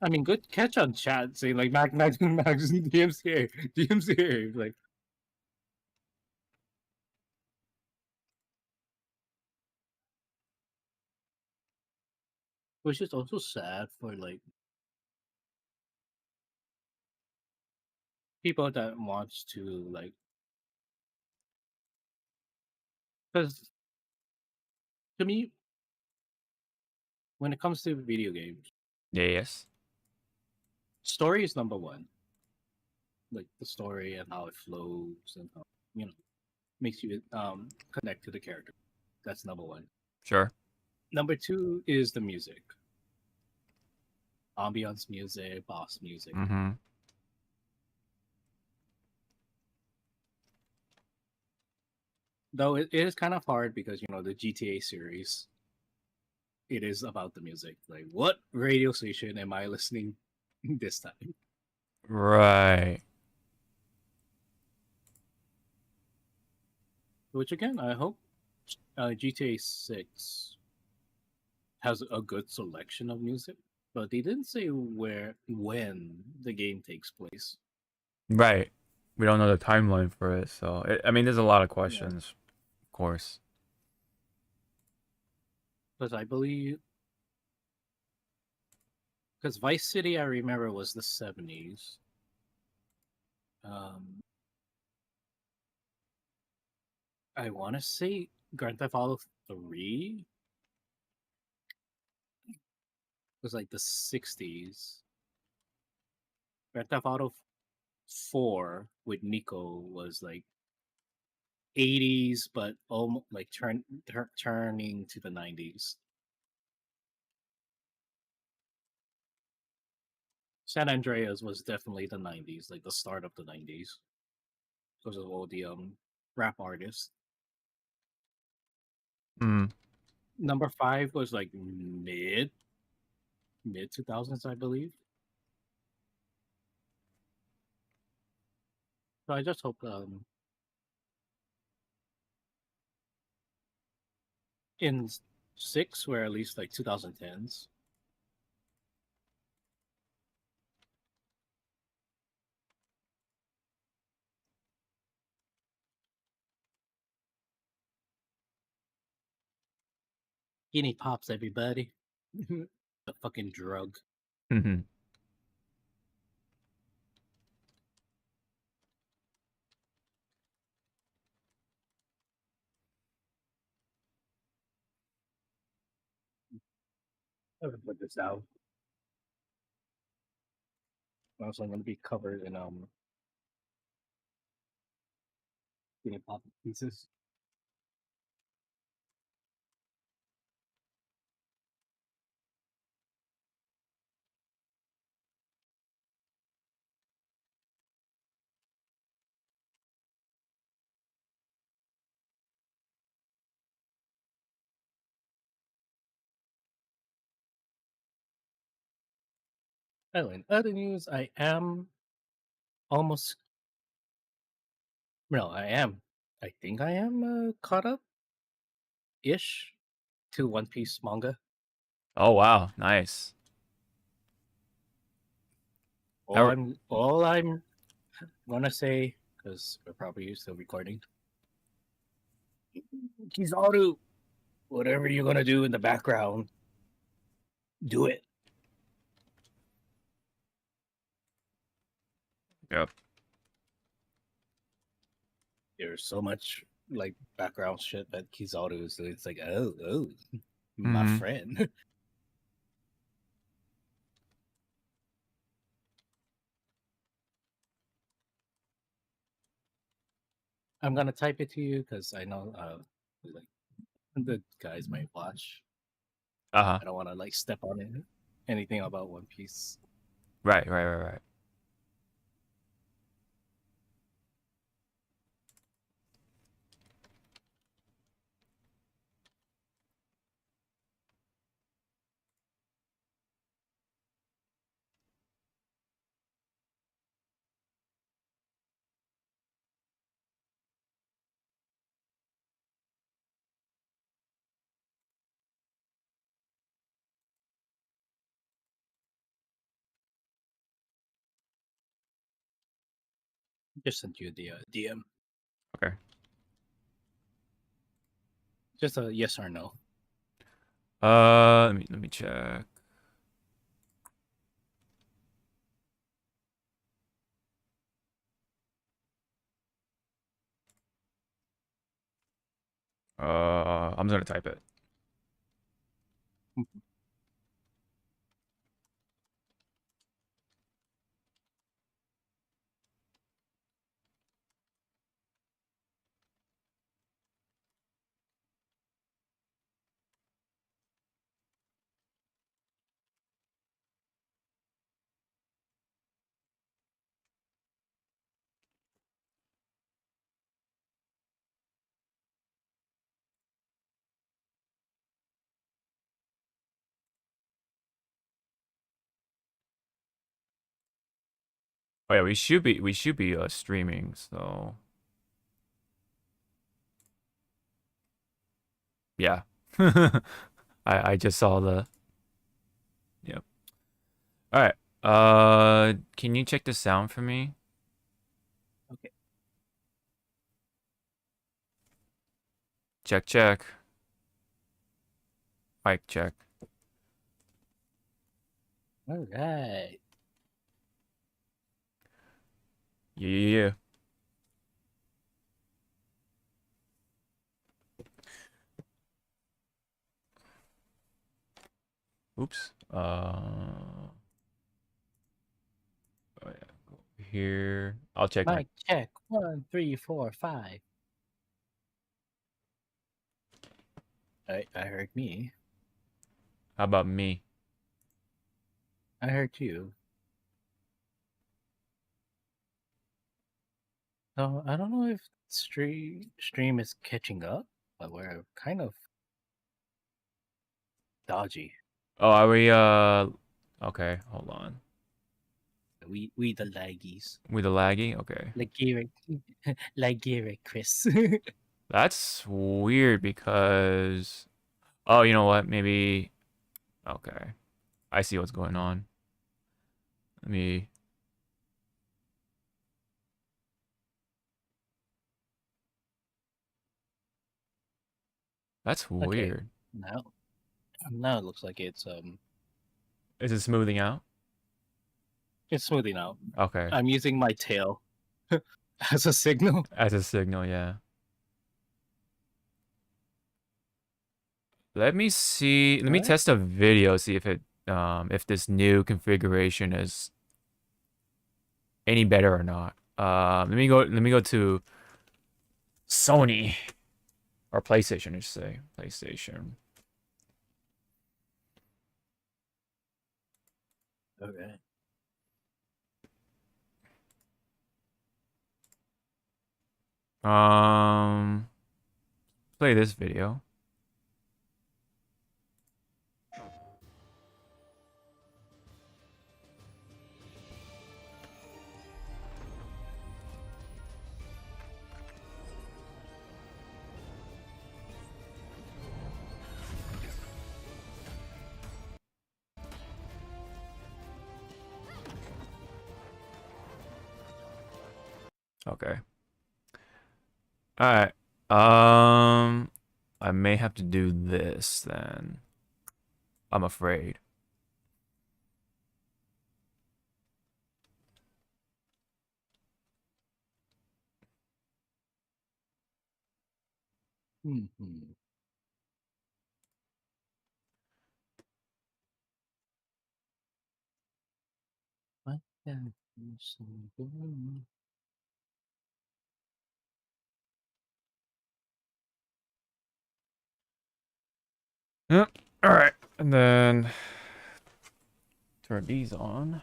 I mean, good catch on chat saying like Max DMCA like. Which is also sad for like people that wants to like, because to me, when it comes to video games, Yes. story is number one. Like the story and how it flows and how makes you connect to the character. That's number one. Sure. Number two is the music, ambiance music, boss music. Mm-hmm. Though it is kind of hard because the GTA series, it is about the music. Like, what radio station am I listening this time? Right. Which again, I hope GTA 6 has a good selection of music, but they didn't say when the game takes place. Right. We don't know the timeline for it, so I mean, there's a lot of Yeah, questions, of course. because I believe because Vice City, I remember, was the 70s. Um, I want to say Grand Theft Auto 3 was like the 60s. Grand Theft Auto 4 with Nico was like 80s, but almost like turning to the 90s. San Andreas was definitely the 90s, like the start of the 90s, because of all the rap artists. Mm. Number 5 was like mid 2000s, I believe. So I just hope in 6 were at least like 2010s. Guinea pops, everybody. A fucking drug. Mm-hmm. I'm gonna put this out. Also, I'm gonna be covered in guinea pop pieces. Oh, in other news, I am almost no, I am. I think I am caught up ish to One Piece manga. Oh wow, nice. All How, I'm gonna say, because we're probably still recording. Kizaru, whatever you're gonna do in the background, do it. yep. There's so much like background shit that Kizaru is. It's like, oh, my Mm-hmm. friend. I'm gonna type it to you because I know like the guys might watch. Uh-huh. I don't want to like step on anything about One Piece. Right, right, right, right. Just sent you the DM. Okay. Just a yes or no. Let me check. I'm just gonna type it. Oh yeah, we should be streaming, so yeah. I just saw the yep. All right. Can you check the sound for me? Okay. Check check. Mic check. All right. Yeah. Oops. Oh yeah. Go here. I'll check my. Mic check. 1, 3, 4, 5. I heard me. How about me? I heard you. So I don't know if stream is catching up, but we're kind of dodgy. Oh, are we? Okay. Hold on. We the laggies. We the laggy. Okay. Like Garrett, like Garrett, Chris. That's weird because. Oh, you know what? Maybe. Okay. I see what's going on. Let me. That's Okay, weird. now it looks like Is it smoothing out? it's smoothing out. Okay. I'm using my tail as a signal. As a signal, yeah. Let me see. Let me Right? test a video, see if this new configuration is any better or not. Let me go to Sony or PlayStation, I should say. PlayStation. Okay. Play this video. Okay. All right. I may have to do this then. I'm afraid. Mm-hmm. What can you say? Yep. All right. And then turn these on.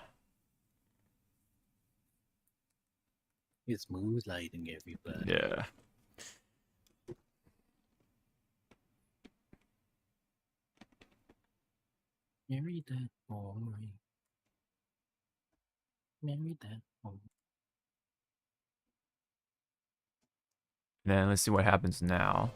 It's moonlighting, everybody. Yeah. Marry that boy. Marry that boy. Then let's see what happens now.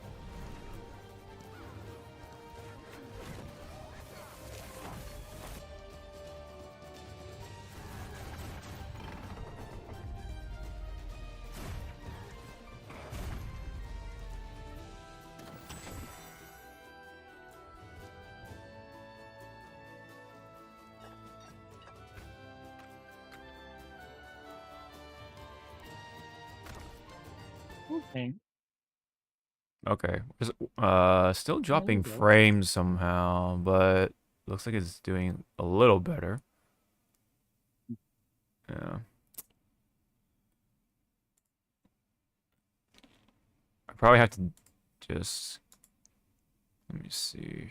Okay. Okay. Still There you dropping go. frames somehow, but looks like it's doing a little better. Yeah. I probably have to just let me see.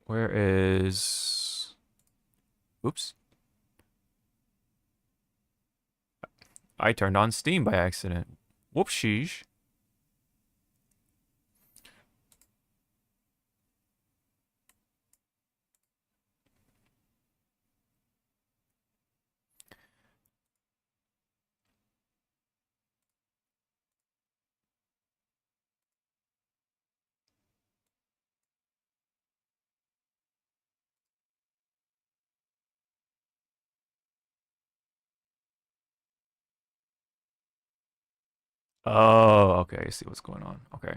Where is Oops. I turned on Steam by accident. Whoopsies. Oh, okay. I see what's going on. Okay.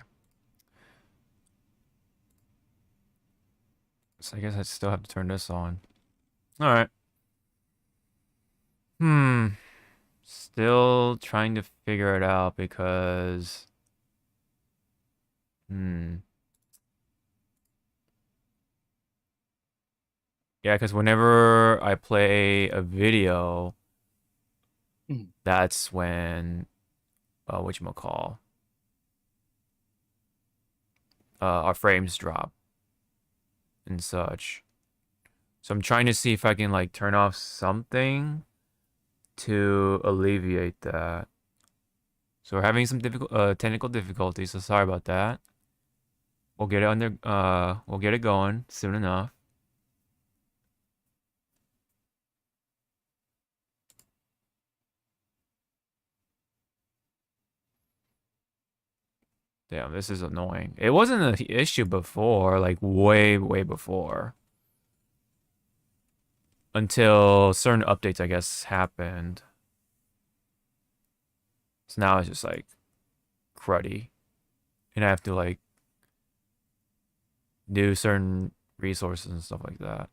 So I guess I still have to turn this on. All right. Hmm. Still trying to figure it out because hmm. Yeah, because whenever I play a video, Mm. that's when whatchamacall, our frames drop and such. So I'm trying to see if I can like turn off something to alleviate that. So we're having some difficult technical difficulties, so sorry about that. We'll get it going soon enough. Damn, this is annoying. It wasn't an issue before, like way, way before. Until certain updates, I guess, happened. So now it's just like cruddy. And I have to like do certain resources and stuff like that.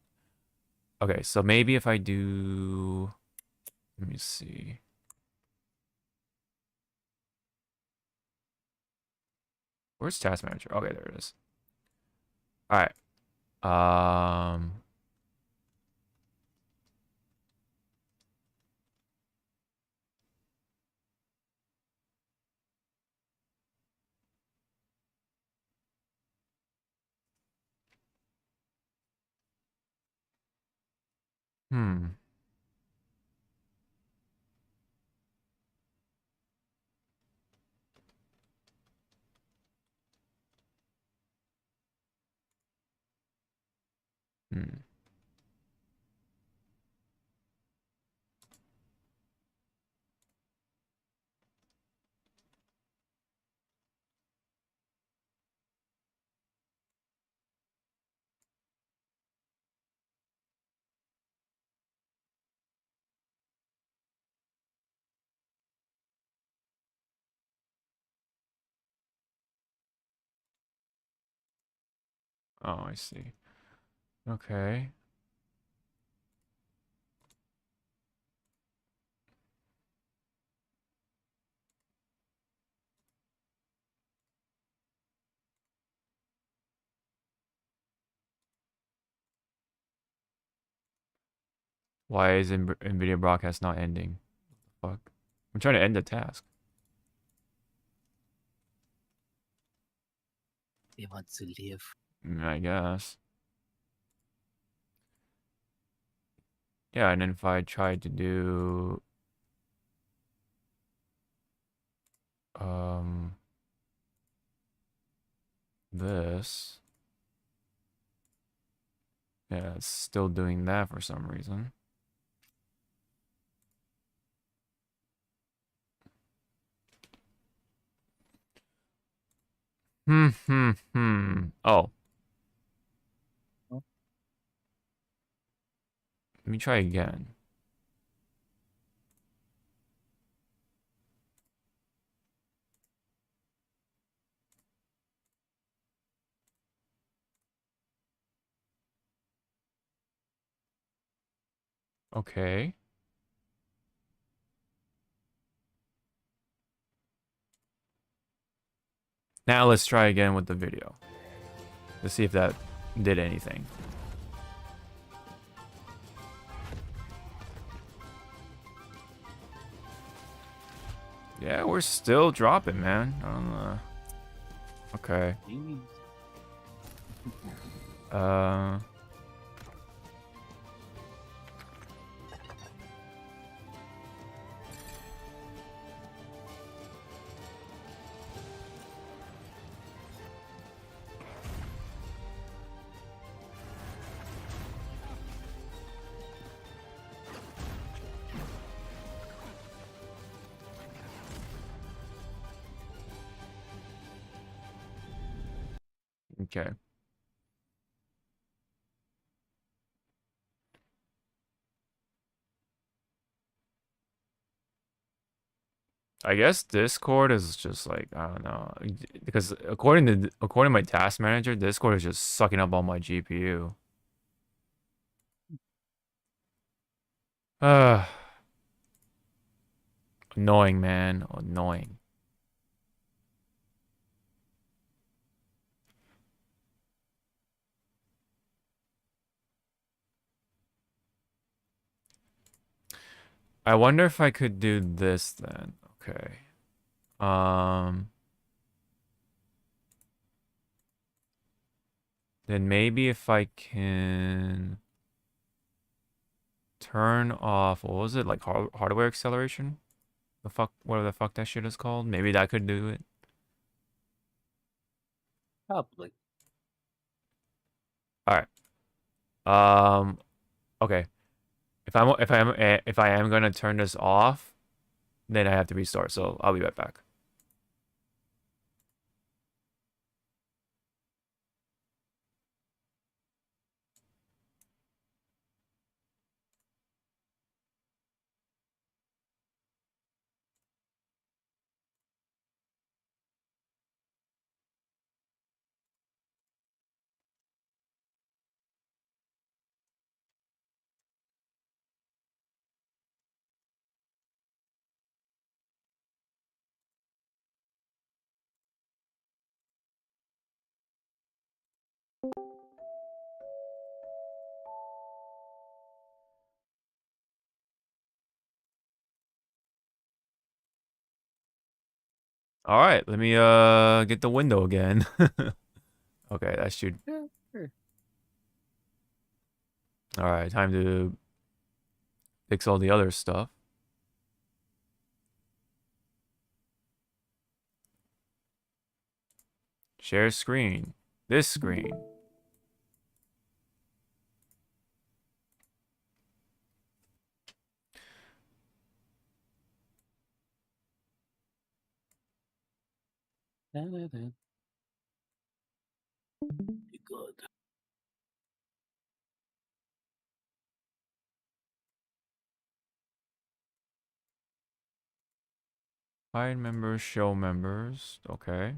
Okay, so maybe if I do, let me see. Where's Task Manager? Okay, there it is. All right. Um, hmm. Hmm. Oh, I see. Okay. Why is NVIDIA broadcast not ending? Fuck. I'm trying to end the task. They want to live. I guess. Yeah, and then if I tried to do um this, yeah, it's still doing that for some reason. Oh, Oh, let me try again. Okay. Now let's try again with the video. Let's see if that did anything. Yeah, we're still dropping, man. Okay. Okay. I guess Discord is just like, I don't know, because according to my task manager, Discord is just sucking up all my GPU. Annoying, man. Annoying. I wonder if I could do this then. Okay. Then maybe if I can turn off, what was it, like hardware acceleration? The fuck, whatever the fuck that shit is called. Maybe that could do it. Probably. All right. Okay. If I am gonna turn this off, then I have to restart. So I'll be right back. All right, let me get the window again. Okay, that should. Yeah, sure. All right, time to fix all the other stuff. Share screen. This screen. Good. Hide members, show members. Okay.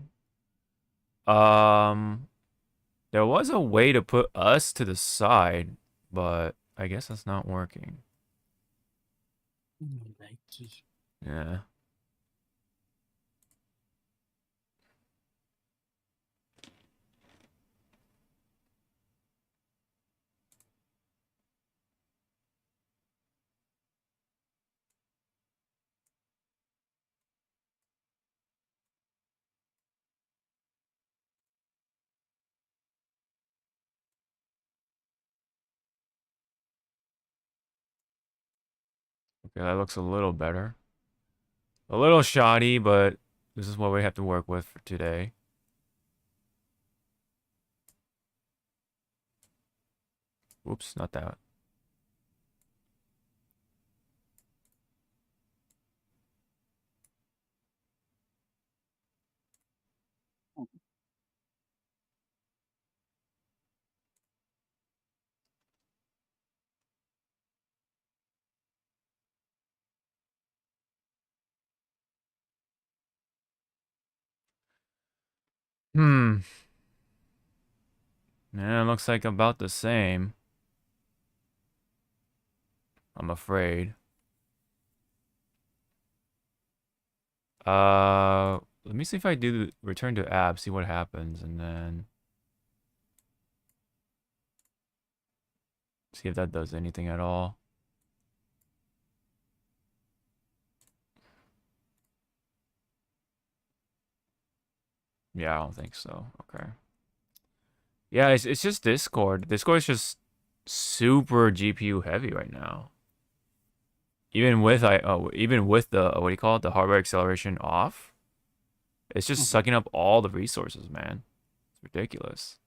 Um, there was a way to put us to the side, but I guess that's not working. Yeah. Okay, that looks a little better. A little shoddy, but this is what we have to work with for today. Oops, not that. Hmm. Yeah, it looks like about the same. I'm afraid. let me see if I do return to app, see what happens, and then see if that does anything at all. Yeah, I don't think so. Okay. Yeah, it's just Discord. Discord is just super GPU heavy right now. Even with the what do you call it, the hardware acceleration off, it's just Mhm. sucking up all the resources, man. It's ridiculous.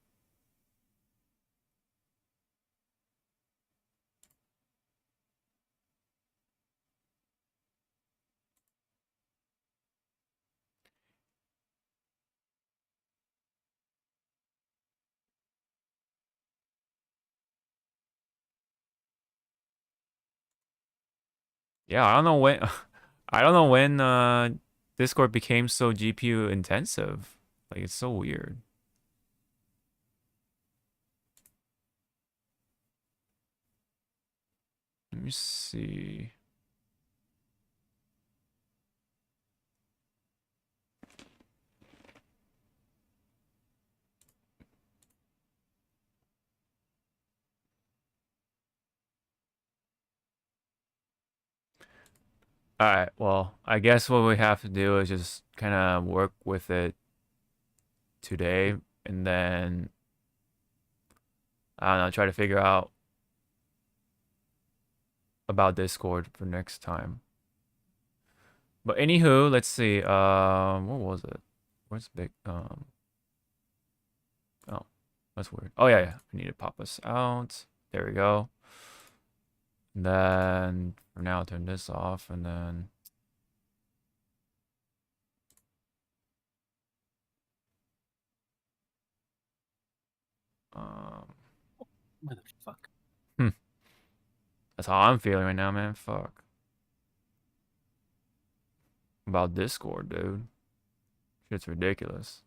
Yeah, I don't know when I don't know when Discord became so GPU intensive. Like it's so weird. Let me see. All right, well, I guess what we have to do is just kind of work with it today and then I don't know, try to figure out about Discord for next time. But anywho, let's see. What was it? Where's big? Oh, that's weird. Oh yeah, yeah. I need to pop us out. There we go. And then for now, turn this off, and then um, Motherfucker. hmm, that's how I'm feeling right now, man. Fuck about Discord, dude. Shit's ridiculous.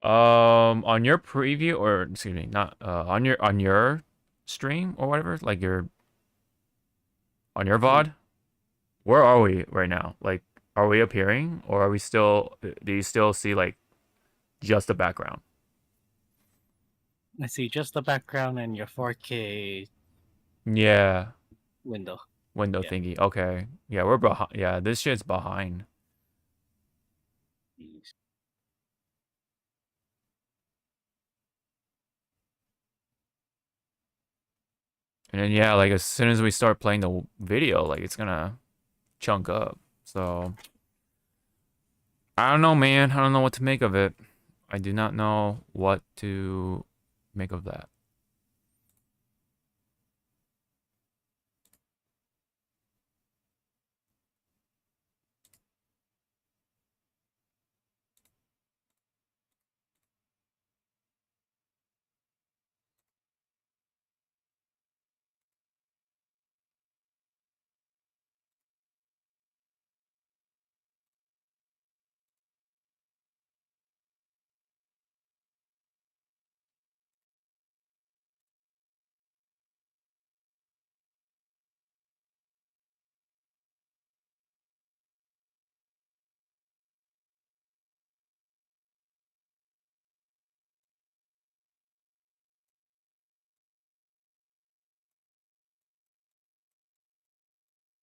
On your preview, or excuse me, not on your stream or whatever, like your on your Mm. VOD, where are we right now? Like, are we appearing, or are we still? Do you still see like just the background? I see just the background and your 4K Yeah, window. window Yeah. thingy. Okay, yeah, we're behind. Yeah, this shit's behind. Jeez. And then yeah, like as soon as we start playing the video, like it's gonna chunk up. So I don't know, man. I don't know what to make of it. I do not know what to make of that.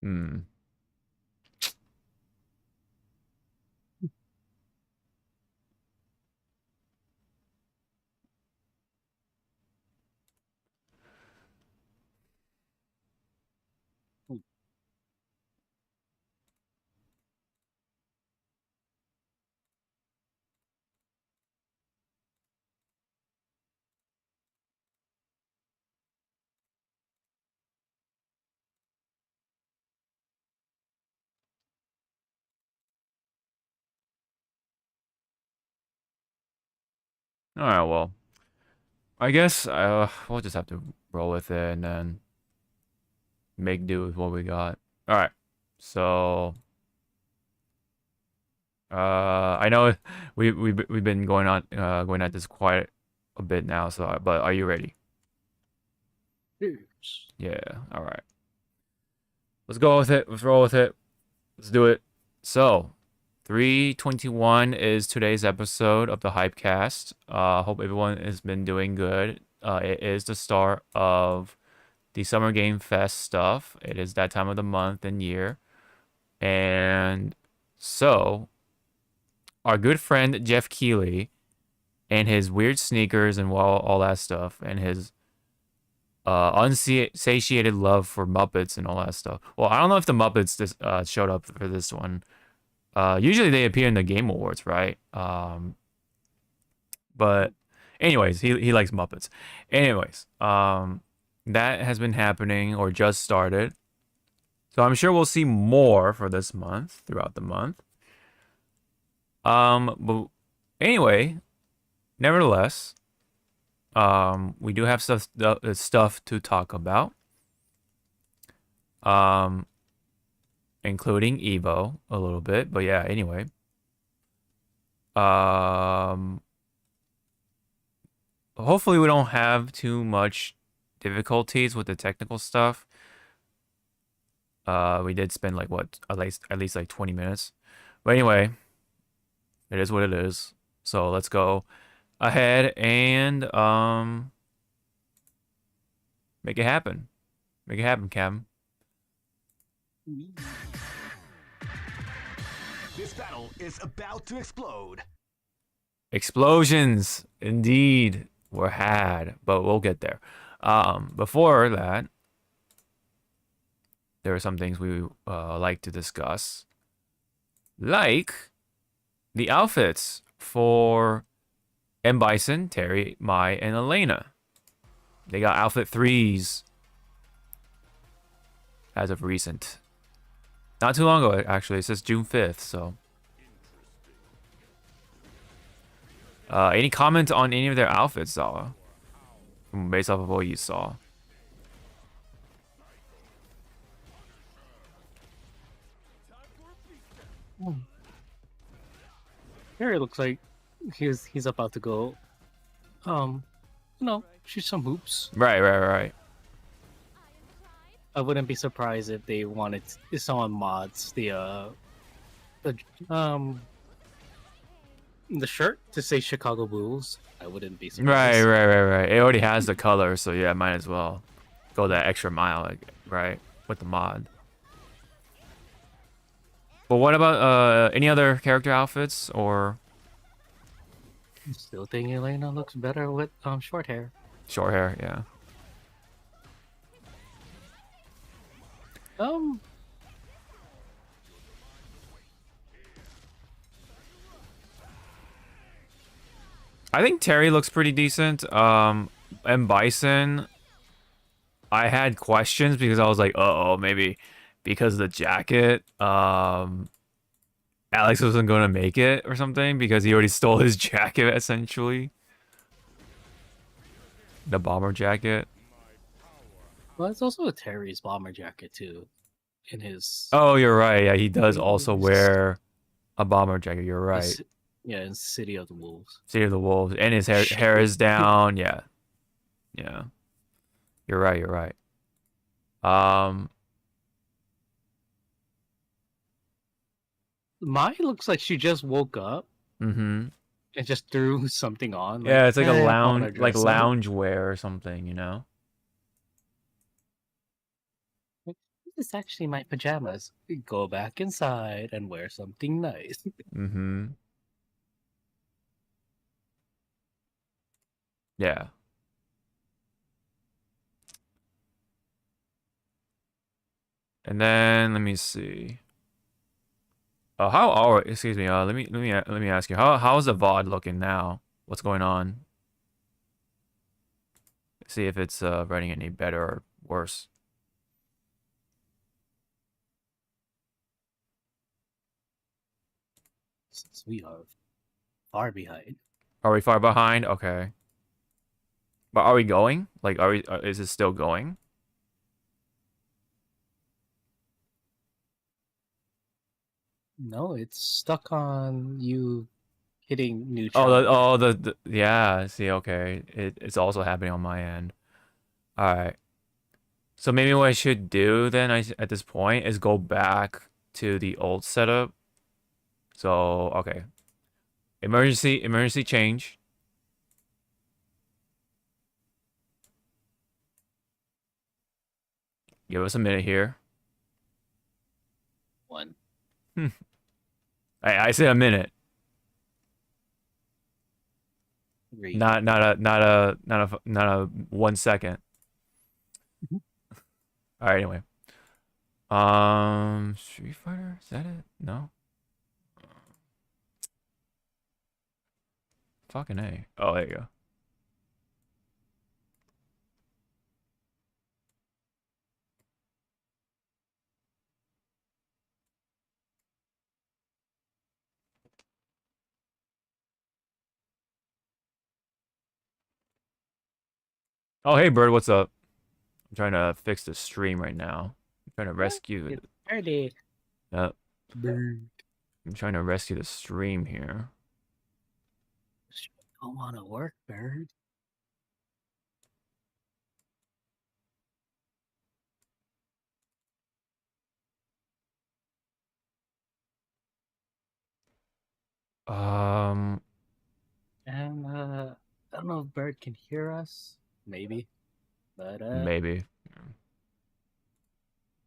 Hmm. All right, well, I guess we'll just have to roll with it and then make do with what we got. All right, so I know we've been going at this quite a bit now. So, but are you ready? Yes. Yeah. All right. Let's go with it. Let's roll with it. Let's do it. So, 321 is today's episode of the Hypecast. Hope everyone has been doing good. It is the start of the Summer Game Fest stuff. It is that time of the month and year. And so, our good friend Jeff Keighley and his weird sneakers and all that stuff, and his unsatiated love for Muppets and all that stuff. Well, I don't know if the Muppets showed up for this one. Usually they appear in the Game Awards, right? But anyways, he likes Muppets. Anyways, that has been happening or just started. So I'm sure we'll see more for this month throughout the month. But anyway, nevertheless, we do have stuff to talk about. Including Evo a little bit, but yeah, anyway. Hopefully we don't have too much difficulties with the technical stuff. We did spend like what, at least like 20 minutes. But anyway, it is what it is. So let's go ahead and make it happen. Make it happen, Cam. This battle is about to explode. Explosions, indeed, were had, but we'll get there. Before that, there are some things we like to discuss, like the outfits for M. Bison, Terry, Mai, and Elena. They got outfit 3s as of recent. Not too long ago, actually. It says June 5th, so. Any comment on any of their outfits, Zawa? Based off of what you saw. Harry looks like he's about to go. Shoot some hoops. Right. I wouldn't be surprised if they wanted if someone mods the the shirt to say Chicago Bulls. I wouldn't be surprised. Right. It already has the color, so yeah, might as well go that extra mile, like, right, with the mod. But what about any other character outfits or I still think Elena looks better with short hair. short hair? Yeah. I think Terry looks pretty decent. And Bison, I had questions because I was like, uh-oh, maybe because of the jacket, Alex wasn't going to make it or something because he already stole his jacket, essentially. The bomber jacket. Well, it's also a Terry's bomber jacket too. In his Oh, you're right. Yeah, he does also wear a bomber jacket. You're right. in City of the Wolves. City of the Wolves. And his hair is down. Yeah. Yeah. You're right. Mai looks like she just woke up Mm-hmm. and just threw something on. Yeah, it's like a I wanna lounge, dress up." lounge wear or something, you know? This is actually my pajamas. Go back inside and wear something nice. Mm-hmm. Yeah. And then let me see. Excuse me. Let me ask you. How's the VOD looking now? What's going on? See if it's running any better or worse. Since we are far behind. Are we far behind? Okay. But are we going? Like, are we? Is it still going? No, it's stuck on you hitting new Oh, challenge. yeah. See, okay. It's also happening on my end. All right. So maybe what I should do then, at this point, is go back to the old setup. So okay, emergency change. Give us a minute here. One, I said a minute, three. not a 1 second. Mhm. All right, anyway. Street Fighter, is that it? No. Fucking A. Oh, there you go. Oh, hey, Bird, what's up? I'm trying to fix the stream right now. I'm trying to rescue. It's early. Uh, Bird. I'm trying to rescue the stream here. Don't want to work, Bird. Um, And I don't know if Bird can hear us. Maybe, but maybe.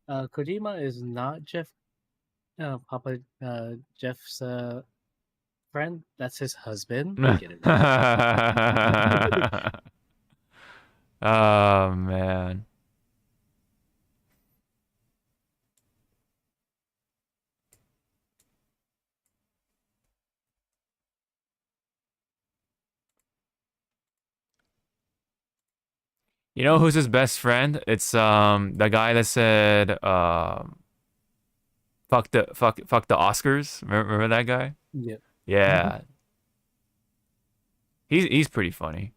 Kojima is not Papa Jeff's friend. That's his husband. Get it right. Oh man. You know who's his best friend? It's the guy that said fuck the Oscars. Remember that guy? Yeah. Yeah. He's pretty funny.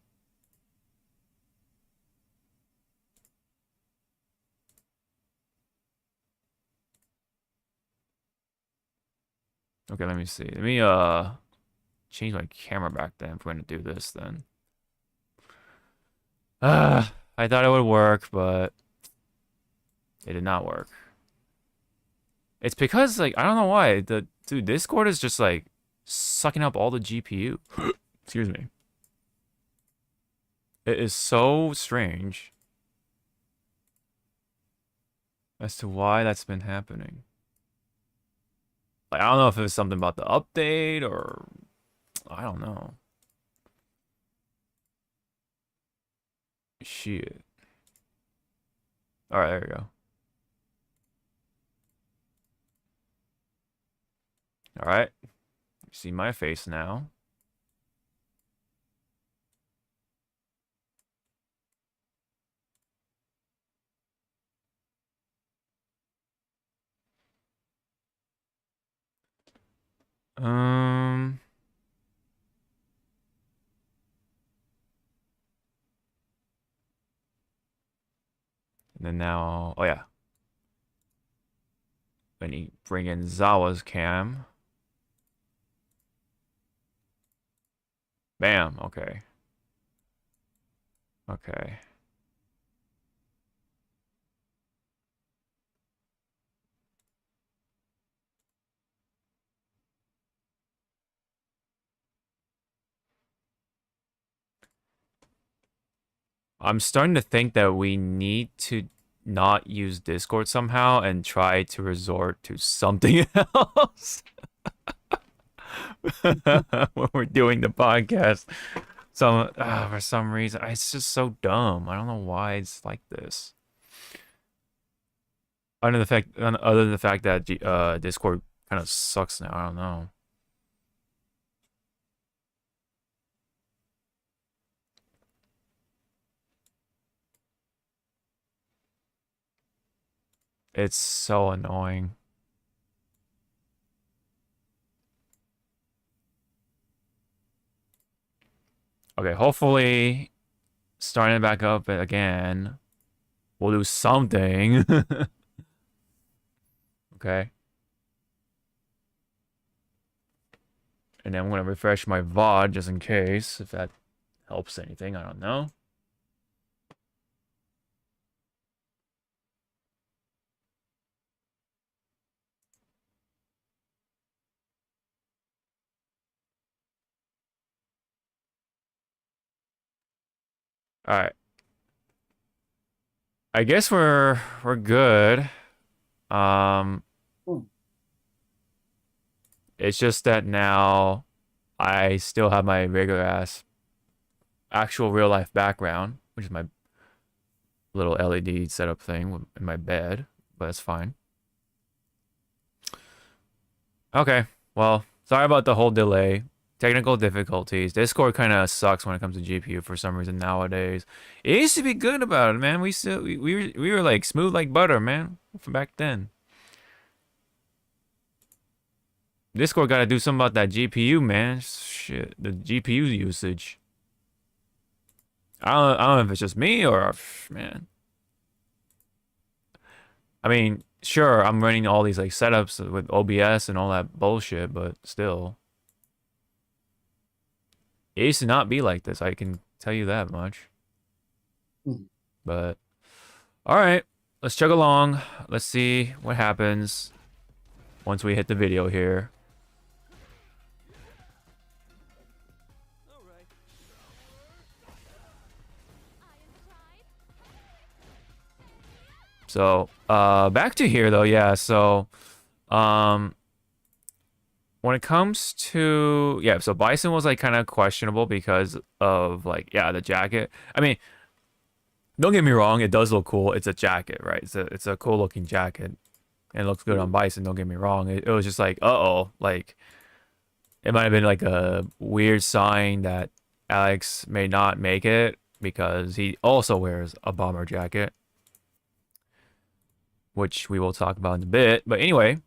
Okay, let me see. Let me change my camera back then if we're gonna do this then. I thought it would work, but it did not work. It's because like I don't know why the dude Discord is just like sucking up all the GPU. Excuse me. It is so strange as to why that's been happening. Like I don't know if it was something about the update or I don't know. Shit. All right, there you go. All right. You see my face now. Um, and then now, oh yeah. When you bring in Zawa's cam. Bam, okay. Okay. I'm starting to think that we need to not use Discord somehow and try to resort to something else when we're doing the podcast. For some reason, it's just so dumb. I don't know why it's like this. Other than the fact that Discord kind of sucks now. I don't know. It's so annoying. Okay, hopefully starting it back up again. We'll do something. Okay. And then I'm going to refresh my VOD just in case, if that helps anything. I don't know. All right. I guess we're good. Um, it's just that now I still have my regular ass actual real life background, which is my little LED setup thing in my bed, but that's fine. Okay, well, sorry about the whole delay. Technical difficulties. Discord kind of sucks when it comes to GPU for some reason nowadays. It used to be good about it, man. We were like smooth like butter, man, from back then. Discord got to do something about that GPU, man. Shit, the GPU usage. I don't know if it's just me or man. I mean, sure, I'm running all these like setups with OBS and all that bullshit, but still. It used to not be like this, I can tell you that much. But alright, let's chug along. Let's see what happens once we hit the video here. So, back to here though, yeah, so when it comes to so Bison was like kind of questionable because of like the jacket. I mean, don't get me wrong, it does look cool. It's a jacket, right? It's a cool looking jacket. And it looks good on Bison, don't get me wrong. It was just like, uh-oh, like it might have been like a weird sign that Alex may not make it because he also wears a bomber jacket, which we will talk about in a bit. But anyway,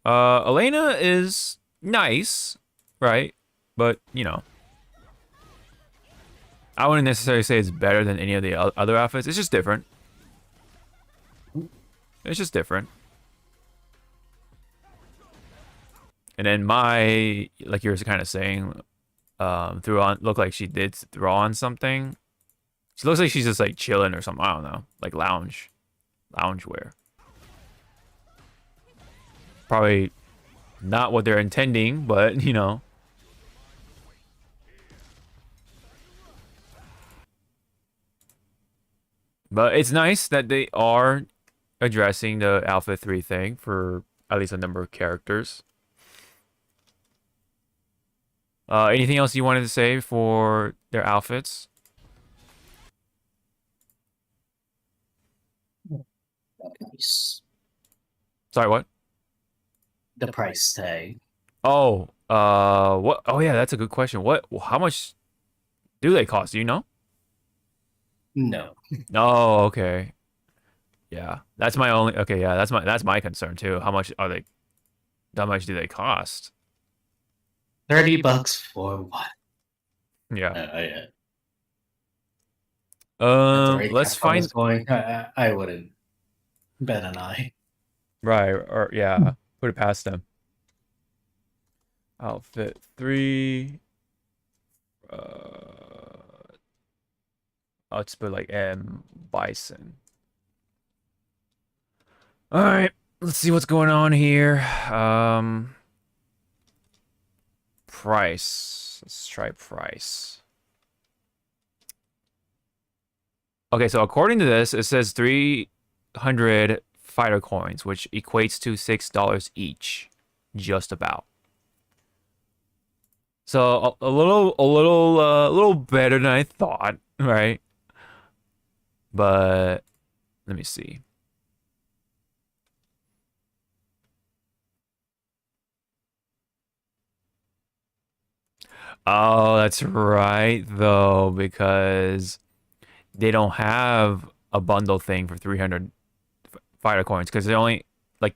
Elena is nice, right? But, you know, I wouldn't necessarily say it's better than any of the other outfits. It's just different. It's just different. And then like you were kind of saying, looked like she did throw on something. She looks like she's just like chilling or something. I don't know, like lounge wear. Probably not what they're intending, but you know. But it's nice that they are addressing the Alpha 3 thing for at least a number of characters. Anything else you wanted to say for their outfits? Nice. Sorry, what? The price tag. Oh, what? Oh yeah, that's a good question. How much do they cost? Do you know? No. Oh, okay. Yeah, that's my only. Okay, yeah, that's my concern too. How much are they? How much do they cost? $30 for what? Yeah. Let's find. I wouldn't bet an eye. Right, or yeah, put it past them. Outfit 3. I'll just put like M Bison. All right, let's see what's going on here. Price. Let's try price. Okay, so according to this, it says 300 fighter coins, which equates to $6 each, just about. So a little better than I thought, right? But let me see. Oh, that's right, though, because they don't have a bundle thing for 300 fighter coins because they only like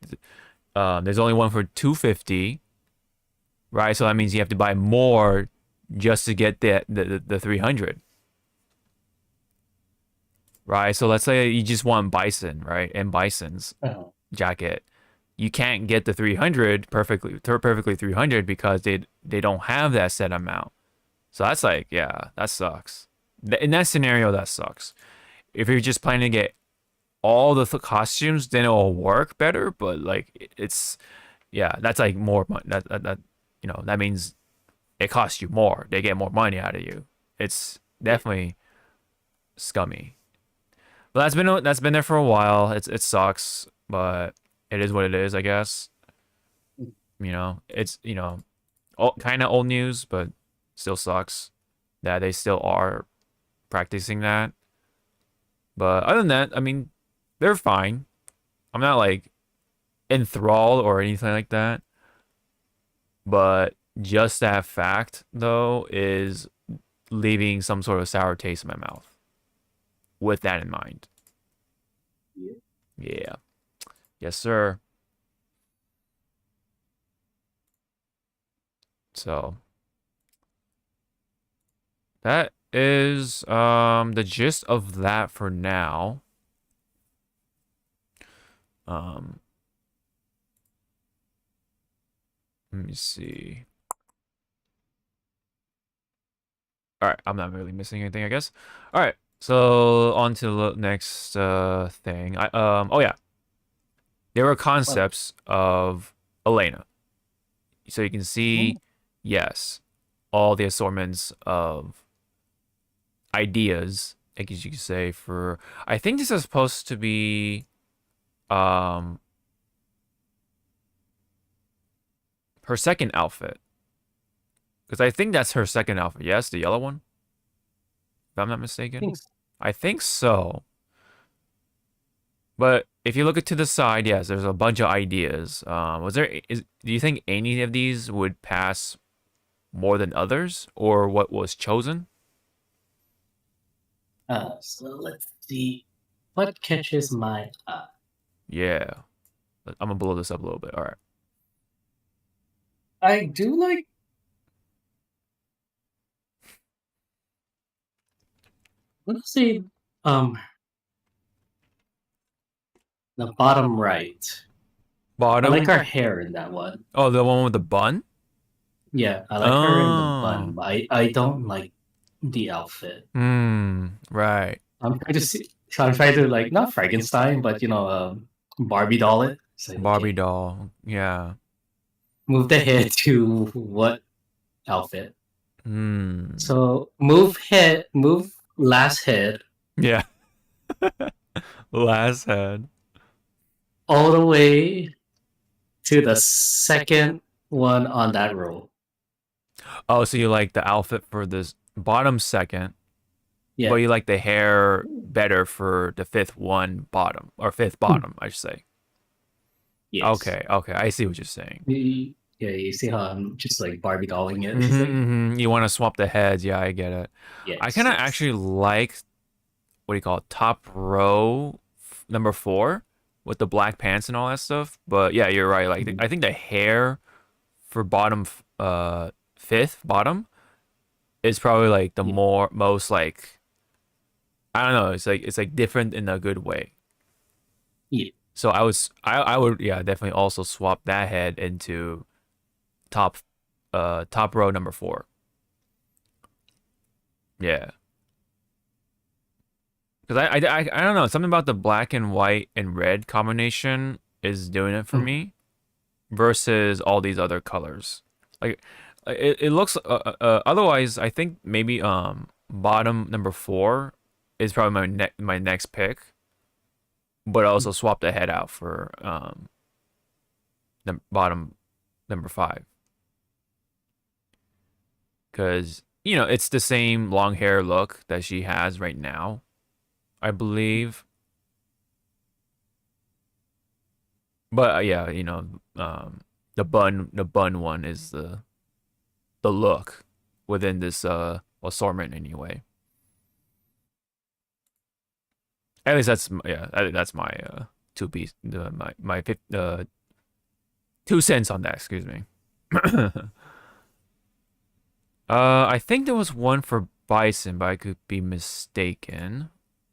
there's only one for 250, right? So that means you have to buy more just to get the 300. Right? So let's say you just want Bison, right? And Bison's Uh, jacket. You can't get the 300 perfectly 300 because they don't have that set amount. So that's like, yeah, that sucks. In that scenario, that sucks. If you're just planning to get all the costumes, then it will work better. But like, it's yeah, that's like more money. That that means it costs you more. They get more money out of you. It's yeah. definitely scummy. But that's been there for a while. It sucks, but it is what it is, I guess. It's kind of old news, but still sucks that they still are practicing that. But other than that, I mean, they're fine. I'm not like enthralled or anything like that. But just that fact, though, is leaving some sort of sour taste in my mouth. With that in mind. Yeah. Yeah. Yes, sir. So that is the gist of that for now. Um Let me see. All right, I'm not really missing anything, I guess. All right, so on to the next thing. Oh yeah, there were Well, concepts of Elena, so you can mm, see, yes, all the assortments of ideas, I guess you could say for. I think this is supposed to be, um, her second outfit, because I think that's her second outfit. Yes, the yellow one, if I'm not mistaken. thanks. I think so. But if you look it to the side, yes, there's a bunch of ideas. Do you think any of these would pass more than others, or what was chosen? So let's see what catches my eye. Yeah, I'm gonna blow this up a little bit. All right. I do like. Let's see. Um, the bottom right. I like Bottom. her hair in that one. Oh, the one with the bun. Yeah, I like her in the bun, Oh. but I don't like the outfit. Right. I'm trying to see. So I'm trying to like not Frankenstein, but Barbie doll it. It's like Barbie okay, doll. Yeah. move the head to what outfit? Hmm. So move head, move last head Yeah. Last head. all the way to the second one on that row. Oh, so you like the outfit for this bottom second, but Yeah. you like the hair better for the fifth one bottom, or fifth bottom, I should say. Yes. Okay, okay, I see what you're saying. Yeah, you see how I'm just like Barbie dolling it. It's like Mm-hmm. You want to swap the heads? Yeah, I get it. I yes, kind of yes. actually like what do you call it, top row number 4 with the black pants and all that stuff. But yeah, you're right. Like Mhm. I think the hair for bottom, fifth bottom is probably like the Yeah, most like I don't know. It's like different in a good way. yeah, So I would yeah definitely also swap that head into top top row number 4. Yeah, because I don't know, something about the black and white and red combination is doing it for mhm, me versus all these other colors. Like it looks otherwise I think maybe bottom number 4 is probably my next pick, but I mhm. also swap the head out for the bottom number 5 because it's the same long hair look that she has right now, I believe. But yeah, the bun one is the look within this assortment anyway. At least yeah, I think that's my two piece my 2 cents on that. Excuse me. I think there was one for Bison, but I could be mistaken.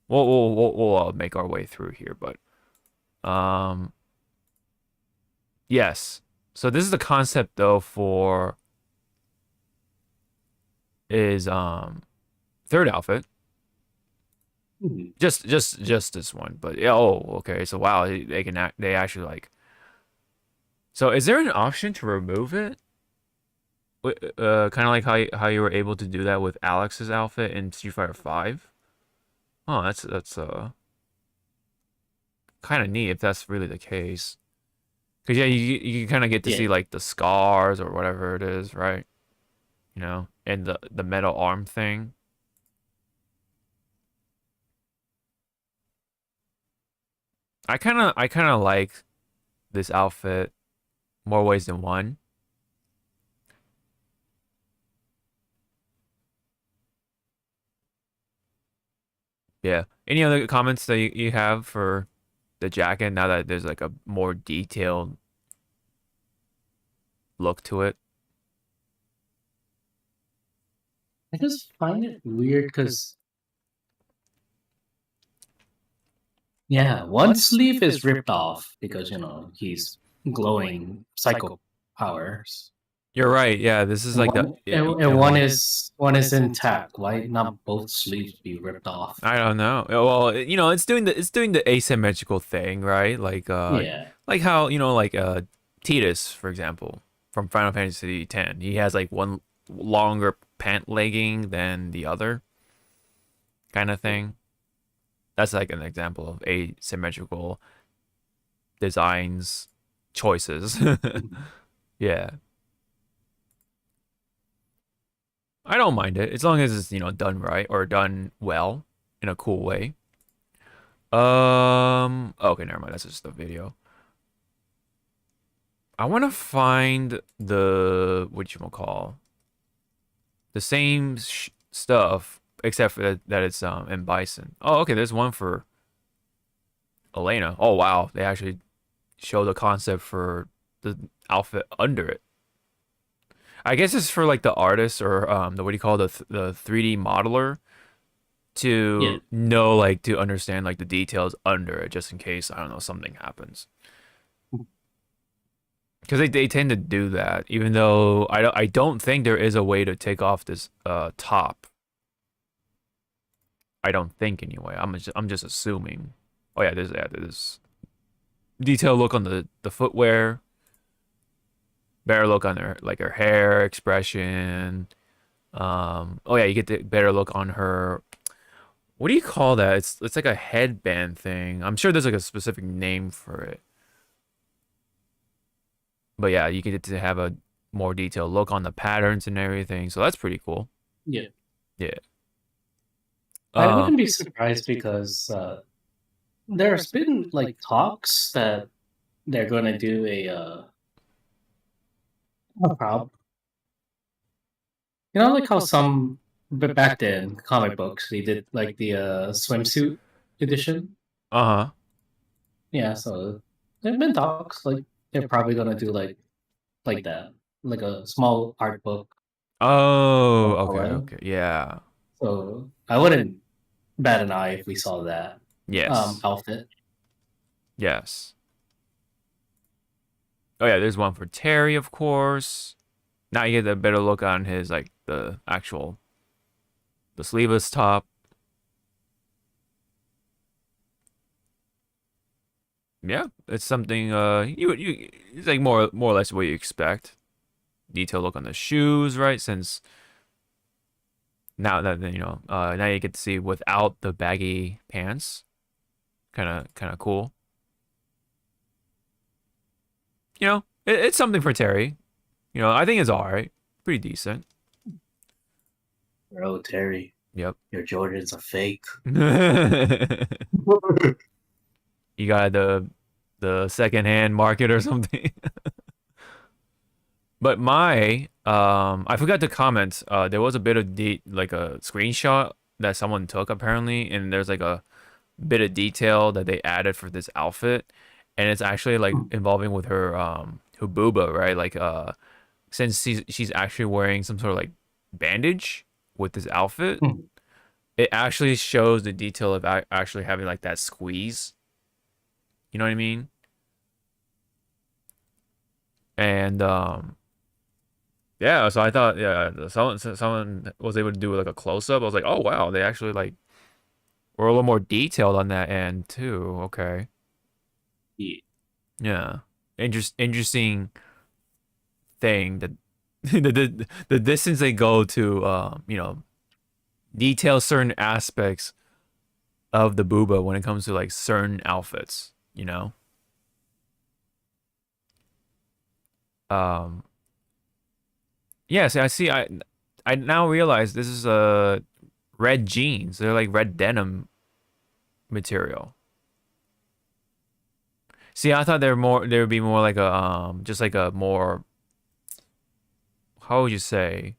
We'll make our way through here, but um, yes. So this is the concept though for is third outfit. Hmm. Just this one, but yeah. Oh, okay. So wow, they can they actually like. So is there an option to remove it? Kind of like how you were able to do that with Alex's outfit in Street Fighter 5. Oh, that's kind of neat if that's really the case. Cause yeah, you kind of get to Yeah. see like the scars or whatever it is, right? You know, and the metal arm thing. I kind of like this outfit more ways than one. Yeah. Any other comments that you have for the jacket now that there's like a more detailed look to it? I just find it weird because, yeah, one sleeve is ripped off because, he's glowing psycho powers. You're right. Yeah, this is And like one, and one is intact. Why not both sleeves be ripped off? I don't know. Well, it's doing the asymmetrical thing, right? Yeah. Like how, like Tidus, for example, from Final Fantasy X. He has like one longer pant legging than the other kind of thing. That's like an example of asymmetrical designs choices. Yeah. I don't mind it as long as it's, done right or done well in a cool way. Okay, never mind. That's just the video. I want to find the what you call the same stuff except for that it's in Bison. Oh, okay. There's one for Elena. Oh wow, they actually show the concept for the outfit under it. I guess it's for like the artist or the what do you call the 3D modeler Yeah. to know like to understand like the details under it just in case I don't know something happens. Because they tend to do that, even though I don't think there is a way to take off this top. I don't think anyway. I'm just assuming. Oh yeah, there's detailed look on the footwear, better look on her hair expression. Oh yeah, you get the better look on her. What do you call that? It's like a headband thing. I'm sure there's like a specific name for it. But yeah, you get to have a more detailed look on the patterns and everything. So that's pretty cool. Yeah. Yeah. I wouldn't be surprised because there's been like talks that they're going to do a prop. Like how some, but back then, comic books, they did like the swimsuit edition. Uh-huh. Yeah, so there've been talks like they're probably gonna do like that, like a small art book Oh, of okay, color. okay. Yeah. So I wouldn't bat an eye if we saw that Yes. outfit. Yes. Oh yeah, there's one for Terry, of course. Now you get a better look on his like the sleeveless top. Yeah, it's something you it's like more or less what you expect. Detailed look on the shoes, right? Since now that now you get to see without the baggy pants. Kind of cool. It's something for Terry. I think it's all right. Pretty decent. Bro, Terry, Yep. your Jordans are fake. You got the secondhand market or something. But I forgot to comment. There was a bit of like a screenshot that someone took apparently, and there's like a bit of detail that they added for this outfit, and it's actually like involving with her booba, right? Like since she's actually wearing some sort of like bandage with this outfit, Hmm. it actually shows the detail of actually having like that squeeze. You know what I mean? And yeah, so I thought someone was able to do like a close up. I was like, oh wow, they actually like were a little more detailed on that end too. Okay, Yeah. yeah, interesting thing that the distance they go to detail certain aspects of the booba when it comes to like certain outfits. Um, yeah. See, I see. I now realize this is red jeans. They're like red denim material. See, I thought there would be more like a just like a more, how would you say,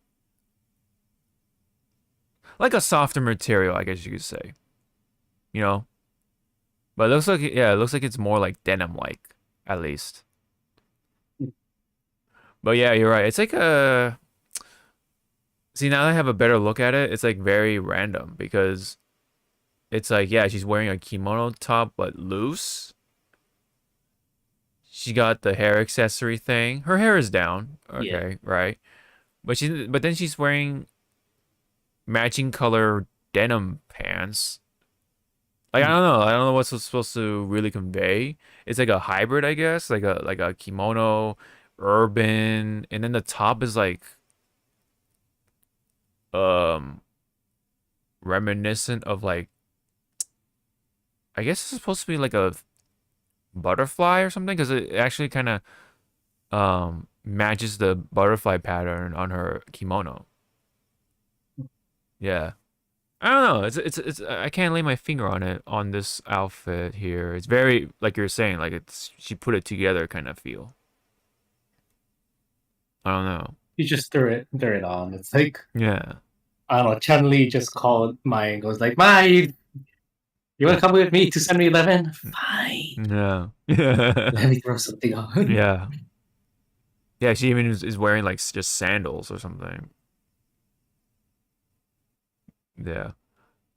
like a softer material, I guess you could say. You know? But it looks like, yeah, it looks like it's more like denim like, at least. But yeah, you're right. It's like a, see, now that I have a better look at it, it's like very random because it's like, yeah, she's wearing a kimono top but loose. She got the hair accessory thing. Her hair is down. Yeah. Okay, right. But then she's wearing matching color denim pants. Like Hmm. I don't know what's supposed to really convey. It's like a hybrid, I guess, like a kimono, urban, and then the top is like um reminiscent of like, I guess it's supposed to be like a butterfly or something because it actually kind of matches the butterfly pattern on her kimono. Yeah. I don't know. It's I can't lay my finger on it on this outfit here. It's very like you're saying, like it's she put it together kind of feel. I don't know. You just threw it on. It's like, Yeah. I don't know, Chun Li just called Mai and goes like, Mai, you wanna come with me to 7-Eleven? Fine. Yeah. Let me throw something on. Yeah. Yeah, she even is wearing like just sandals or something. Yeah.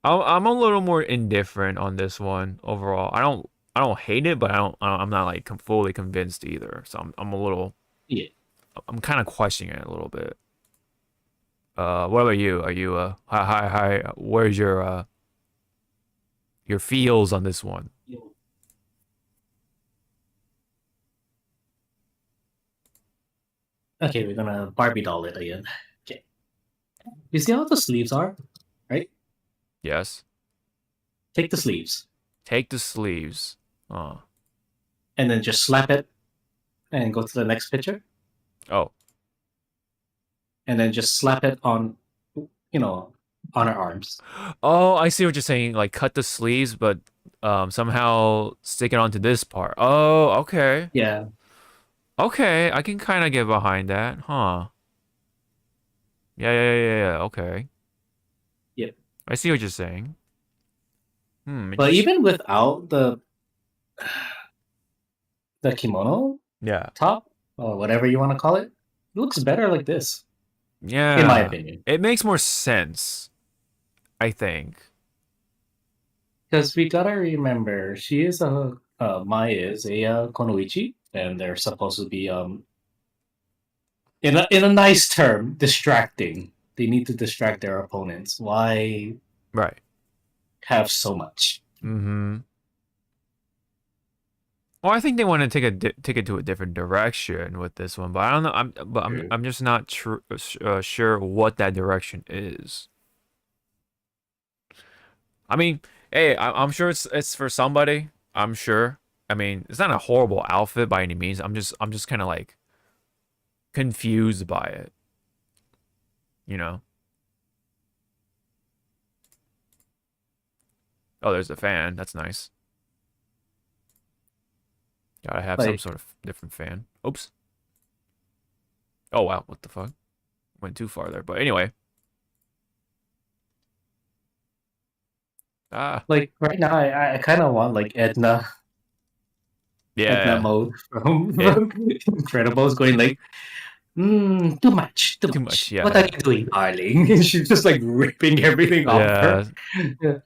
I'm a little more indifferent on this one overall. I don't hate it, but I'm not like fully convinced either. So I'm a little Yeah. I'm kind of questioning it a little bit. What about you? Are you hi, where's your feels on this one? Okay, we're gonna Barbie doll it again. Okay. You see how the sleeves are? Right? Yes. Take the sleeves Take the sleeves. Oh. and then just slap it and go to the next picture. Oh. And then just slap it on, on her arms. Oh, I see what you're saying. Like cut the sleeves, but somehow stick it onto this part. Oh, okay. Yeah. Okay, I can kind of get behind that, huh? Yeah. Okay. Yeah. I see what you're saying. But Interesting. even without the kimono Yeah. top or whatever you want to call it looks better like this, in my Yeah. opinion. It makes more sense, I think. Because we gotta remember, she is Mai is a konoichi, and they're supposed to be in a nice term, distracting. They need to distract their opponents. Why Right. have so much? Mm-hmm. Well, I think they want to take it to a different direction with this one, but I don't know. True. I'm just not sure what that direction is. I mean, hey, I'm sure it's for somebody. I'm sure. I mean, it's not a horrible outfit by any means. I'm just kind of like confused by it. You know? Oh, there's a fan. That's nice. Gotta have some Like, sort of different fan. Oops. Oh wow, what the fuck? Went too far there. But anyway. Ah, like right now, I kind of want like Edna yeah. mode from It Incredibles going like, Too much, too Too much. much, yeah. What are you doing, darling? She's just like ripping everything off her. Yeah.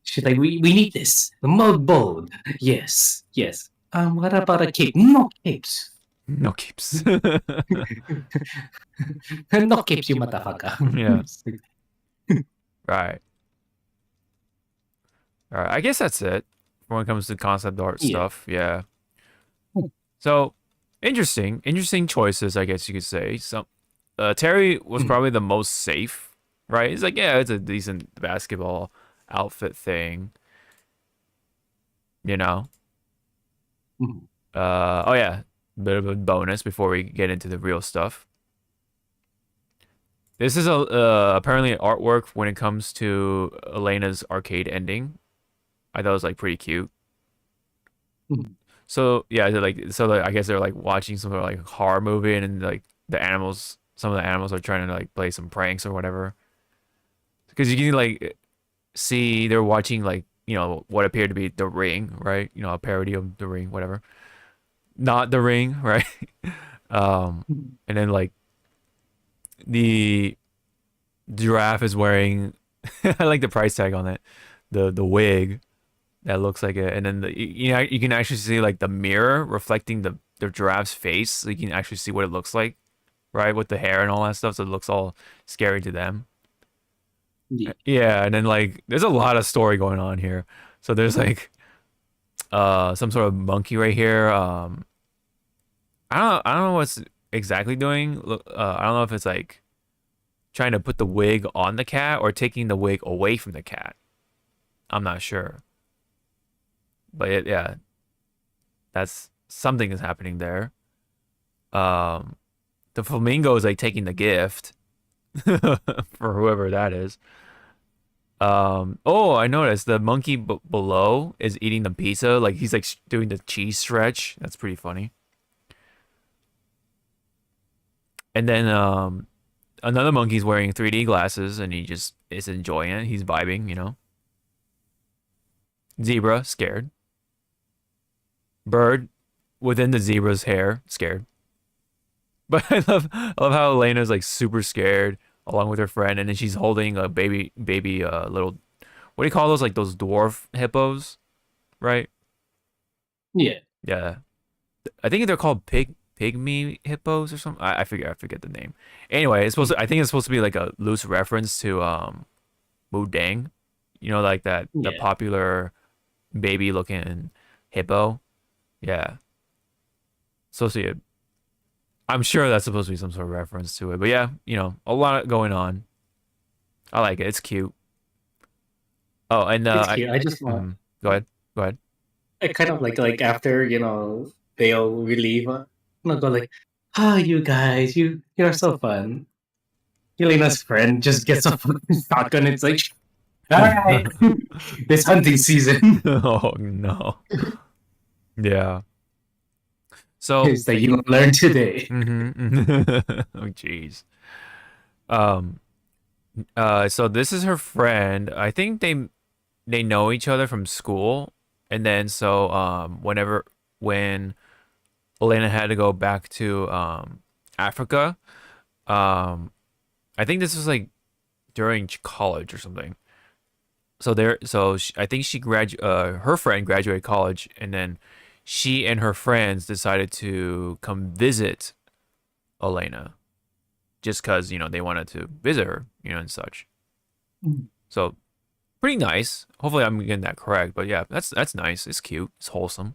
She's like, we need this. Mode bold. Yes, yes. What about a cape? No capes. No keeps. No capes, you motherfucker. Yeah. Right. All right. I guess that's it when it comes to concept art Yeah. stuff. Yeah. So interesting choices, I guess you could say. So, Terry was probably the most safe, right? He's like, yeah, it's a decent basketball outfit thing, you know. Mhm. Oh yeah, bit of a bonus before we get into the real stuff. This is apparently an artwork when it comes to Elena's arcade ending. I thought it was like pretty cute. Mhm. So yeah, I guess they're like watching some sort of like horror movie, and then like some of the animals are trying to like play some pranks or whatever. Because you can like see they're watching like what appeared to be The Ring, right? A parody of The Ring, whatever. Not The Ring, right? And then like the giraffe is wearing I like the price tag on it, the wig that looks like it, and then you can actually see like the mirror reflecting the giraffe's face, so you can actually see what it looks like, right, with the hair and all that stuff, so it looks all scary to them. Yeah, and then like there's a lot of story going on here. So there's like some sort of monkey right here. I don't know what's exactly doing. I don't know if it's like trying to put the wig on the cat or taking the wig away from the cat. I'm not sure. But yeah, that's something is happening there. The flamingo is like taking the gift for whoever that is. Oh, I noticed the monkey below is eating the pizza. Like he's like doing the cheese stretch. That's pretty funny. And then another monkey's wearing 3D glasses and he just is enjoying it. He's vibing. Zebra, scared. Bird within the zebra's hair, scared. But I love how Elena's like super scared along with her friend, and then she's holding a baby little, what do you call those, like those dwarf hippos, right? Yeah. Yeah. I think they're called pygmy hippos or something. I forget the name. Anyway, I think it's supposed to be like a loose reference to Mudang. Like that the Yeah. popular baby looking hippo. Yeah. So see it. I'm sure that's supposed to be some sort of reference to it. But yeah, a lot going on. I like it. It's cute. Oh, and It's cute. I just want. go ahead. Go ahead. I kind of like after they all leave. Go like, you guys, you're so fun. Yelena's friend just gets a fucking shotgun. It's like, all right, this hunting season. Oh no. Yeah. So It's like you learn today. Oh jeez. So this is her friend. I think they know each other from school, and then so when Elena had to go back to Africa, I think this was like during college or something. I think her friend graduated college, and then she and her friends decided to come visit Elena, just because they wanted to visit her, and such. So pretty nice. Hopefully I'm getting that correct, but yeah, that's nice. It's cute. It's wholesome.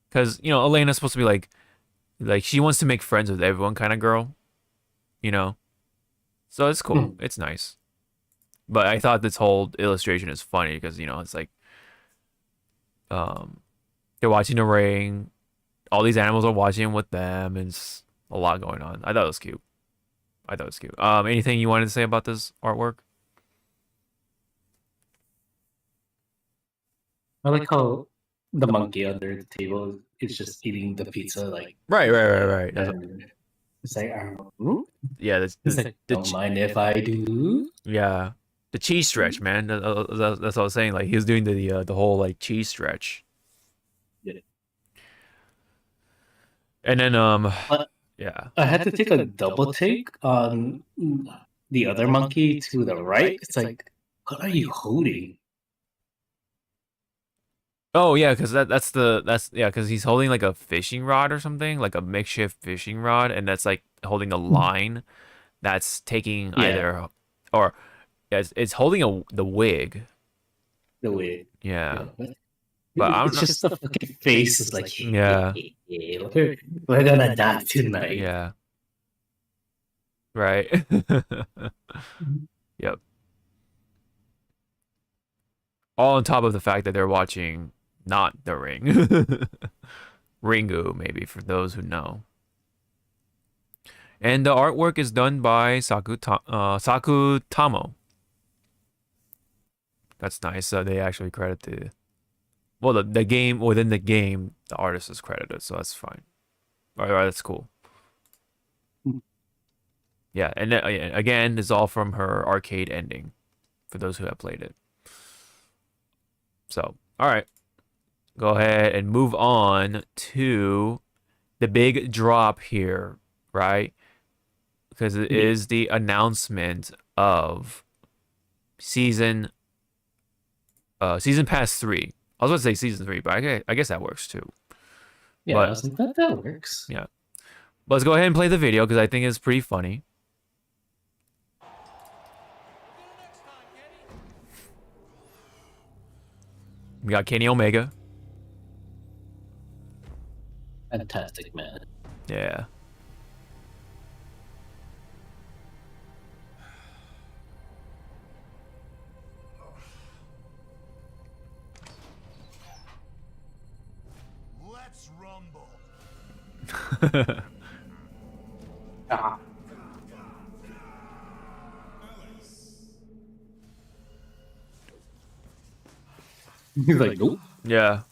Because Elena's supposed to be like she wants to make friends with everyone kind of girl, So it's cool. It's nice. But I thought this whole illustration is funny because it's like they're watching the ring. All these animals are watching with them, and it's a lot going on. I thought it was cute. Anything you wanted to say about this artwork? I like how the monkey under the table is just eating the pizza, like Right. it's like, Yeah, it's like, don't mind if I do. Yeah, the cheese stretch, man. That's what I was saying. Like he was doing the whole like cheese stretch. Yeah. And then Yeah. I had to take a double take on the other monkey to the right. It's like, what are you holding? Oh yeah, because that's because he's holding like a fishing rod or something, like a makeshift fishing rod, and that's like holding a line that's taking Yeah. either or yeah, it's holding the wig. The way. Yeah. Yeah. But I'm It's not, just the fucking face is like, Yeah. we're gonna die tonight. Yeah. Right. Yep. All on top of the fact that they're watching not The Ring. Ringu, maybe, for those who know. And the artwork is done by Saku Tamo. That's nice. They actually credit the game, within the game, the artist is credited, so that's fine. All right, that's cool. Yeah, and again, it's all from her arcade ending, for those who have played it. So, all right. Go ahead and move on to the big drop here, right? Because it is the announcement of season pass 3. I was going to say season 3, but I guess that works too. Yeah, But, I was like, that works. Yeah. But let's go ahead and play the video because I think it's pretty funny. We got Kenny Omega. Fantastic, man. Yeah. Let's rumble. Ah. He's like, nope. Yeah.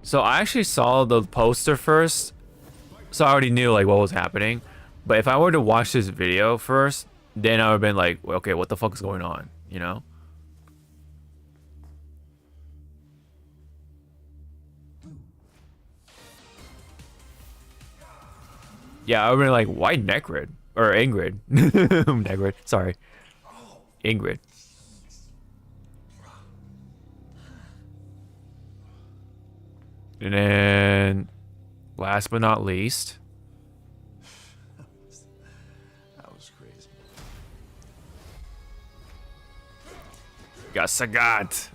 So I actually saw the poster first, so I already knew like what was happening. But if I were to watch this video first, then I would have been like, well, okay, what the fuck is going on? You know? Yeah, I would have been like, why Ingrid? Or Ingrid. Ingrid, sorry. Ingrid. And then, last but not least, That was crazy. got Sagat.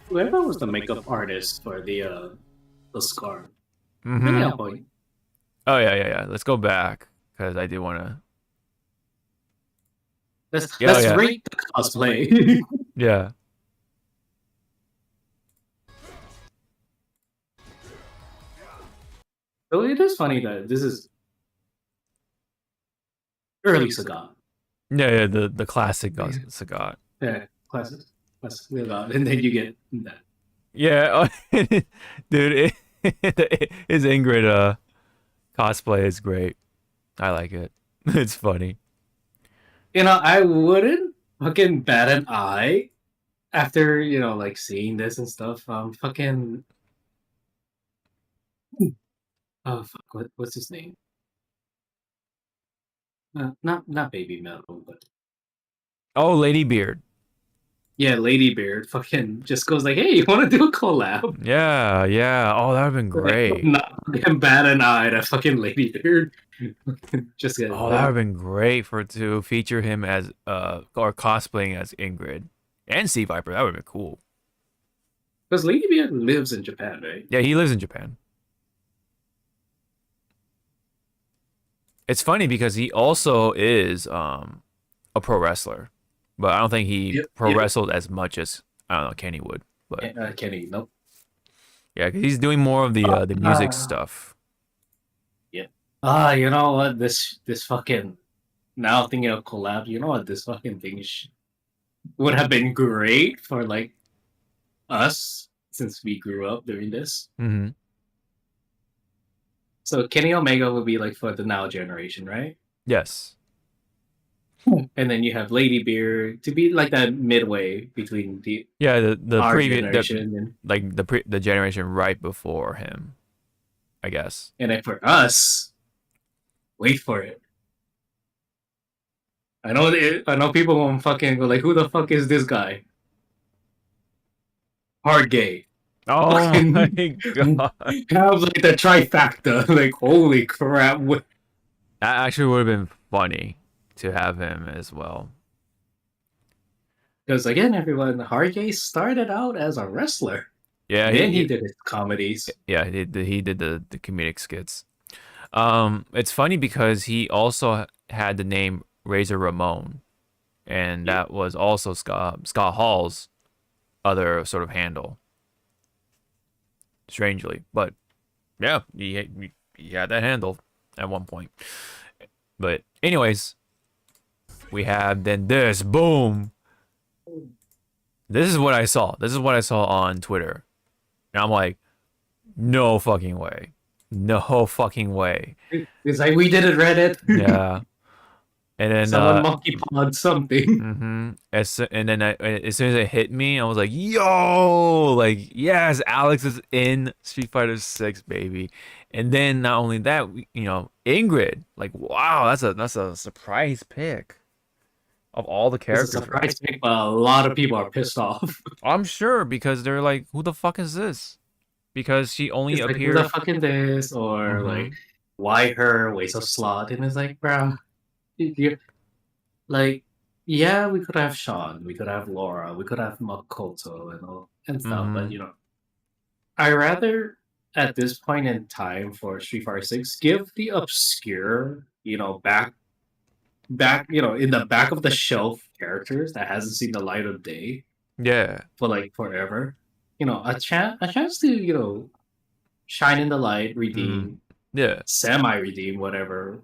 Whoever was the makeup artist for the scar. Mm-hmm. Really on point. Oh yeah. Let's go back because I do want to. Let's Yeah. rate the cosplay. Yeah. So it is funny that this is early Sagat. Yeah. The classic Sagat. Yeah, classic Sagat, and then you get that. Yeah, dude, his Ingrid cosplay is great. I like it. It's funny. You know, I wouldn't fucking bat an eye after, you know, like seeing this and stuff. Fucking. Oh, fuck, what's his name? Not Baby Metal, but. Oh, Lady Beard. Yeah, Lady Beard fucking just goes like, hey, you want to do a collab? Yeah. Oh, that would have been great. Not fucking bat an eye at fucking Lady Beard. Just get Oh, that would have been great to feature him as or cosplaying as Ingrid and Sea Viper. That would have been cool. Because Lady Beard lives in Japan, right? Yeah, he lives in Japan. It's funny because he also is a pro wrestler, but I don't think he wrestled as much as I don't know Kenny would. But Kenny, nope. Yeah, because he's doing more of the music stuff. Yeah. You know what? This fucking now thinking of collab. You know what? This fucking thing would have been great for like us since we grew up doing this. Mm-hmm. So Kenny Omega would be like for the now generation, right? Yes. and then you have Ladybeard to be like that midway between the our previous generation and the generation right before him, I guess. then for us, wait for it. I know people won't fucking go like, who the fuck is this guy? Hard gay. Oh Fucking my god. have like the trifecta. Like, holy crap. That actually would have been funny to have him as well. Because again, everyone, Hard gay started out as a wrestler. Yeah, Then he did his comedies. Yeah, he did the comedic skits. It's funny because he also had the name Razor Ramon, and that was also Scott Hall's other sort of handle. Strangely, but yeah, he had that handle at one point. But anyways, we have then this boom. This is what I saw. This is what I saw on Twitter, and I'm like, no fucking way. No fucking way. It's like, we did it, Reddit. Yeah. And then someone monkey pod something. And then as soon as it hit me, I was like, "Yo!" Like, yes, Alex is in Street Fighter 6, baby. And then not only that, Ingrid. Like, wow, that's a surprise pick of all the characters. It's a surprise pick, but a lot of people are pissed off. I'm sure because they're like, "Who the fuck is this?" Because she only appeared. Like, who the fuck is this? Or like, why her? Why so slot? And it's like, bro. Like, yeah, we could have Sean, we could have Laura, we could have Makoto and stuff, but I rather at this point in time for Street Fighter 6 give the obscure, back in the back of the shelf characters that hasn't seen the light of day. Yeah. For like forever. A chance to, shine in the light, redeem. Yeah. Semi-redeem whatever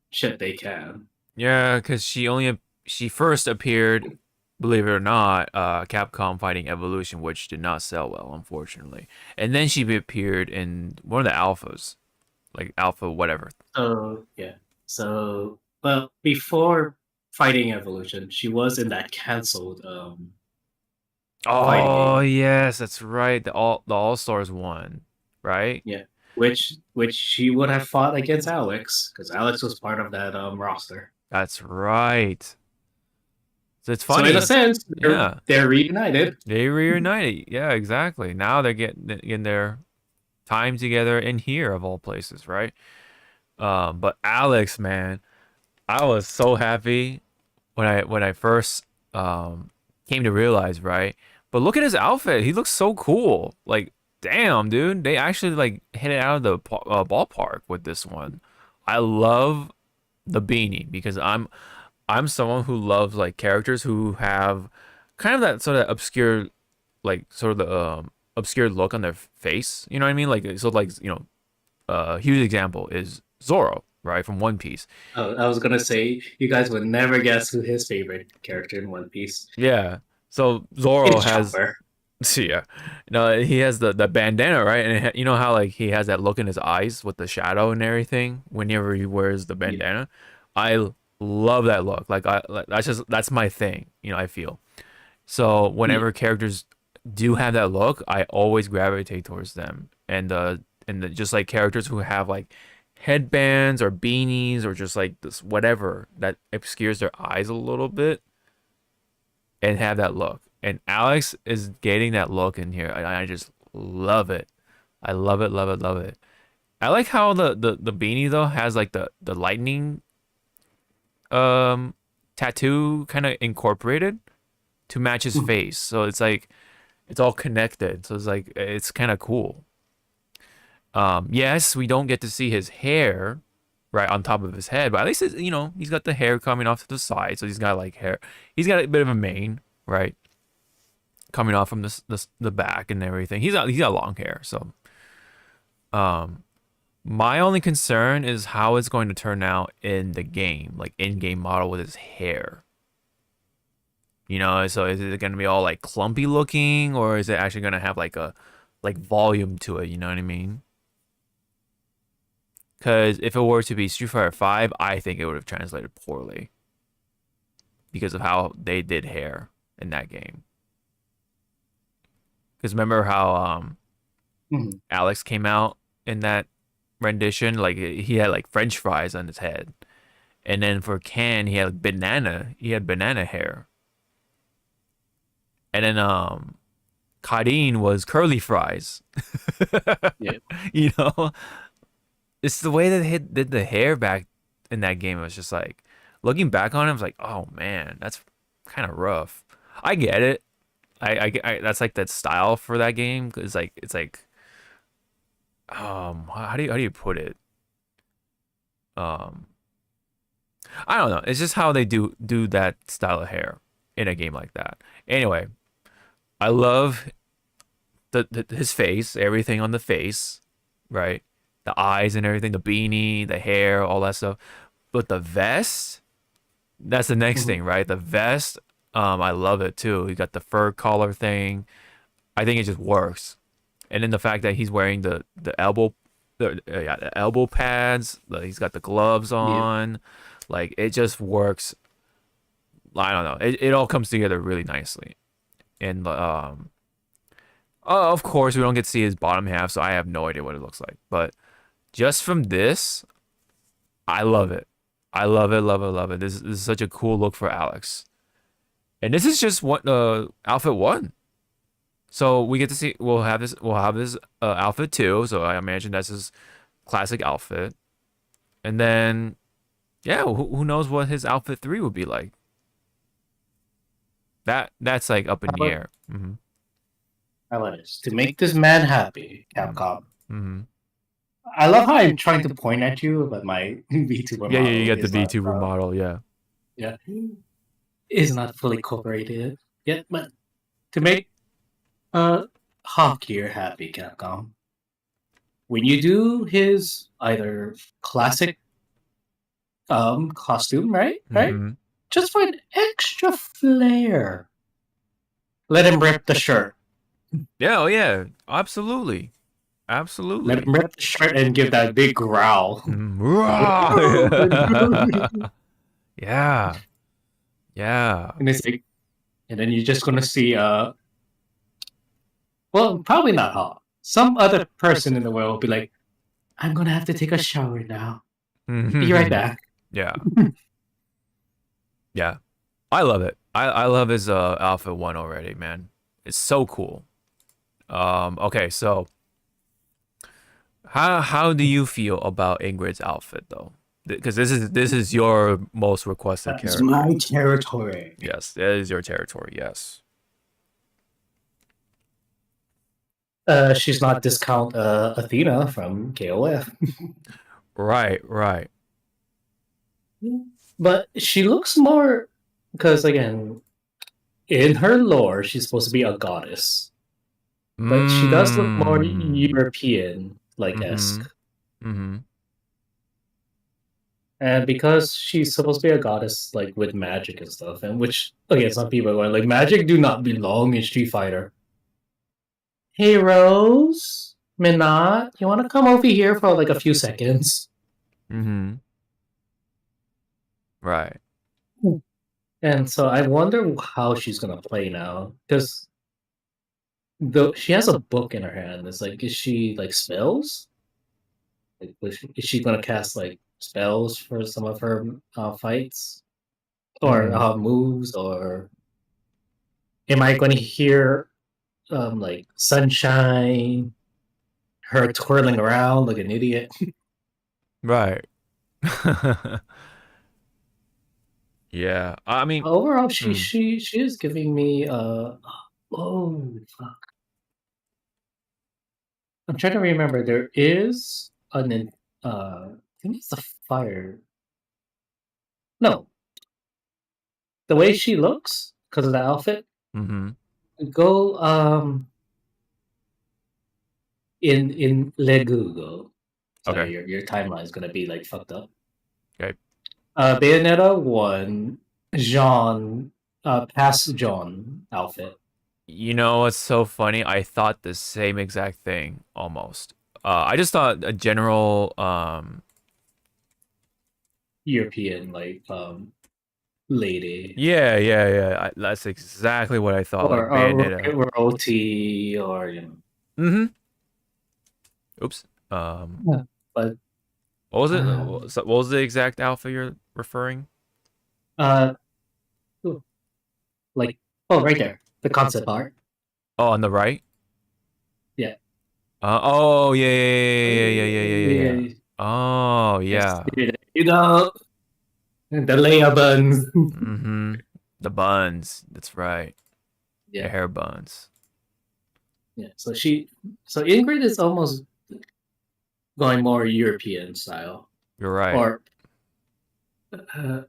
shit they can. Yeah, because she first appeared, believe it or not, Capcom Fighting Evolution, which did not sell well, unfortunately. And then she appeared in one of the alphas, like alpha whatever. Oh yeah. So, well, before Fighting Evolution, she was in that canceled. Oh yes, that's right. The All Stars one, right? Yeah. Which she would have fought against Alex because Alex was part of that roster. That's right. So it's funny. So in a sense, they're reunited. They reunited. Yeah, exactly. Now they're getting their time together in here of all places, right? But Alex, man, I was so happy when I first came to realize, right? But look at his outfit. He looks so cool. Like, damn, dude. They actually like hit it out of the ballpark with this one. I love the beanie because I'm someone who loves like characters who have kind of that sort of obscure, like sort of the obscure look on their face. You know what I mean? Like, so like, a huge example is Zoro, right, from One Piece. I was gonna say you guys would never guess who his favorite character in One Piece. Yeah. So Zoro has. Chopper. Yeah, he has the bandana, right? And you know how like he has that look in his eyes with the shadow and everything whenever he wears the bandana. Yeah. I love that look. Like that's my thing. I feel. So whenever characters do have that look, I always gravitate towards them. And just like characters who have like headbands or beanies or just like this whatever that obscures their eyes a little bit and have that look. And Alex is getting that look in here. I just love it. I love it, love it, love it. I like how the beanie though has like the lightning tattoo kind of incorporated to match his face. So it's like it's all connected. So it's like it's kind of cool. Yes, we don't get to see his hair right on top of his head, but at least he's got the hair coming off to the side. So he's got like hair. He's got a bit of a mane, right? Coming off from the back and everything. He's got long hair, so my only concern is how it's going to turn out in the game, like in-game model with his hair. So is it going to be all like clumpy looking, or is it actually going to have like a volume to it, you know what I mean? Because if it were to be Street Fighter 5, I think it would have translated poorly. because of how they did hair in that game. Because remember how Mhm. Alex came out in that rendition? Like he had like French fries on his head, and then for Ken he had banana. He had banana hair, and then Kadeen was curly fries. Yeah. You know, it's the way that they did the hair back in that game. It was just like looking back on it, I was like, oh man, that's kind of rough. I get it. That's like that style for that game. Cause it's like how do you put it? Um, I don't know. It's just how they do that style of hair in a game like that. Anyway, I love his face, everything on the face, right? The eyes and everything, the beanie, the hair, all that stuff. But the vest, that's the next Mhm. thing, right? The vest, I love it too. You got the fur collar thing. I think it just works. And then the fact that he's wearing the elbow, the elbow pads. He's got the gloves Yeah. on. Like it just works. I don't know. It all comes together really nicely. And of course we don't get to see his bottom half, so I have no idea what it looks like. But just from this, I love it. I love it, love it, love it. This is such a cool look for Alex. And this is just what outfit one. So we get to see we'll have this outfit two. So I imagine that's his classic outfit. And then yeah, who knows what his outfit three would be like. That's like up in How the about air. Mm-hmm. how about this? To make this man happy, Mm-hmm. Capcom. Mm-hmm. I love how I'm trying to point at you, but my VTuber Yeah, you model get the is not VTuber model, yeah. yeah, is not fully incorporated yet. But to make Hawk happy, Capcom, when you do his either classic costume, right, Mm-hmm. just for an extra flair, let him rip the shirt. Yeah, oh yeah, absolutely. Let Absolutely. him rip the shirt and give that big growl. Mhm. And Yeah. Yeah. it's like, and then you're just gonna see well, probably not Hawk. Some other person in the world will be like, I'm gonna have to take a shower now. Be right back. Yeah. Yeah. I love it. I love his Alpha 1 already, man. It's so cool. Okay, so how do you feel about Ingrid's outfit though? Because this is your most requested That's character. my territory. Yes, that is your territory. Yes. She's not discount Athena from KOF. Right, right. But she looks more because again, in her lore, she's supposed to be a goddess. But she does look more Mm. European like Mm-hmm. esque. Mm-hmm. And because she's supposed to be a goddess like with magic and stuff, and which again some people are going like magic do not belong in Street Fighter. Hey Rose, Minot, you wanna come over here for like a few seconds? Mm-hmm. Right. And so I wonder how she's gonna play now. Because though she has a book in her hand, it's like, is she like spells? Like, is she gonna cast like spells for some of her fights or Mm-hmm. moves, or am I going to hear like sunshine, her twirling around like an idiot? Right. Yeah. I mean, Overall, she mm, she she is giving me oh fuck. I'm trying to remember. There is I think it's a fire. No, the way she looks because of the outfit. mm-hmm. Go in Legugo. Okay. Sorry, your timeline is gonna be like fucked up. Okay. Bayonetta one, Jean, past John outfit. You know what's so funny? I thought the same exact thing almost. I just thought a general European like lady. Yeah. That's exactly what I thought. Like Bayonetta. Or OT or Mm-hmm. Oops. yeah. But What was it? uh, What was the exact alpha you're referring? uh ooh, like right there. The concept art. Oh, on the right. Yeah. Oh yeah. Yeah. Oh Yes. yeah. You know the Leia buns. Mm-hmm. The buns. That's right. The Yeah. hair buns. Yeah. So Ingrid is almost going more European style You're right. or uh,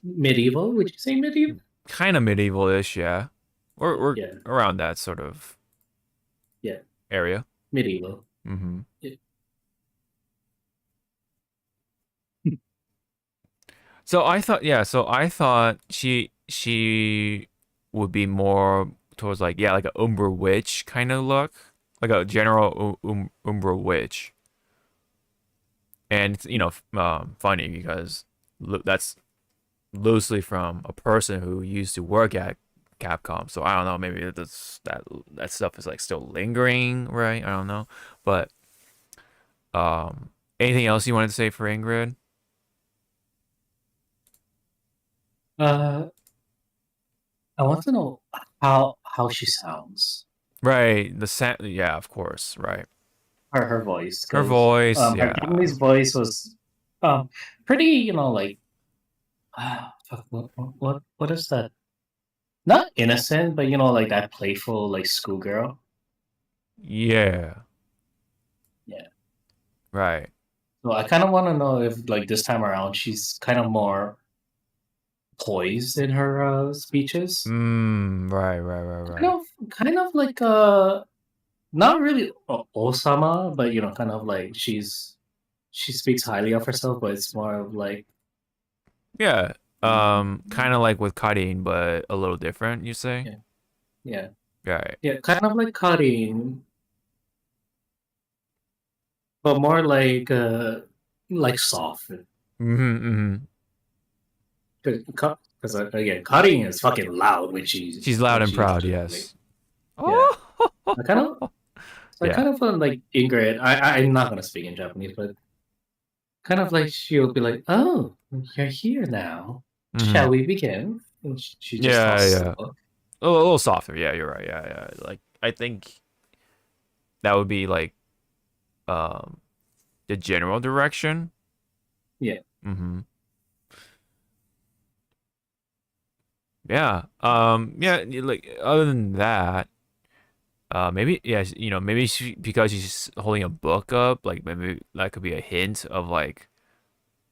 medieval. Would you say medieval? Kind of medieval-ish, yeah. We're Yeah. around that sort of Yeah. area. Medieval. Mm-hmm. Yeah. So I thought, yeah. So I thought she would be more towards like like a Umbra witch kind of look, like a general Umbra witch. And it's, funny because that's loosely from a person who used to work at Capcom. So I don't know, maybe that stuff is like still lingering, right? I don't know. But anything else you wanted to say for Ingrid? Uh, I want to know how she sounds. Right, the sound, yeah, of course, right. Her voice, Her because voice, her yeah. Japanese voice was pretty, like fuck, what is that? Not innocent, but like that playful like schoolgirl. Yeah, Yeah. right. So I kind of want to know if like this time around she's kind of more poised in her speeches. Right. Kind of like not really Osama, but kind of like she speaks highly of herself, but it's more of like Yeah. Kind of like with cutting, but a little different, you say? yeah, yeah, Right. yeah, kind of like cutting, but more like soft. Mm-hmm. Because again, cutting is fucking loud when She's loud and proud, just like yes. yeah. Oh, I kind of I yeah. kind of feel like Ingrid. I'm not gonna speak in Japanese, but kind of like she'll be like, "Oh, you're here now. Mm-hmm. Shall we begin?" And she just tosses the Yeah. book. A little softer. Yeah, you're right. Yeah. Like I think that would be like um the general direction. Yeah. Mm-hmm. Yeah. Yeah. Like other than that, maybe yeah. Maybe because she's holding a book up, like maybe that could be a hint of like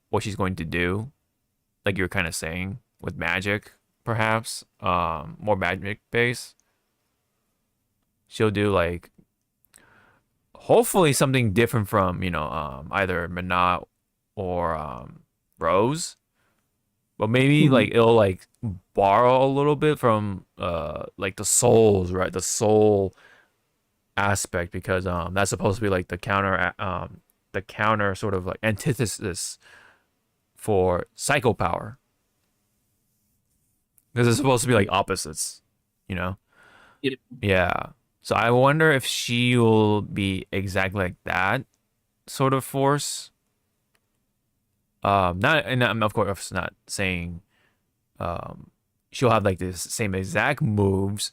what she's going to do. Like you're kind of saying with magic, perhaps. More magic based. She'll do like hopefully something different from either Minot or Rose. But maybe like Mhm. it'll like borrow a little bit from like the souls, right? The soul aspect because that's supposed to be like the counter sort of like antithesis for psycho power. Because it's supposed to be like opposites, you know? Yep. Yeah. So I wonder if she will be exactly like that sort of force. Not and I'm of course not saying um she'll have like this same exact moves,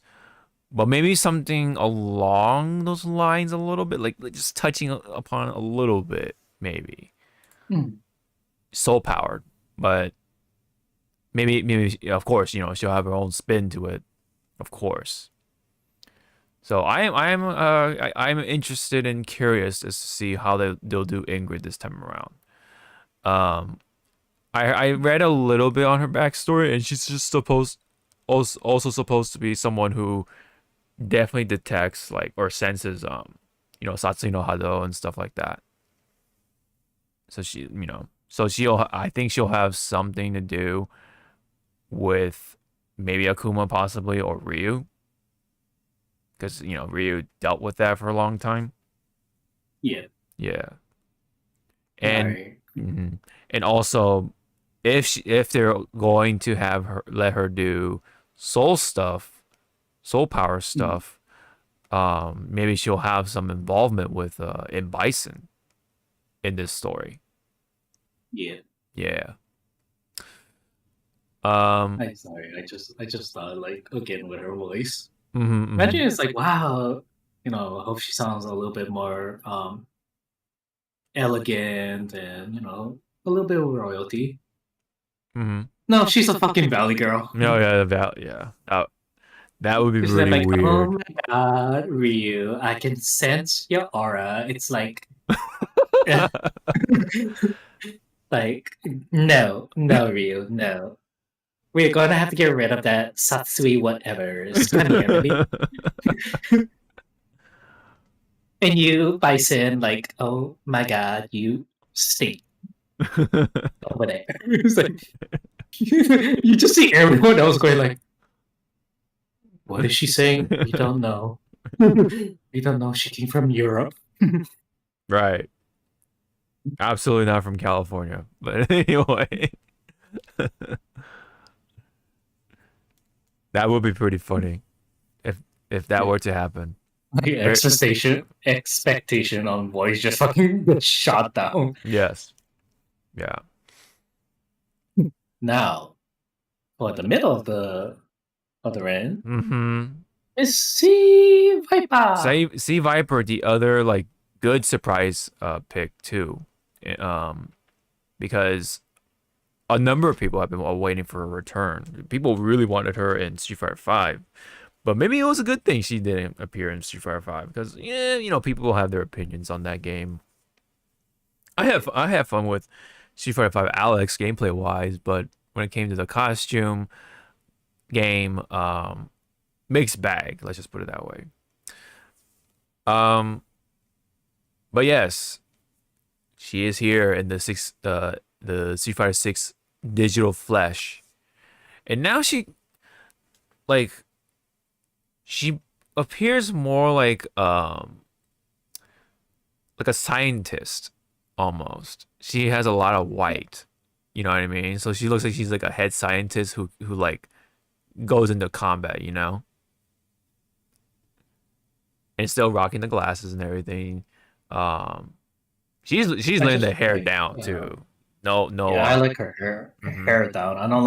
but maybe something along those lines a little bit, like just touching upon a little bit, maybe Mhm. soul powered, but maybe of course she'll have her own spin to it, of course. So I'm interested and curious as to see how they'll do Ingrid this time around. Um, I read a little bit on her backstory, and she's just also supposed to be someone who definitely detects like or senses Satsui no Hado and stuff like that. So she'll I think she'll have something to do with maybe Akuma possibly or Ryu because Ryu dealt with that for a long time. Yeah. Yeah, All and right. mhm. And also if they're going to have her let her do soul power stuff, maybe she'll have some involvement with in Bison in this story. Yeah. Yeah. I'm sorry. I just thought like again with her voice. Mm-hmm, Imagine it's like wow. I hope she sounds a little bit more elegant and a little bit of royalty. mm-hmm. No, she's a fucking valley girl. No, yeah. That would be She's really like, oh weird. my god, Ryu, I can sense your aura. It's like, like, no, Ryu, no. We're gonna have to get rid of that Satsui whatever's. Come here, baby. And you, Bison, like, oh my god, you stink over there. It's like, you just see everyone else going like, what is she saying? We don't know. We don't know. She came from Europe. Right. Absolutely not from California. But anyway. That would be pretty funny if that were to happen. Like expectation on voice just fucking gets shot down. Yes. Yeah. Now, for the middle of the end Mm-hmm. is Sea Viper. Sea Viper, the other like good surprise pick too. Because a number of people have been waiting for a return. People really wanted her in Street Fighter 5. But maybe it was a good thing she didn't appear in Street Fighter 5 because people will have their opinions on that game. I have fun with Street Fighter 5 Alex gameplay wise, but when it came to the costume game, mixed bag. Let's just put it that way. But yes, she is here in the Street Fighter 6 digital flesh, and now she appears more like a scientist almost. She has a lot of white, you know what I mean? So she looks like she's like a head scientist who like goes into combat, and still rocking the glasses and everything. She's laying the hair down too. No. Yeah, I like her hair down. I don't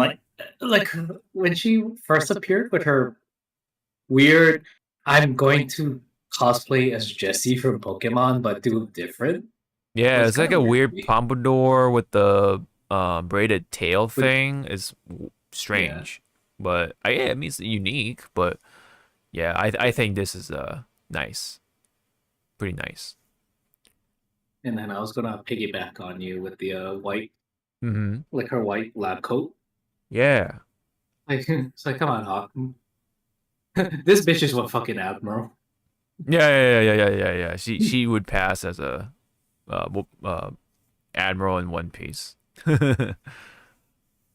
like when she first appeared with her weird. I'm going to cosplay as Jessie from Pokemon, but do different. Yeah, it's like a weird weird. pompadour with the braided tail thing. It's strange, but yeah, it means unique. But yeah, I think this is nice, pretty nice. And then I was gonna piggyback on you with the white, Mm-hmm. like her white lab coat. Yeah. Like it's like, come on, Hawk. This bitch is a fucking admiral. Yeah. She would pass as a admiral in One Piece.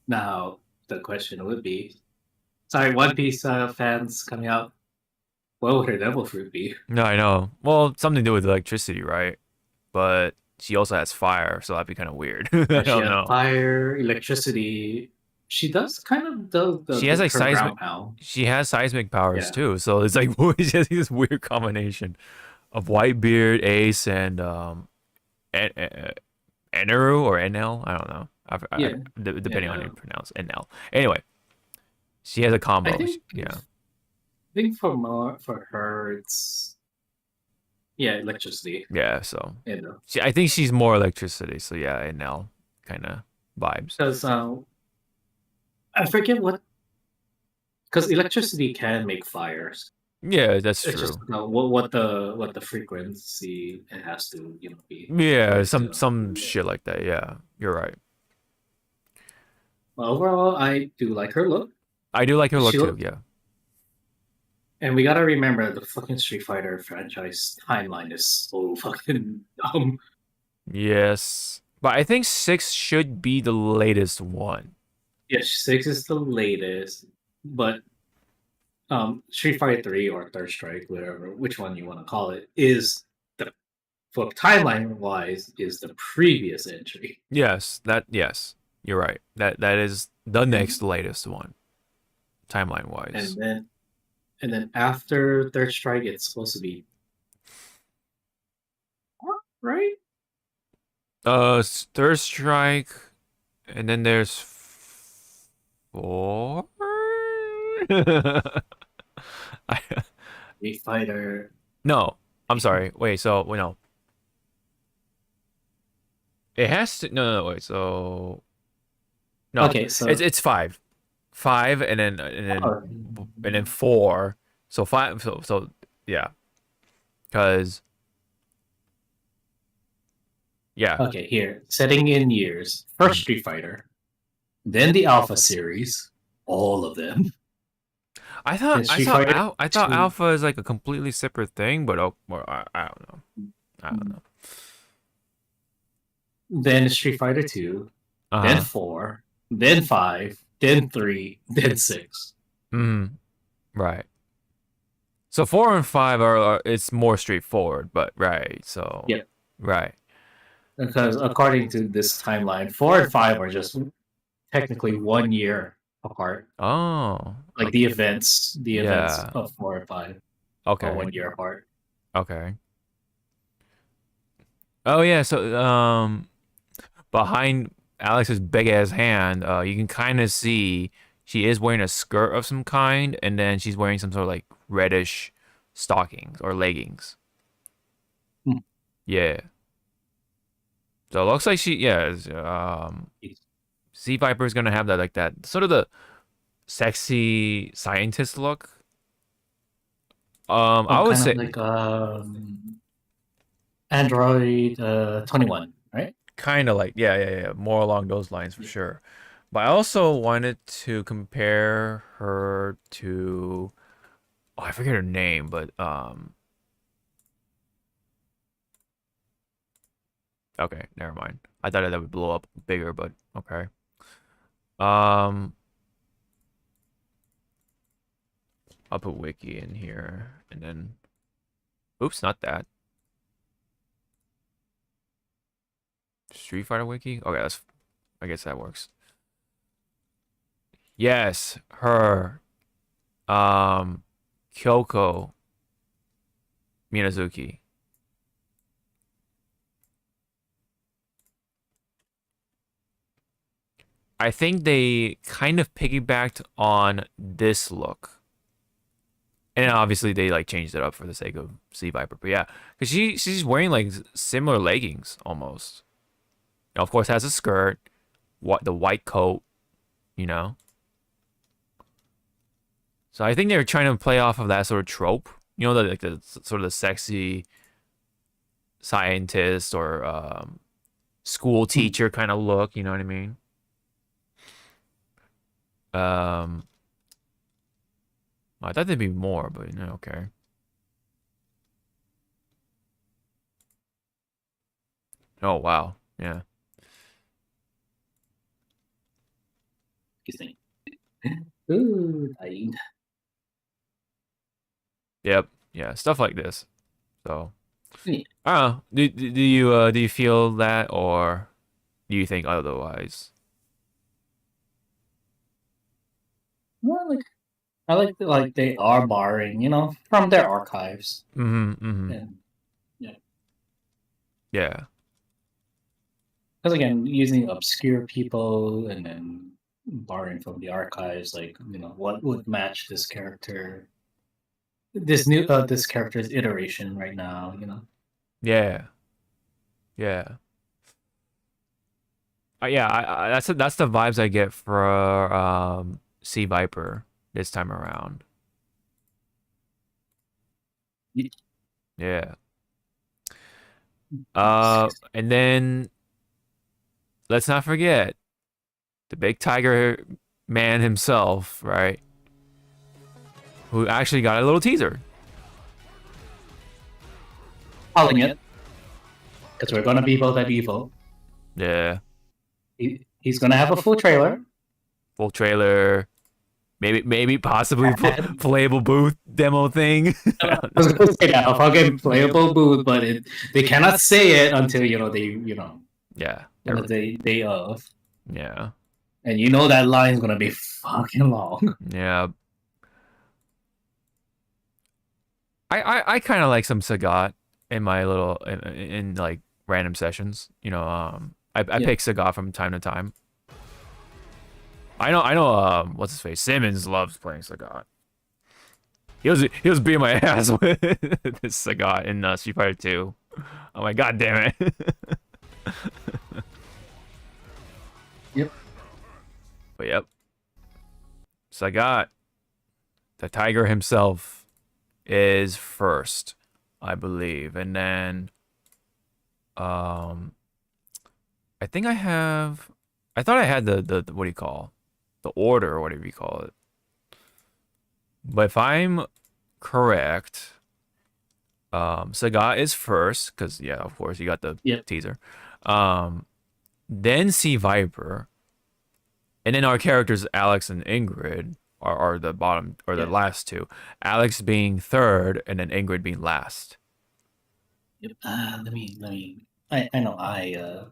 Now the question would be, sorry, One Piece fans coming out. What would her devil fruit be? No, I know. Well, something to do with electricity, right? But she also has fire, so that'd be kind of weird. I don't know. Fire, electricity. She does kind of the she has like seismic. She has seismic powers too, so it's like she has this weird combination of Whitebeard, Ace, and Eneru or Enel. I don't know. Depending on how you pronounce Enel. Anyway, she has a combo. I think for her it's electricity. Yeah, so I think she's more electricity. So yeah, Enel kind of vibes. Because I forget because electricity can make fires. Yeah, that's true. It's just what the frequency it has to be. Yeah, some shit like that. Yeah, you're right. Well, overall, I do like her look. I do like her look too. Yeah. And we gotta remember the fucking Street Fighter franchise timeline is so fucking dumb. Yes, but I think 6 should be the latest one. Yes, 6 is the latest, but Street Fighter 3 or Third Strike, whatever, which one you want to call it, is for timeline wise is the previous entry. Yes, You're right. That is the next latest one, timeline wise. And then after Third Strike, it's supposed to be right. Third Strike, and then there's 4. I, Street Fighter. no, I'm sorry. Wait, so no. It has to. No, wait. So no. Okay, so It's 5, and then 4. So 5. So yeah, because yeah. okay, here setting in years. First Street Fighter, then the Alpha series, all of them. I thought Street Fighter I thought 2. Alpha is like a completely separate thing, but well, I don't know. I don't know. Then Street Fighter 2, then Uh-huh. 4, then 5, then 3, then 6. Right. So 4 and 5 are it's more straightforward, but right. So Yep. right. Because according to this timeline, 4 and 5 are just technically 1 year apart. Oh. Like the events Yeah. of 4 and 5 Okay. are 1 year apart. Okay. Oh yeah, so behind Alex's big ass hand, you can kind of see she is wearing a skirt of some kind, and then she's wearing some sort of like reddish stockings or leggings. Hmm. Yeah. So it looks like Sea Viper is gonna have that sort of the sexy scientist look. I would kind say of like Android 21, right? kind of like yeah, more along those lines for sure. But I also wanted to compare her to I forget her name, but okay, never mind. I thought that would blow up bigger, but okay. I'll put wiki in here and then oops, not that. Street Fighter wiki? Okay, I guess that works. Yes, her Kyoko Minazuki. I think they kind of piggybacked on this look. And obviously they like changed it up for the sake of Sea Viper. But yeah, because she's wearing like similar leggings almost. Now, of course, has a skirt, the white coat, you know. So I think they were trying to play off of that sort of trope, you know, the sort of the sexy scientist or school teacher kind of look. You know what I mean? I thought there'd be more, but okay. Oh wow, yeah. Ooh, died. Yep, yeah, stuff like this. So, Yeah. I don't know. Do you feel that, or do you think otherwise? Well, I like that, like they are borrowing, from their archives. And, yeah. Because again, using obscure people and then borrowing from the archives, like what would match this character, this character's iteration right now, Yeah. Yeah. Yeah, that's the vibes I get for Sea Viper this time around. Yeah. And then let's not forget the big tiger man himself, right? Who actually got a little teaser. Calling it, because we're gonna be both at Evo. Yeah. He's gonna have a full trailer. Full trailer. Maybe possibly playable booth demo thing. I was gonna say that, a fucking playable booth, but they cannot say it until they yeah, the day of. Yeah. And you know that line's gonna be fucking long. Yeah. I kind of like some Sagat in my little in like random sessions. You know, I Yeah. pick Sagat from time to time. I know what's his face? Simmons loves playing Sagat. He was beating my ass with this Sagat in Street Fighter 2. I'm like, god damn it. Yep. But yep. Sagat, the Tiger himself, is first, I believe, and then I think I thought I had the what do you call, the order or whatever you call it. But if I'm correct, Sagat is first because yeah, of course you got the teaser. Then C Viper, and then our characters Alex and Ingrid are the bottom or the last two. Alex being third, and then Ingrid being last. Yep. Let me. I know I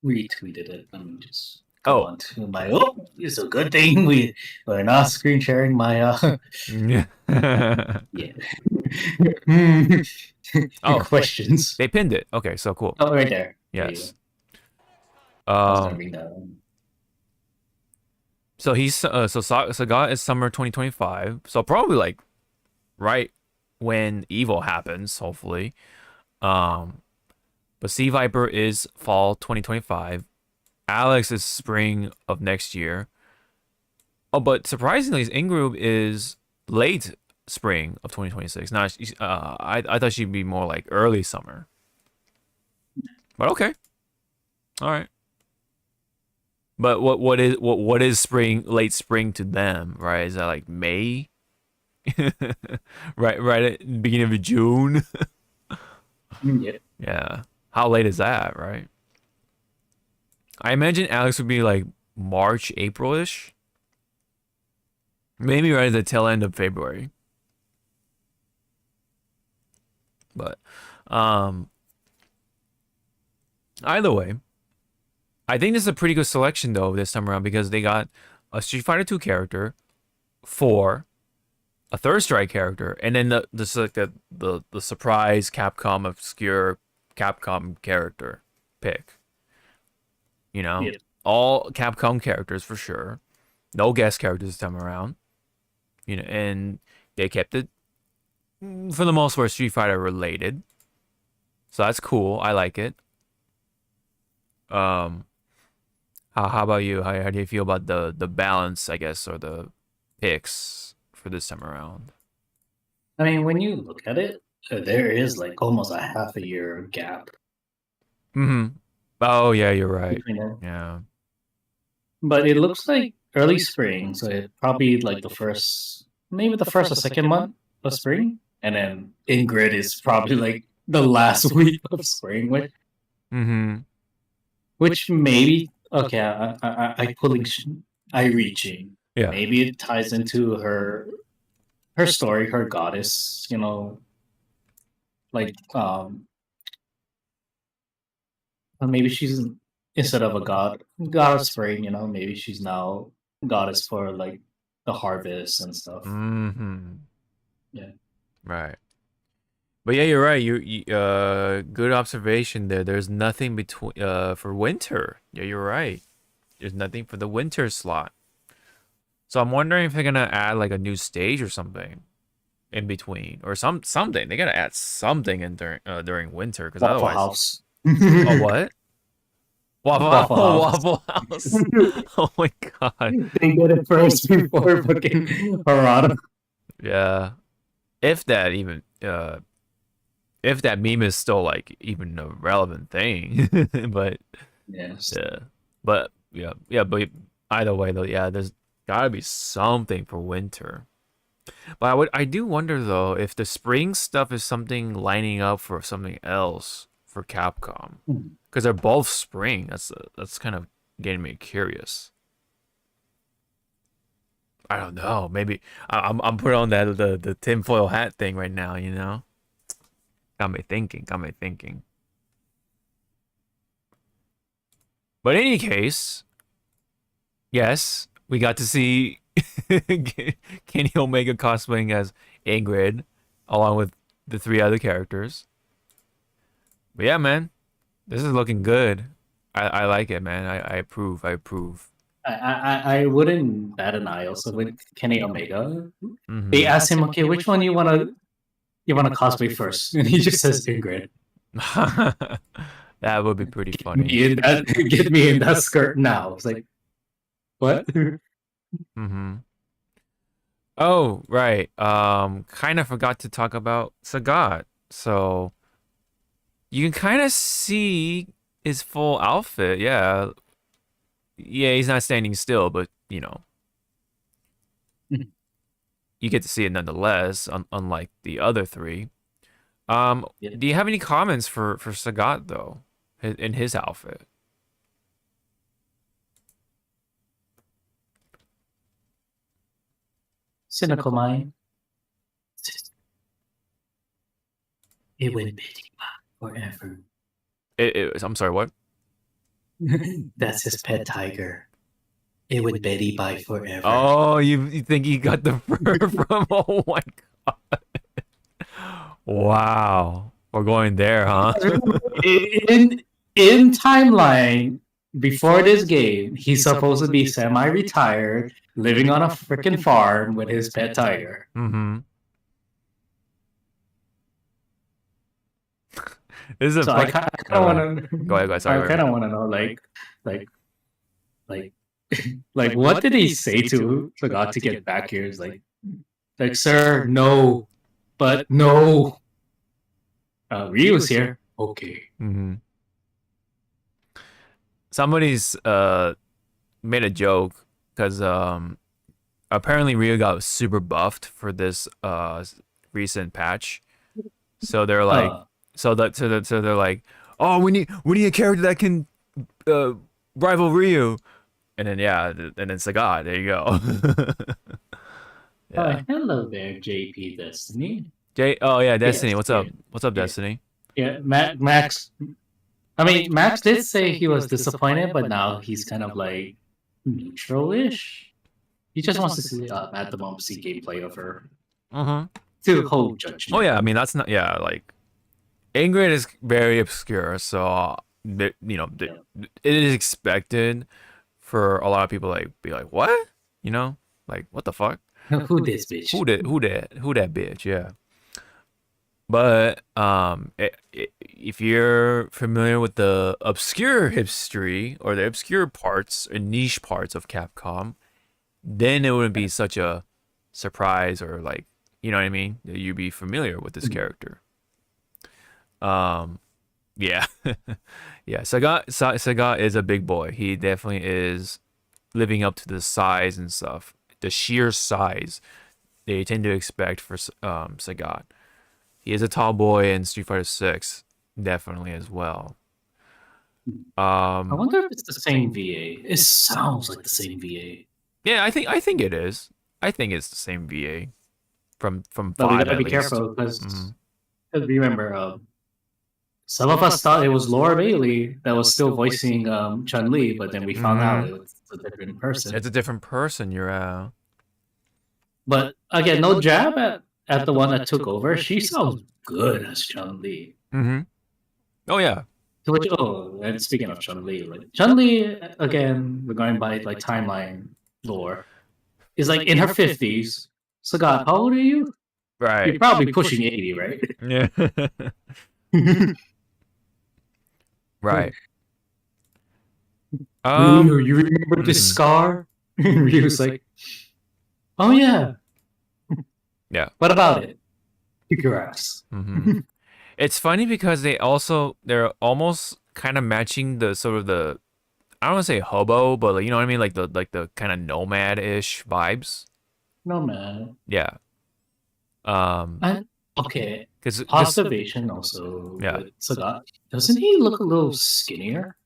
retweeted it. Let me just go on to my. Oh, it's a good thing we're not screen sharing my. Yeah. Questions. They pinned it. Okay, so cool. Oh, right there. Yes. I was gonna read that one. So Sagat is summer 2025. So probably like right when Evo happens, hopefully. But Sea Viper is fall 2025. Alex is spring of next year. Oh, but surprisingly, Ingrid is late spring of 2026. Now, I thought she'd be more like early summer. But okay, all right. But what is spring, late spring to them, right? Is that like May? right at the beginning of June. Yeah. Yeah. How late is that, right? I imagine Alex would be like March, April-ish. Maybe right at the tail end of February. But either way, I think this is a pretty good selection though this time around because they got a Street Fighter 2 character, 4, a Third Strike character, and then the surprise Capcom obscure Capcom character pick. You know, all Capcom characters for sure. No guest characters this time around. You know, and they kept it for the most part Street Fighter related. So that's cool. I like it. How about you? How do you feel about the balance, I guess, or the picks for this time around? I mean, when you look at it, there is like almost a half a year gap. Oh yeah, you're right. Yeah. But it looks like early spring, so it probably like maybe the first or second month of spring, and then Ingrid is probably like the last week of spring, which maybe I reaching. Yeah. Maybe it ties into her story, her goddess, you know, like maybe she's instead of a god of spring, you know, maybe she's now goddess for like the harvest and stuff. Yeah. Right. But yeah, you're right. You good observation there. There's nothing between for winter. Yeah, you're right. There's nothing for the winter slot. So I'm wondering if they're gonna add like a new stage or something in between, or something. They gotta add something in during winter because otherwise. House. Oh what? Waffle House. Oh my god. They did it first before fucking Harada. Yeah. If that even if that meme is still like even a relevant thing. But yes. Yeah. But but either way though, yeah, there's gotta be something for winter. But I do wonder though if the spring stuff is something lining up for something else for Capcom, because they're both spring. That's kind of getting me curious. I don't know. Maybe I'm putting on the tinfoil hat thing right now. You know, got me thinking. But in any case, yes, we got to see Kenny Omega cosplaying as Ingrid, along with the 3 other characters. But yeah, man, this is looking good. I like it, man. I approve. I approve. I wouldn't bat an eye also with Kenny Omega. Mhm. They asked him, okay, which one you wanna cosplay first? And he just says Ingrid. That would be pretty funny. Get me in that skirt now. It's like, what? Mm-hmm. Oh, right. Kind of forgot to talk about Sagat. So you can kind of see his full outfit. Yeah. Yeah, he's not standing still, but you know, you get to see it nonetheless, unlike the other 3. Yeah. Do you have any comments for Sagat though, in his outfit? Cynical mind. It would be forever. I'm sorry, what? That's his pet tiger. It would Betty by forever. Oh, you think he got the fur from? Oh my god! Wow, we're going there, huh? in timeline before this game, he's supposed to be semi-retired, living on a freaking farm with his pet tiger. Mm-hmm. This is a So I kind of want to go ahead. Sorry. I kind of want to know, like, what did he say to Sagat to get back here? It's like, sir, no, but no. Ryu's here. Okay. Mm-hmm. Somebody's made a joke because apparently Ryu got super buffed for this recent patch, so they're like, so they're like, oh, we need a character that can rival Ryu, and then and then Sagat. There you go. Yeah. Hello there, JP Destiny. Oh yeah, Destiny. Yes, What's up? What's up, Destiny? Yeah, Max. I mean, Max did say he was disappointed, but now he's kind of like neutral-ish. He just wants to see at the moment see gameplay of her to hold judgment. Oh yeah, I mean that's not like Ingrid is very obscure, so you know it is expected for a lot of people like be like, what, you know, like what the fuck. Who this bitch? Who that bitch? Yeah. But if you're familiar with the obscure history or the obscure parts and niche parts of Capcom, then it wouldn't be such a surprise or like, you know what I mean, that you'd be familiar with this character. Yeah. Yeah, Sagat is a big boy. He definitely is living up to the size and stuff. The sheer size they tend to expect for Sagat. He is a tall boy in Street Fighter 6, definitely as well. I wonder if it's the same VA. It sounds like the same VA. Yeah, I think it is. I think it's the same VA from But 5 we gotta at be least. careful because remember, some of us thought it was Laura Bailey that was still voicing Chun-Li, but then we found out it was a different person. It's a different person, you're But again, no jab at the one that took over. She sounds good as Chun-Li. Mm-hmm. Oh yeah. And speaking of Chun-Li, like Chun-Li, again, we're going by like timeline lore, is like in her 50s. So God, how old are you? Right. You're probably pushing 80, right? Yeah. Right. Ryu, you remember this scar? Ryu's like, oh yeah. Yeah. What about it? Kick your ass. Mm-hmm. It's funny because they're almost kind of matching the sort of the, I don't want to say hobo, but like, you know what I mean, like the kind of nomad-ish vibes. Nomad. Yeah. Okay. Because Observation also. Yeah. So doesn't he look a little skinnier?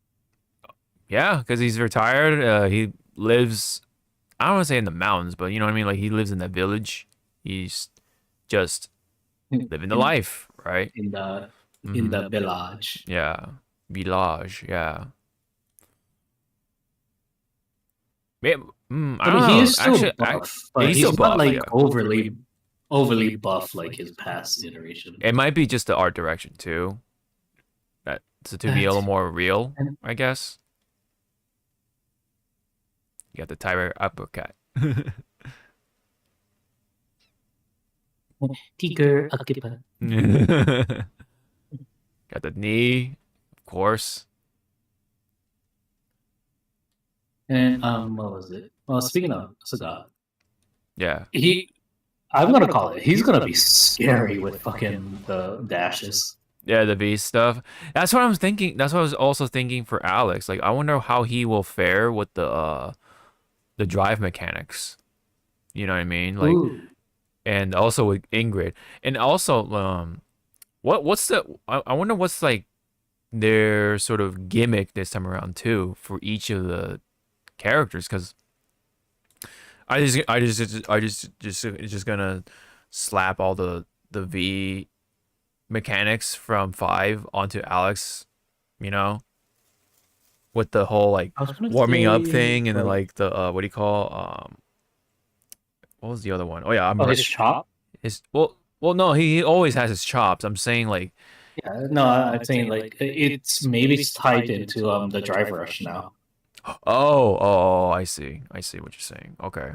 Yeah, because he's retired. He lives, I don't want to say in the mountains, but you know what I mean. Like he lives in the village. He's just living the life, right? In the village. Yeah, village. Yeah. Yeah, I I don't mean, he know. is still Actually, buff, yeah, but he's still he's not buff. like Yeah, overly buff like his past iteration. it might be just the art direction too. That so to be a little That more real, and I guess. You got the tiger uppercut. Tiger Akipa. Got the knee, of course. And what was it? Well, speaking of Sagat, Yeah. I'm gonna call it. He's gonna be scary with fucking the dashes. Yeah, the V stuff. That's what I was thinking. That's what I was also thinking for Alex. Like, I wonder how he will fare with the drive mechanics. You know what I mean? Like, Ooh, and also with Ingrid, and also what's the? I wonder what's like their sort of gimmick this time around too for each of the characters because just gonna slap all the V mechanics from 5 onto Alex, you know, with the whole like I was gonna warming up say, thing and then like, like the what do you call what was the other one? Oh yeah, I'm oh, his chop. his well no, he always has his chops. I'm saying like Yeah, no, I'm saying like it's maybe it's tied into the drive rush now. I see. I see what you're saying. Okay.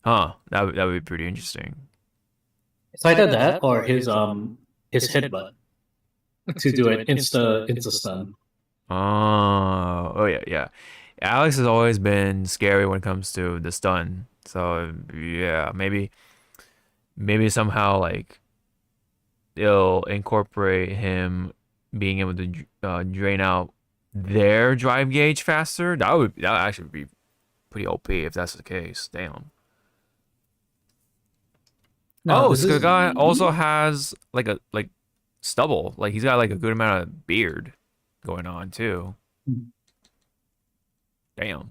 Huh. That would be pretty interesting. It's either that or his headbutt to do it insta stun. Oh yeah, yeah. Alex has always been scary when it comes to the stun. So yeah, maybe somehow like they'll incorporate him being able to drain out their drive gauge faster. That would actually be pretty OP if that's the case. Damn. No, Oh, this is Skaga also has like a like stubble. Like he's got like a good amount of beard going on too. Damn.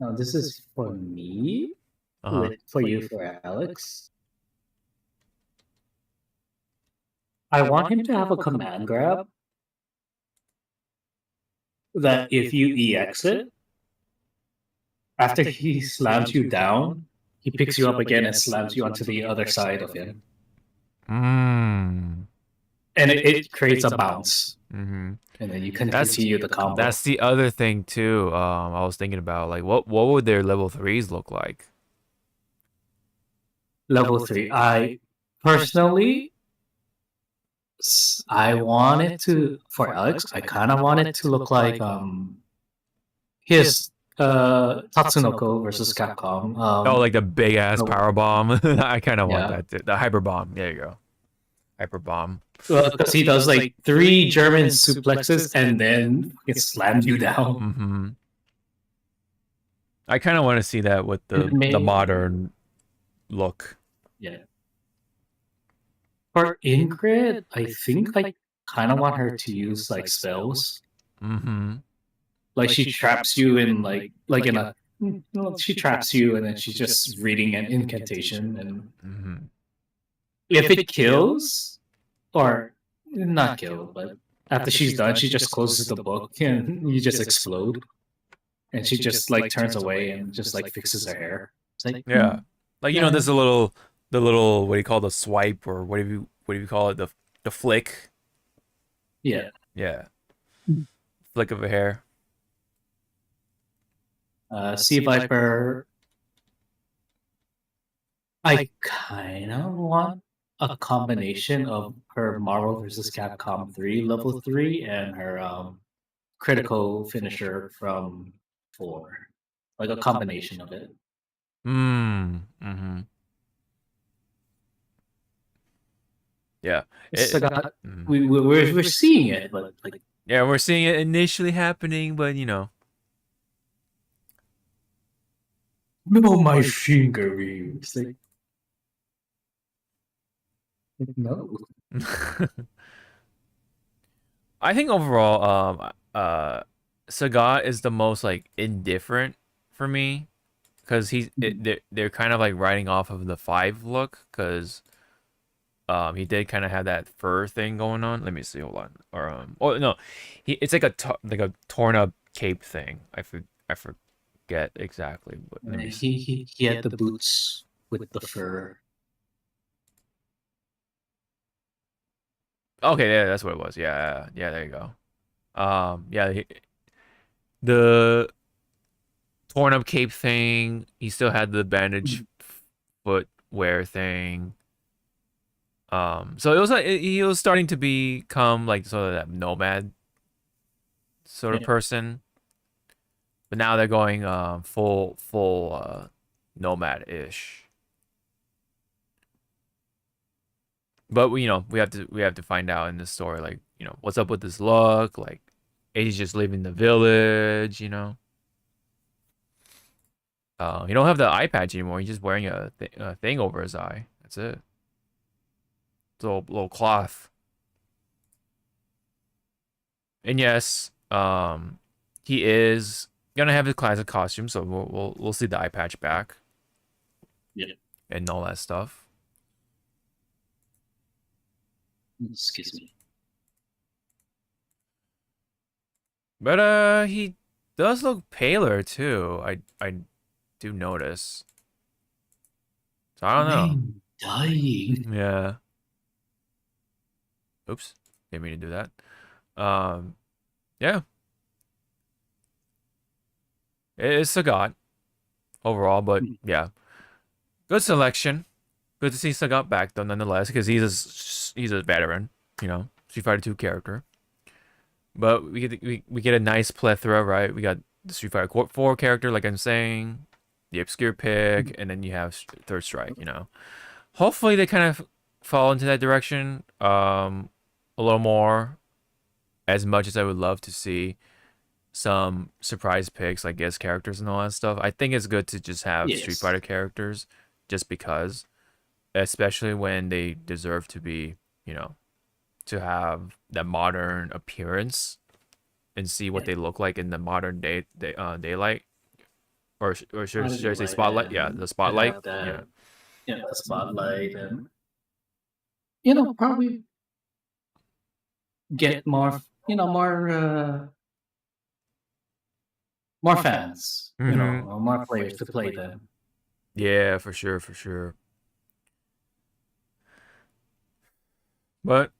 no, this is for me. Uh-huh. For you for Alex. I want him to have a command grab that if you EX it, after he slams you down, he picks you up again and slams you onto the other side of him. Mm. And it creates a bounce. Mm-hmm. And then you can continue the combo. That's the other thing too. I was thinking about like what would their level 3s look like? Level 3. I personally, I want it to, for Alex, I kind of want it to look like his Tatsunoko versus Capcom. Oh, like the big ass no, power bomb. I kind of want yeah. that too. The hyper bomb. There you go. Hyper bomb. Because he does like 3 German suplexes and then it slams you down. Mm-hmm. I kind of want to see that with the modern look. Yeah. For Ingrid, I think I kind of want her to use like spells. Mm-hmm. Like she traps you in like in a she traps you and then she's just reading an incantation and Mm-hmm. if it kills or not kill, but after she's done, she just closes the book and you just explode. And she just like turns away and just like fixes her hair. It's like Yeah. Like you know, there's the little what do you call the swipe or what do you call it the flick? yeah. Yeah. Flick of a hair. Sea Viper. I kind of want a combination of her Marvel vs. Capcom 3 level 3 and her critical finisher from 4. Like a combination of it. Mm-hmm. Yeah. We're seeing it, but like Yeah, we're seeing it initially happening, but you know. no, my finger. It's like no. I think overall, Sagat is the most like indifferent for me, because they're kind of like riding off of the 5 look, because he did kind of have that fur thing going on. Let me see, hold on, or oh no, it's like a torn up cape thing. I forget exactly. But let me see. He had the boots with the fur. Okay, yeah, that's what it was. Yeah, yeah, there you go. Yeah, the torn up cape thing. He still had the bandage footwear thing. So it was like he was starting to become like sort of that nomad sort of person, but now they're going full nomad ish. But we have to find out in the story, like, what's up with this look, like he's just leaving the village. You don't have the eye patch anymore. He's just wearing a thing over his eye. That's it. It's a little cloth. And yes, he is gonna have his classic costume, so we'll see the eye patch back. Yeah. And all that stuff. Excuse me. But he does look paler too. I do notice. So I don't know. Dying. Yeah. Oops. Didn't mean to do that. Yeah. It's Sagat overall, but yeah. Good selection. Good to see Sagat back though, nonetheless, because he's a veteran, Street Fighter 2 character. But we get a nice plethora, right? We got the Street Fighter 4 character, like I'm saying, the obscure pick, and then you have Third Strike. Hopefully they kind of fall into that direction a little more. As much as I would love to see some surprise picks, like guest characters and all that stuff, I think it's good to just have Street Fighter characters, just because, especially when they deserve to be, to have that modern appearance and see what they look like in the modern daylight, or should I say spotlight? Yeah, the spotlight. Yeah, the spotlight, and probably get more, more fans, more players to play them. Yeah, for sure. But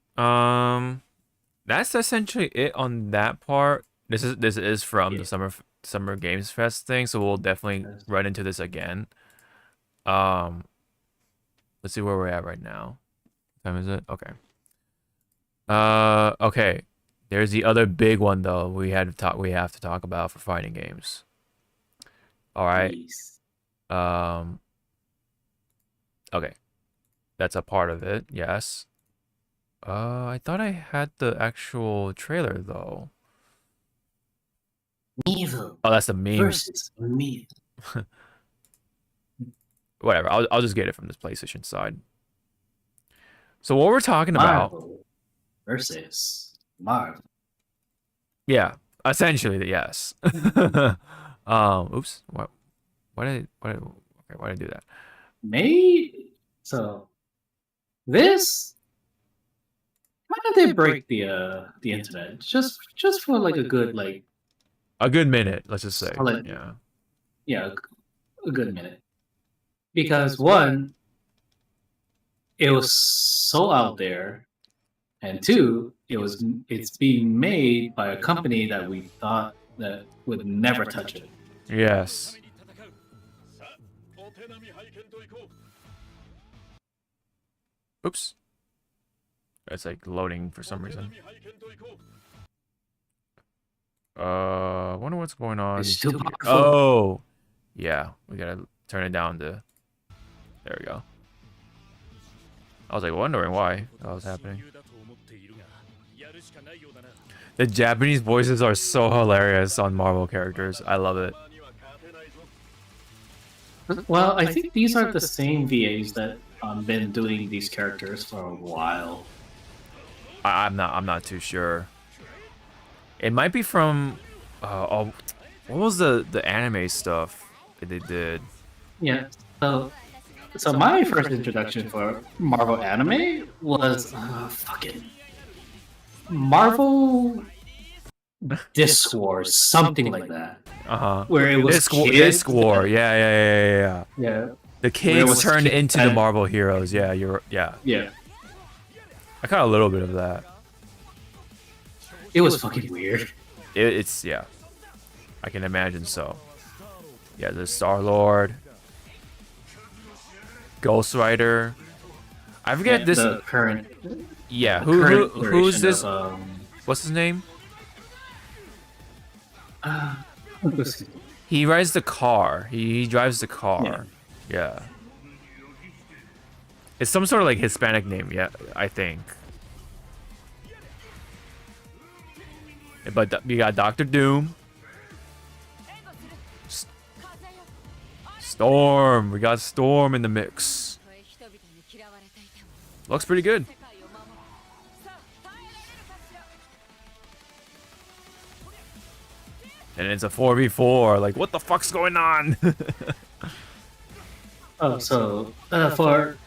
that's essentially it on that part. This is from the Summer Games Fest thing, so we'll definitely run into this again. Let's see where we're at right now. What time is it? Okay. Okay. There's the other big one though. We have to talk about for fighting games. All right. Please. Okay. That's a part of it. Yes. I thought I had the actual trailer though. Evil. Oh, that's the meme. Versus me. Whatever. I'll just get it from this PlayStation side. So what we're talking about versus Marvel. Yeah, essentially yes. Oops. Why did I do that? So this, why did they break the internet? Just for like a good minute, let's just say. Yeah, a good minute. Because one, it was so out there, and two, it's being made by a company that we thought that would never touch it. Yes. Oops. It's like loading for some reason. Wonder what's going on. It's too powerful. Oh, yeah. We gotta turn it down to. There we go. I was like wondering why that was happening. The Japanese voices are so hilarious on Marvel characters. I love it. Well, I think these are the same VAs that been doing these characters for a while. I'm not too sure. It might be from what was the anime stuff that they did? Yeah. So my first introduction for Marvel anime was fucking Marvel Disc Wars, something like that. where it was kids. Disc War. Yeah. Yeah. The kids turned into the Marvel heroes. Yeah, Yeah. I caught a little bit of that. It was fucking weird. It's yeah. I can imagine so. Yeah, the Star-Lord, Ghost Rider. I forget this. The current. Yeah, version who's this? Of, What's his name? what was it? He rides the car. He drives the car. Yeah. It's some sort of like Hispanic name, yeah, I think. But we got Doctor Doom. Storm. We got Storm in the mix. Looks pretty good. And it's a 4v4. Like, what the fuck's going on? Oh, so for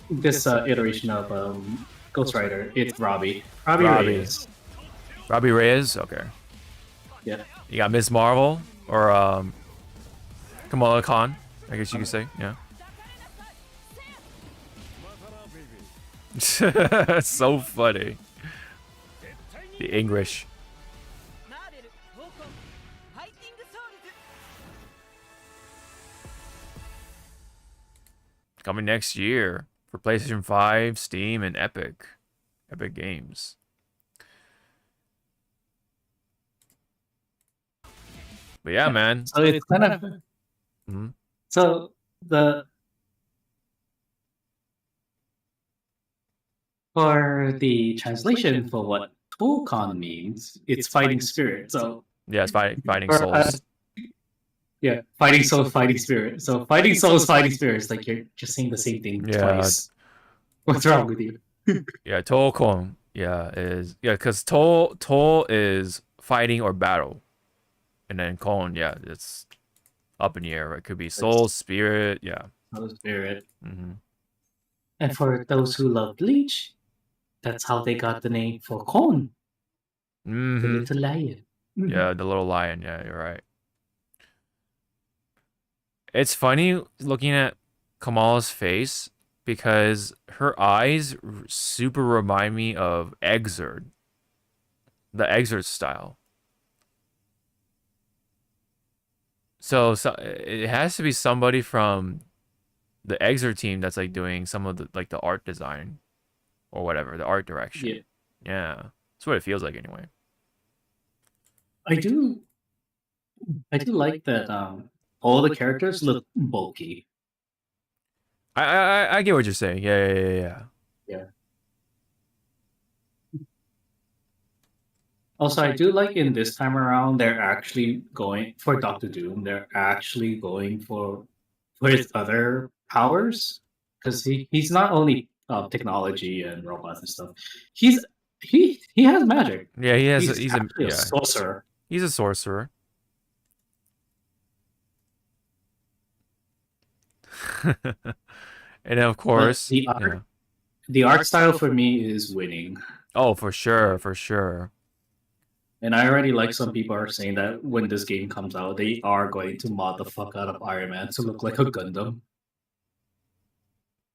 this iteration of Ghost Rider, it's Robbie. Robbie Reyes. Robbie Reyes? Okay. Yeah. You got Miss Marvel or Kamala Khan, I guess you could say. Yeah. So funny. The English. Coming next year for PlayStation 5, Steam, and Epic Games. But yeah, man. So it's kind of. So for the translation for what Tolkien means, it's fighting spirit. So yeah, it's fighting souls. Yeah, fighting soul, fighting spirit. So fighting souls, fighting spirits. Like you're just saying the same thing twice. What's wrong with you? Yeah, Tolkien. Yeah, because Tol is fighting or battle, and then Kon, yeah, it's up in the air. It could be soul, spirit, yeah. Soul, spirit. And for those who love Bleach, that's how they got the name for Kon. The little lion. Yeah, the little lion. Yeah, you're right. It's funny looking at Kamala's face because her eyes super remind me of Exerd. The Exerd style. So it has to be somebody from the Exerd team that's like doing some of the like the art design or whatever, the art direction. Yeah. That's what it feels like anyway. I do like that all the characters look bulky. I get what you're saying. Yeah. Also, I do like in this time around, they're actually going for Doctor Doom. They're actually going for his other powers because he's not only technology and robots and stuff. He has magic. Yeah, he's a sorcerer. He's a sorcerer. And of course, the art style for me is winning. Oh, for sure. And I already like some people are saying that when this game comes out, they are going to mod the fuck out of Iron Man to look like a Gundam.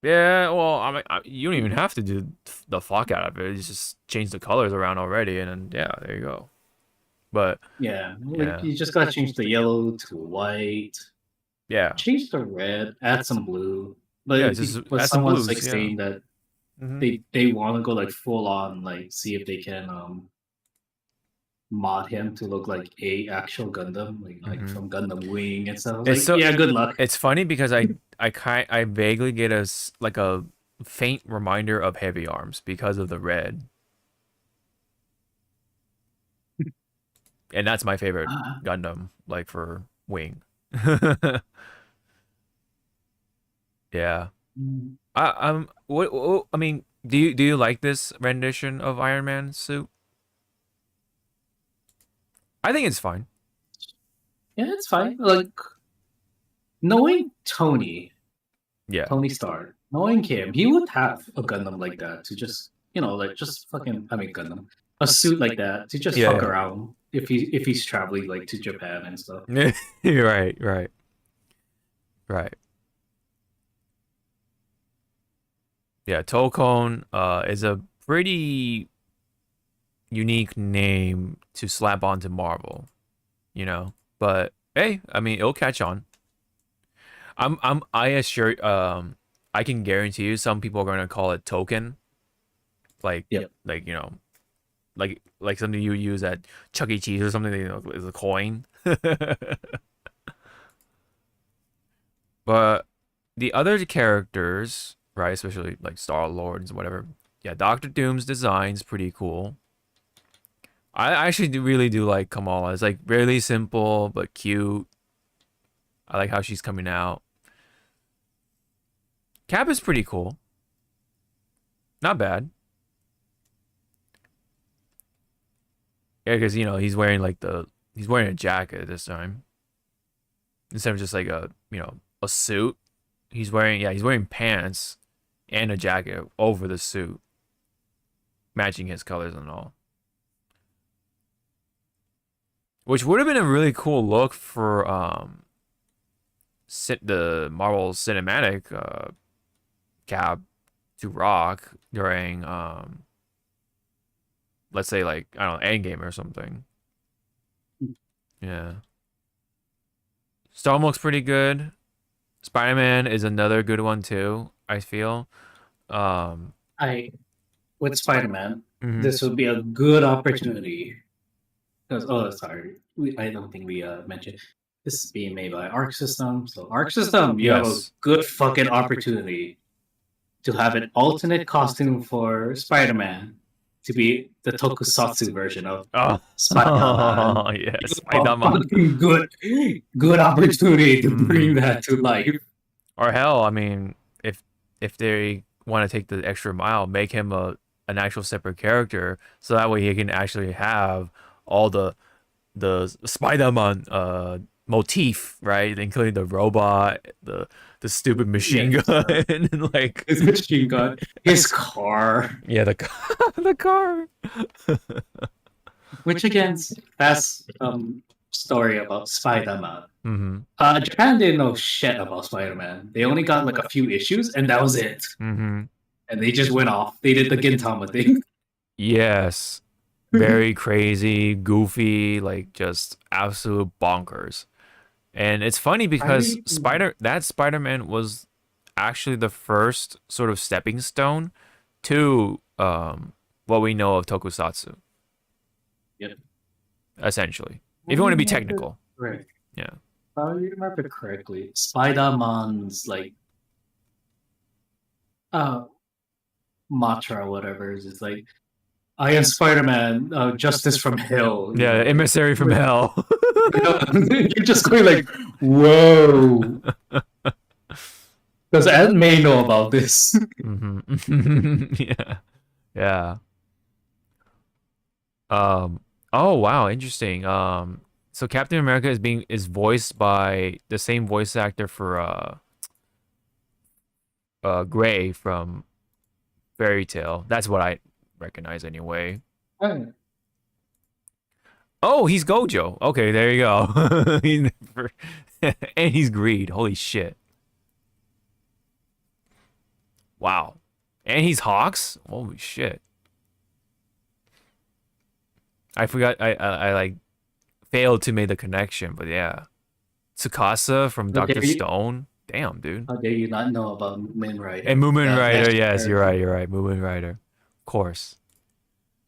Yeah, well, I mean, you don't even have to do the fuck out of it. You just change the colors around already, and then yeah, there you go. But yeah, you just gotta change the yellow to white. Yeah, change the red, add some blue. But yeah, but someone's like saying that they want to go like full on, like see if they can mod him to look like a actual Gundam, like from Gundam Wing and stuff. Like, so, yeah, good luck. It's funny because I vaguely get a faint reminder of Heavy Arms because of the red, and that's my favorite Gundam, like for Wing. Yeah. What I mean, do you like this rendition of Iron Man suit? I think it's fine. Yeah, it's fine. Like knowing Tony Stark, knowing him, he would have a Gundam like that to just like just fucking Gundam, a suit like that to just fuck around. if he's traveling like to Japan and stuff. Right. Yeah, Tokon is a pretty unique name to slap onto Marvel, you know. But hey, I mean, it'll catch on. I assure I can guarantee you some people are gonna call it token. Like Yep. like you know, like something you use at Chuck E. Cheese or something, you know, is a coin. But the other characters, right, especially like Star Lords and whatever, yeah, Doctor Doom's design's pretty cool. I actually really do like Kamala. It's like really simple but cute. I like how she's coming out. Cap is pretty cool. Not bad. Yeah, because you know he's wearing he's wearing a jacket this time instead of just like a suit. He's wearing pants and a jacket over the suit, matching his colors and all. Which would have been a really cool look for the Marvel Cinematic Cap to rock during let's say like I don't know Endgame or something. Yeah. Storm looks pretty good. Spider-Man is another good one too, I feel. With Spider-Man, Mhm. this would be a good opportunity. Because sorry, I don't think we mentioned this is being made by Arc System. So Arc System, you have a Yes. good fucking opportunity to have an alternate costume for Spider-Man to be the tokusatsu version of Oh, Spider-Man. yes, A Spider-Man. fucking good opportunity to bring that to life. Or hell, I mean, if they want to take the extra mile, make him an actual separate character, so that way he can actually have all the Spider-Man motif, right? Including the robot, the stupid machine Yes, gun, and like his machine gun, his car. yeah, the car. Which again, that's story about Spider-Man. Mm-hmm. Japan didn't know shit about Spider-Man. They only got like a few issues, and that was it. Mm-hmm. And they just went off. They did the Gintama thing. Yes. Very crazy, goofy, like just absolute bonkers. And it's funny because Spider-Man was actually the first sort of stepping stone to what we know of tokusatsu. Yep. Essentially. If you want to be technical. Right. Yeah. If I remember correctly, Spider-Man's like mantra or whatever is like I am Spider-Man, justice from hell. Yeah, know, emissary from hell. You're just going like, whoa. Because Ed may know about this. Mm-hmm. Yeah. Yeah. Oh wow, interesting. So Captain America is voiced by the same voice actor for Gray from Fairy Tale. That's what I recognize anyway. Oh, he's Gojo. Okay, there you go. And he's Greed. Holy shit. Wow. And he's Hawks? Holy shit. I forgot I like failed to make the connection, but yeah. Tsukasa from Dr. Stone. Damn, dude. How dare you not know about Moomin Rider? And Moomin Rider, yes, you're right. Moomin Rider. Of course.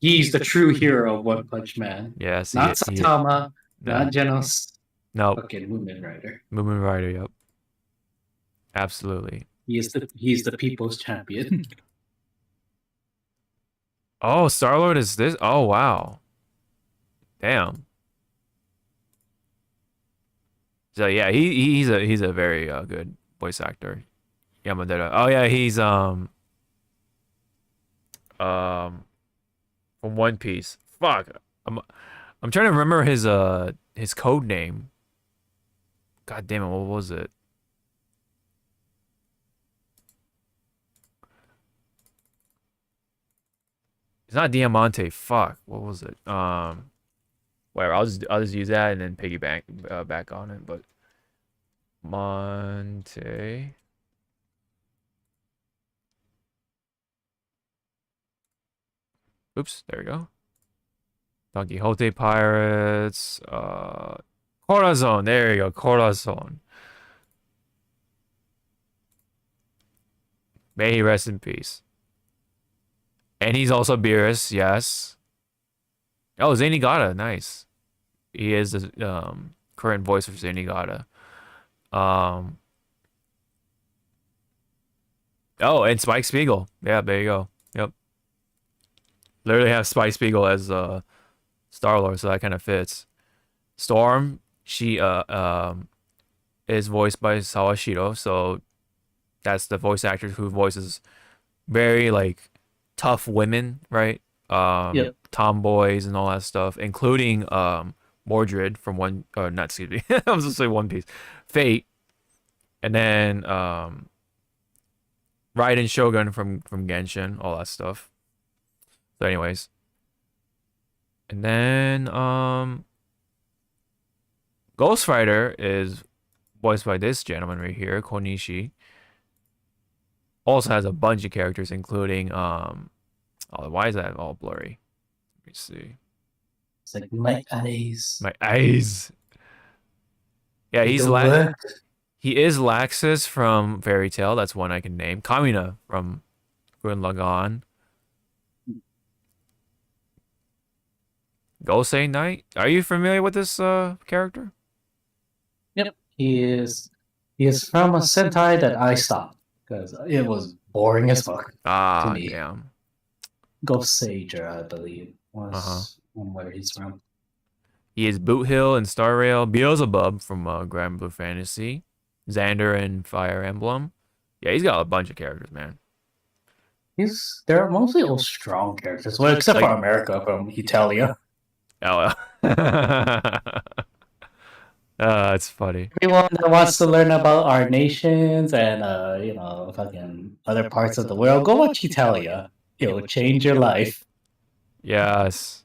He's the true hero of One Punch Man. Yes. Not Saitama, not Genos. No. Fucking Moomin Rider. Moomin Rider, yep. Absolutely. He's the people's champion. Oh, Star-Lord is this? Oh, wow. Damn. So yeah, he's a very good voice actor. Yamadera. Oh yeah, he's from One Piece. Fuck. I'm trying to remember his code name. God damn it, what was it? It's not Diamante. Fuck. What was it? whatever. I'll just use that and then piggyback back on it. But Monte. Oops, there we go. Don Quixote Pirates. Corazon. There you go. Corazon. May he rest in peace. And he's also Beerus, yes. Oh, Zenigata, nice. He is the current voice of Zenigata. Oh, and Spike Spiegel. Yeah, there you go. Yep. Literally have Spike Spiegel as Star-Lord, so that kind of fits. Storm, she is voiced by Sawashiro, so that's the voice actor who voices very like tough women, right? Yep. Tomboys and all that stuff, including Mordred from not excuse me, I was gonna say One Piece, Fate, and then Raiden Shogun from Genshin, all that stuff. So, anyways, and then Ghost Rider is voiced by this gentleman right here, Konishi. Also has a bunch of characters, including oh, why is that all blurry? Let me see. It's like my eyes. My eyes. Yeah, They he's don't work. he is Laxus from Fairy Tail. That's one I can name. Kamina from Gurren Lagann. Gosei Knight. Are you familiar with this character? Yep. He is from a Sentai that I stopped because it was boring as fuck to Ah, me. damn. Ghost Sager, I believe, was where he's from. He is Boot Hill and Star Rail. Beelzebub from Grand Blue Fantasy. Xander and Fire Emblem. Yeah, he's got a bunch of characters, man. They're mostly all strong characters, well, except for America from Italia. Oh, it's funny. Everyone that wants to learn about our nations and fucking other parts of the world, go watch Italia. It will change your life. Yes.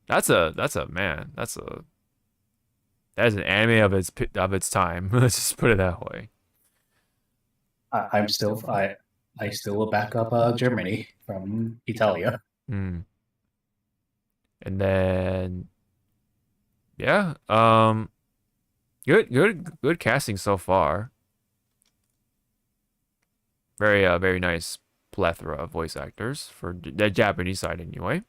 That's an anime of its time. Let's just put it that way. I still will back up Germany from Italia. Hmm. And then, yeah, good casting so far. Very nice plethora of voice actors for the Japanese side anyway.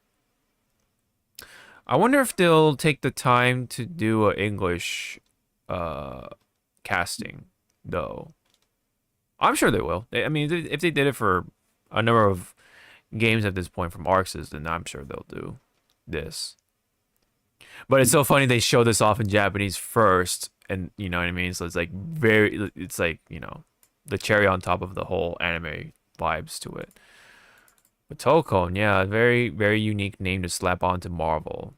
I wonder if they'll take the time to do an English casting though. I'm sure they will. I mean, if they did it for a number of games at this point from Arxis, then I'm sure they'll do this. But it's so funny they show this off in Japanese first, and you know what I mean? So it's like it's like, you know, the cherry on top of the whole anime vibes to it. But Tokon, yeah, very, very unique name to slap onto Marvel.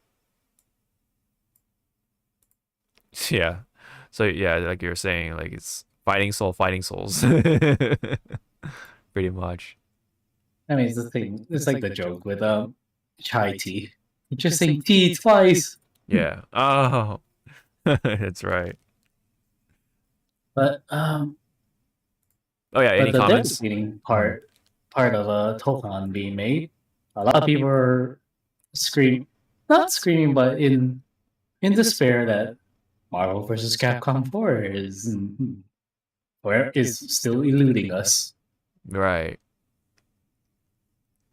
Yeah. So yeah, like you were saying, like it's fighting souls. Pretty much. I mean, it's the thing. It's like the joke with chai tea. You're just saying tea twice. Yeah. Oh, that's right. But Oh yeah. Any the comments? devastating part of Tokon being made, a lot of people are not screaming, but in despair that Marvel vs. Capcom 4 is still eluding us. Right.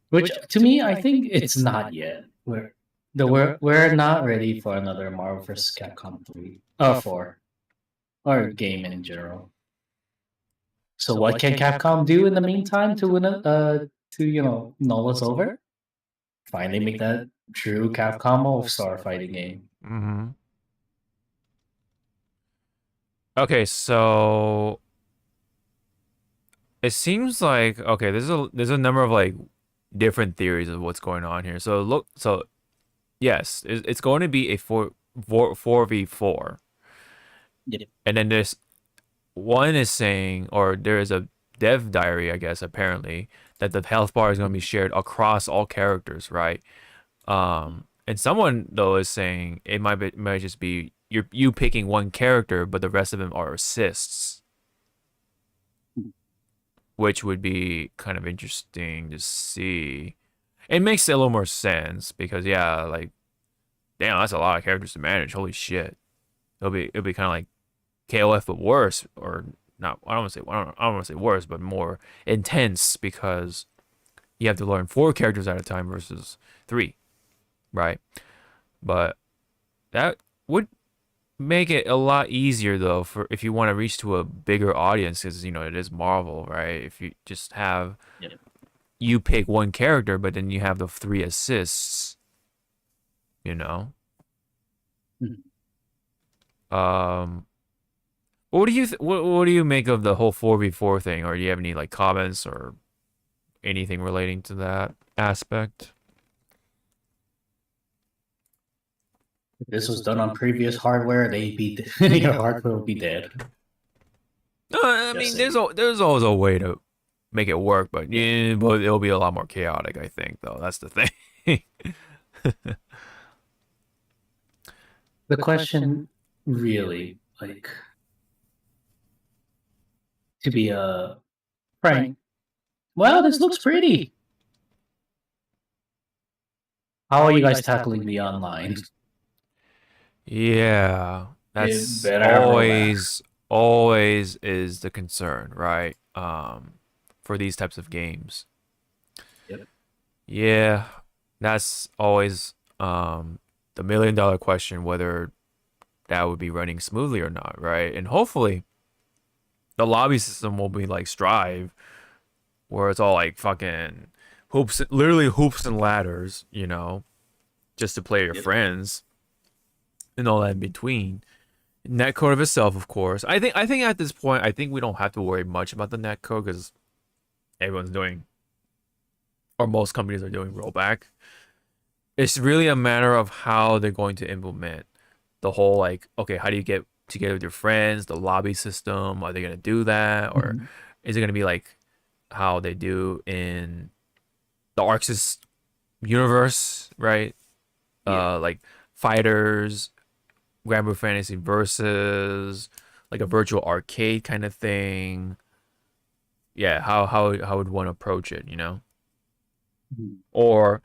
Which to me, I think it's not yet. We're not ready for another Marvel vs. Capcom 3 or 4 or game in general. So what can Capcom do in the meantime to win null us over? Finally make that true Capcom All-Star fighting game. Mm-hmm. Okay, so it seems like there's a number of like different theories of what's going on here. So yes, it's going to be a 4v4. Yep. And then there's one is saying, or there is a dev diary, I guess, apparently, that the health bar is going to be shared across all characters, right? And someone though is saying might just be you picking one character, but the rest of them are assists, which would be kind of interesting to see. It makes a little more sense because yeah, like damn, that's a lot of characters to manage. Holy shit, it'll be kind of like KOF but worse, or not. I don't want to say worse, but more intense because you have to learn 4 characters at a time versus 3, right? But that would make it a lot easier though for if you want to reach to a bigger audience, because you know it is Marvel, right? If you just have you pick one character, but then you have the 3 assists, you know. What do you what do you make of the whole 4v4 thing, or do you have any like comments or anything relating to that aspect? If this was done on previous hardware, your hardware would be dead. I mean, there's always a way to make it work, but yeah, but it'll be a lot more chaotic, I think, though. That's the thing. The question really, like, to be frank, well, this looks pretty. How are you guys tackling the online? Yeah, that's always is the concern, right? For these types of games. Yep. Yeah, that's always the $1 million question, whether that would be running smoothly or not, right? And hopefully the lobby system will be like Strive, where it's all like fucking hoops, literally hoops and ladders, you know, just to play your friends and all that in between. Netcode of itself, of course. I think at this point, I think we don't have to worry much about the netcode because everyone's doing, or most companies are doing rollback. It's really a matter of how they're going to implement the whole, like, okay, how do you get together with your friends, the lobby system? Are they going to do that? Or is it going to be like how they do in the Arxis universe, right? Like fighters, Grand Blue Fantasy versus like a virtual arcade kind of thing. Yeah, how would one approach it, you know? Or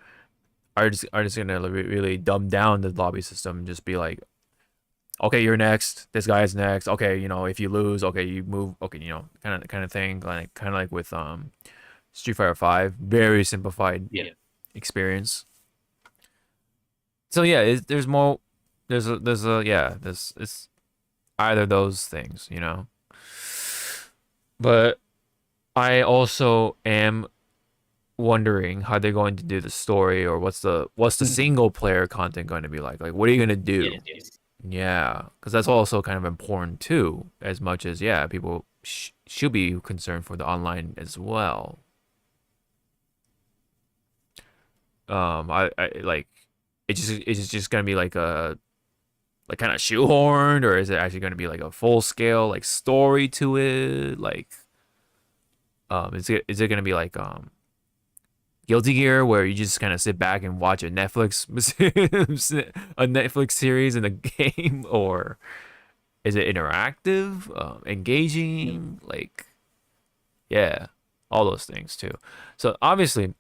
are just gonna really dumb down the lobby system and just be like, okay, you're next, this guy is next, okay, you know, if you lose, okay, you move, okay, you know, kind of thing, like kind of like with Street Fighter 5, very simplified experience. So yeah, there's more, there's it's either those things, you know. But I also am wondering how they're going to do the story, or what's the single player content going to be like what are you going to do? Yeah, because that's also kind of important too, as much as people should be concerned for the online as well. I like it's just going to be like a kind of shoehorned, or is it actually going to be like a full scale like story to it? Like is it going to be like Guilty Gear, where you just kind of sit back and watch a Netflix series in a game, or is it interactive, engaging, like all those things too. So obviously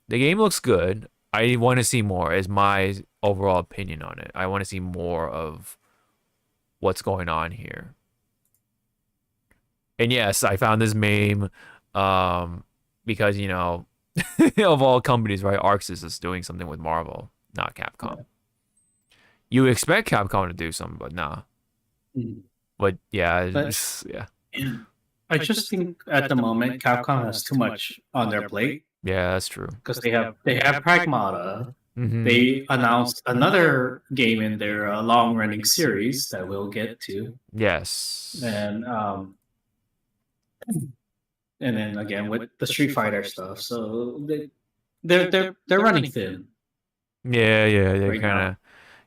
the game looks good. I want to see more, is my overall opinion on it. I want to see more of what's going on here. And yes, I found this meme because, you know, of all companies, right? Arxis is doing something with Marvel, not Capcom. You would expect Capcom to do something, but nah. But yeah, I just think at the moment Capcom has too much on their plate. Yeah, that's true. Because they have Pragmata. They announced another game in their long-running series that we'll get to. Yes. And then again with the Street Fighter stuff, so they're running thin. Yeah, they're kind of.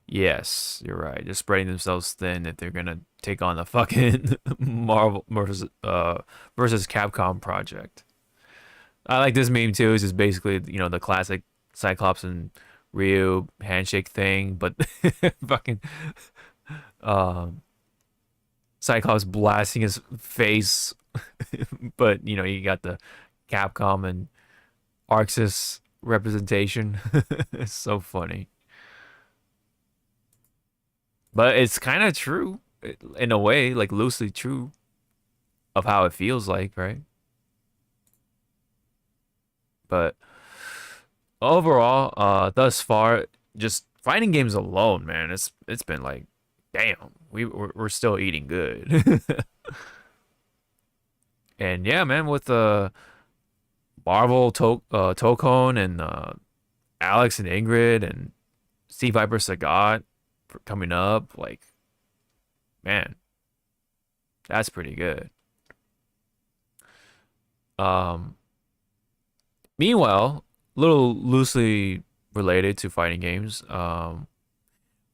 Yes, you're right. They're spreading themselves thin if they're gonna take on the fucking Marvel versus Capcom project. I like this meme too. It's just basically, you know, the classic Cyclops and Ryu handshake thing, but fucking Cyclops blasting his face, but you know you got the Capcom and Arxis representation. It's so funny, but it's kind of true in a way, like loosely true of how it feels like, right? But overall, thus far, just fighting games alone, man, it's been like, damn, we're still eating good. And yeah, man, with Marvel, Tokone, and Alex and Ingrid and Sea Viper Sagat coming up, like, man, that's pretty good. Um, Meanwhile, a little loosely related to fighting games,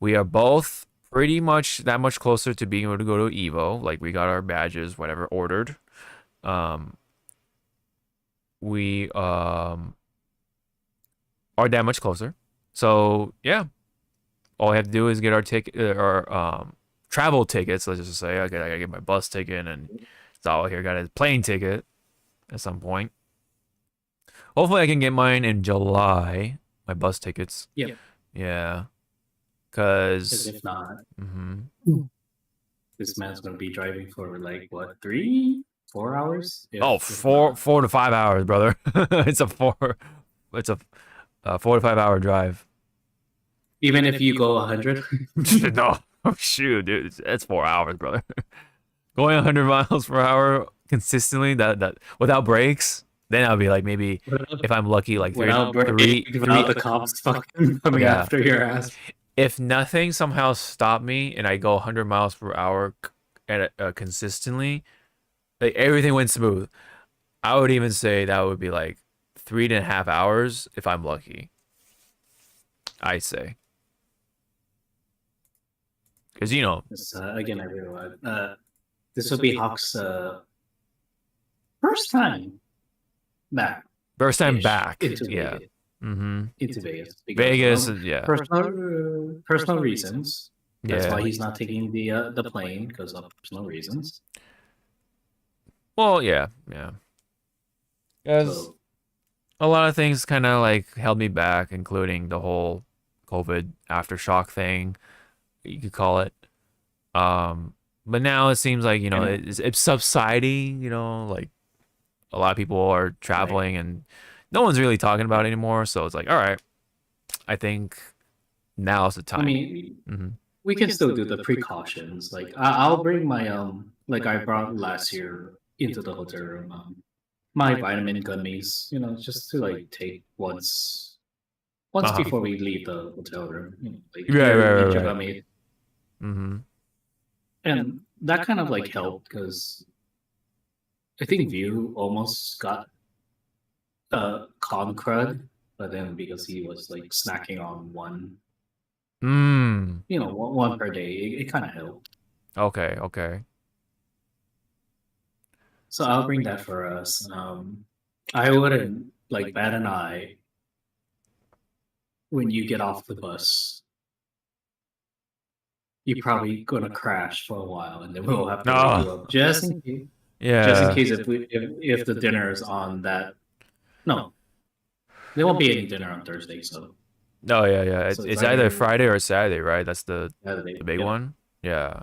we are both pretty much that much closer to being able to go to Evo. Like we got our badges, whatever, ordered. Um, we are that much closer. So yeah, all we have to do is get our ticket, our travel tickets. Let's just say I gotta get my bus ticket, and Zawa here got his plane ticket at some point. Hopefully, I can get mine in July. My bus tickets. Yep. Yeah. Because Cause. if not, Mm-hmm. this man's gonna be driving for like what, 3, 4 hours? Oh, If four not. 4 to 5 hours, brother. It's a 4 to 5 hour drive. Even if you go 100. No, oh, shoot, dude, it's 4 hours, brother. Going 100 miles per hour consistently, that without breaks, then I'll be like maybe if I'm lucky, like without the cops fucking coming Yeah. after your ass. If nothing somehow stopped me and I go 100 miles per hour at consistently, like everything went smooth, I would even say that would be like 3.5 hours if I'm lucky. I say, because you know, Again, everyone. This will be Hawk's first time back. first time Ish, back, into yeah. Vegas. Mm-hmm. Into Vegas. Vegas, of yeah, personal reasons. That's yeah. why he's not taking the plane, because of personal reasons. Well, yeah, yeah. Because So, a lot of things kind of like held me back, including the whole COVID aftershock thing, you could call it. But now it seems like, you know, And- it's subsiding, you know, like a lot of people are traveling and no one's really talking about it anymore. So it's like, all right, I think now's the time. I mean, Mm-hmm. we can still do the precautions. Like I'll bring my like I brought last year into the hotel room, my vitamin gummies, just to like take once Uh-huh. before we leave the hotel room. Like Right, here, right, get your right. gummy. Mm-hmm. And that kind of like helped because I think View almost got con crud, but then because he was like snacking on one, Mm. one per day, it kind of helped. Okay, okay. So I'll bring that for us. I wouldn't like bat an eye when you get off the bus. You're probably gonna crash for a while, and then we'll have to wake you up just in case. Yeah. Just in case if the dinner is on that. No, there won't be any dinner on Thursday, so. Oh, yeah, yeah. So It's it's either either- Friday or Saturday, right? That's the Saturday. big Yep. one. Yeah.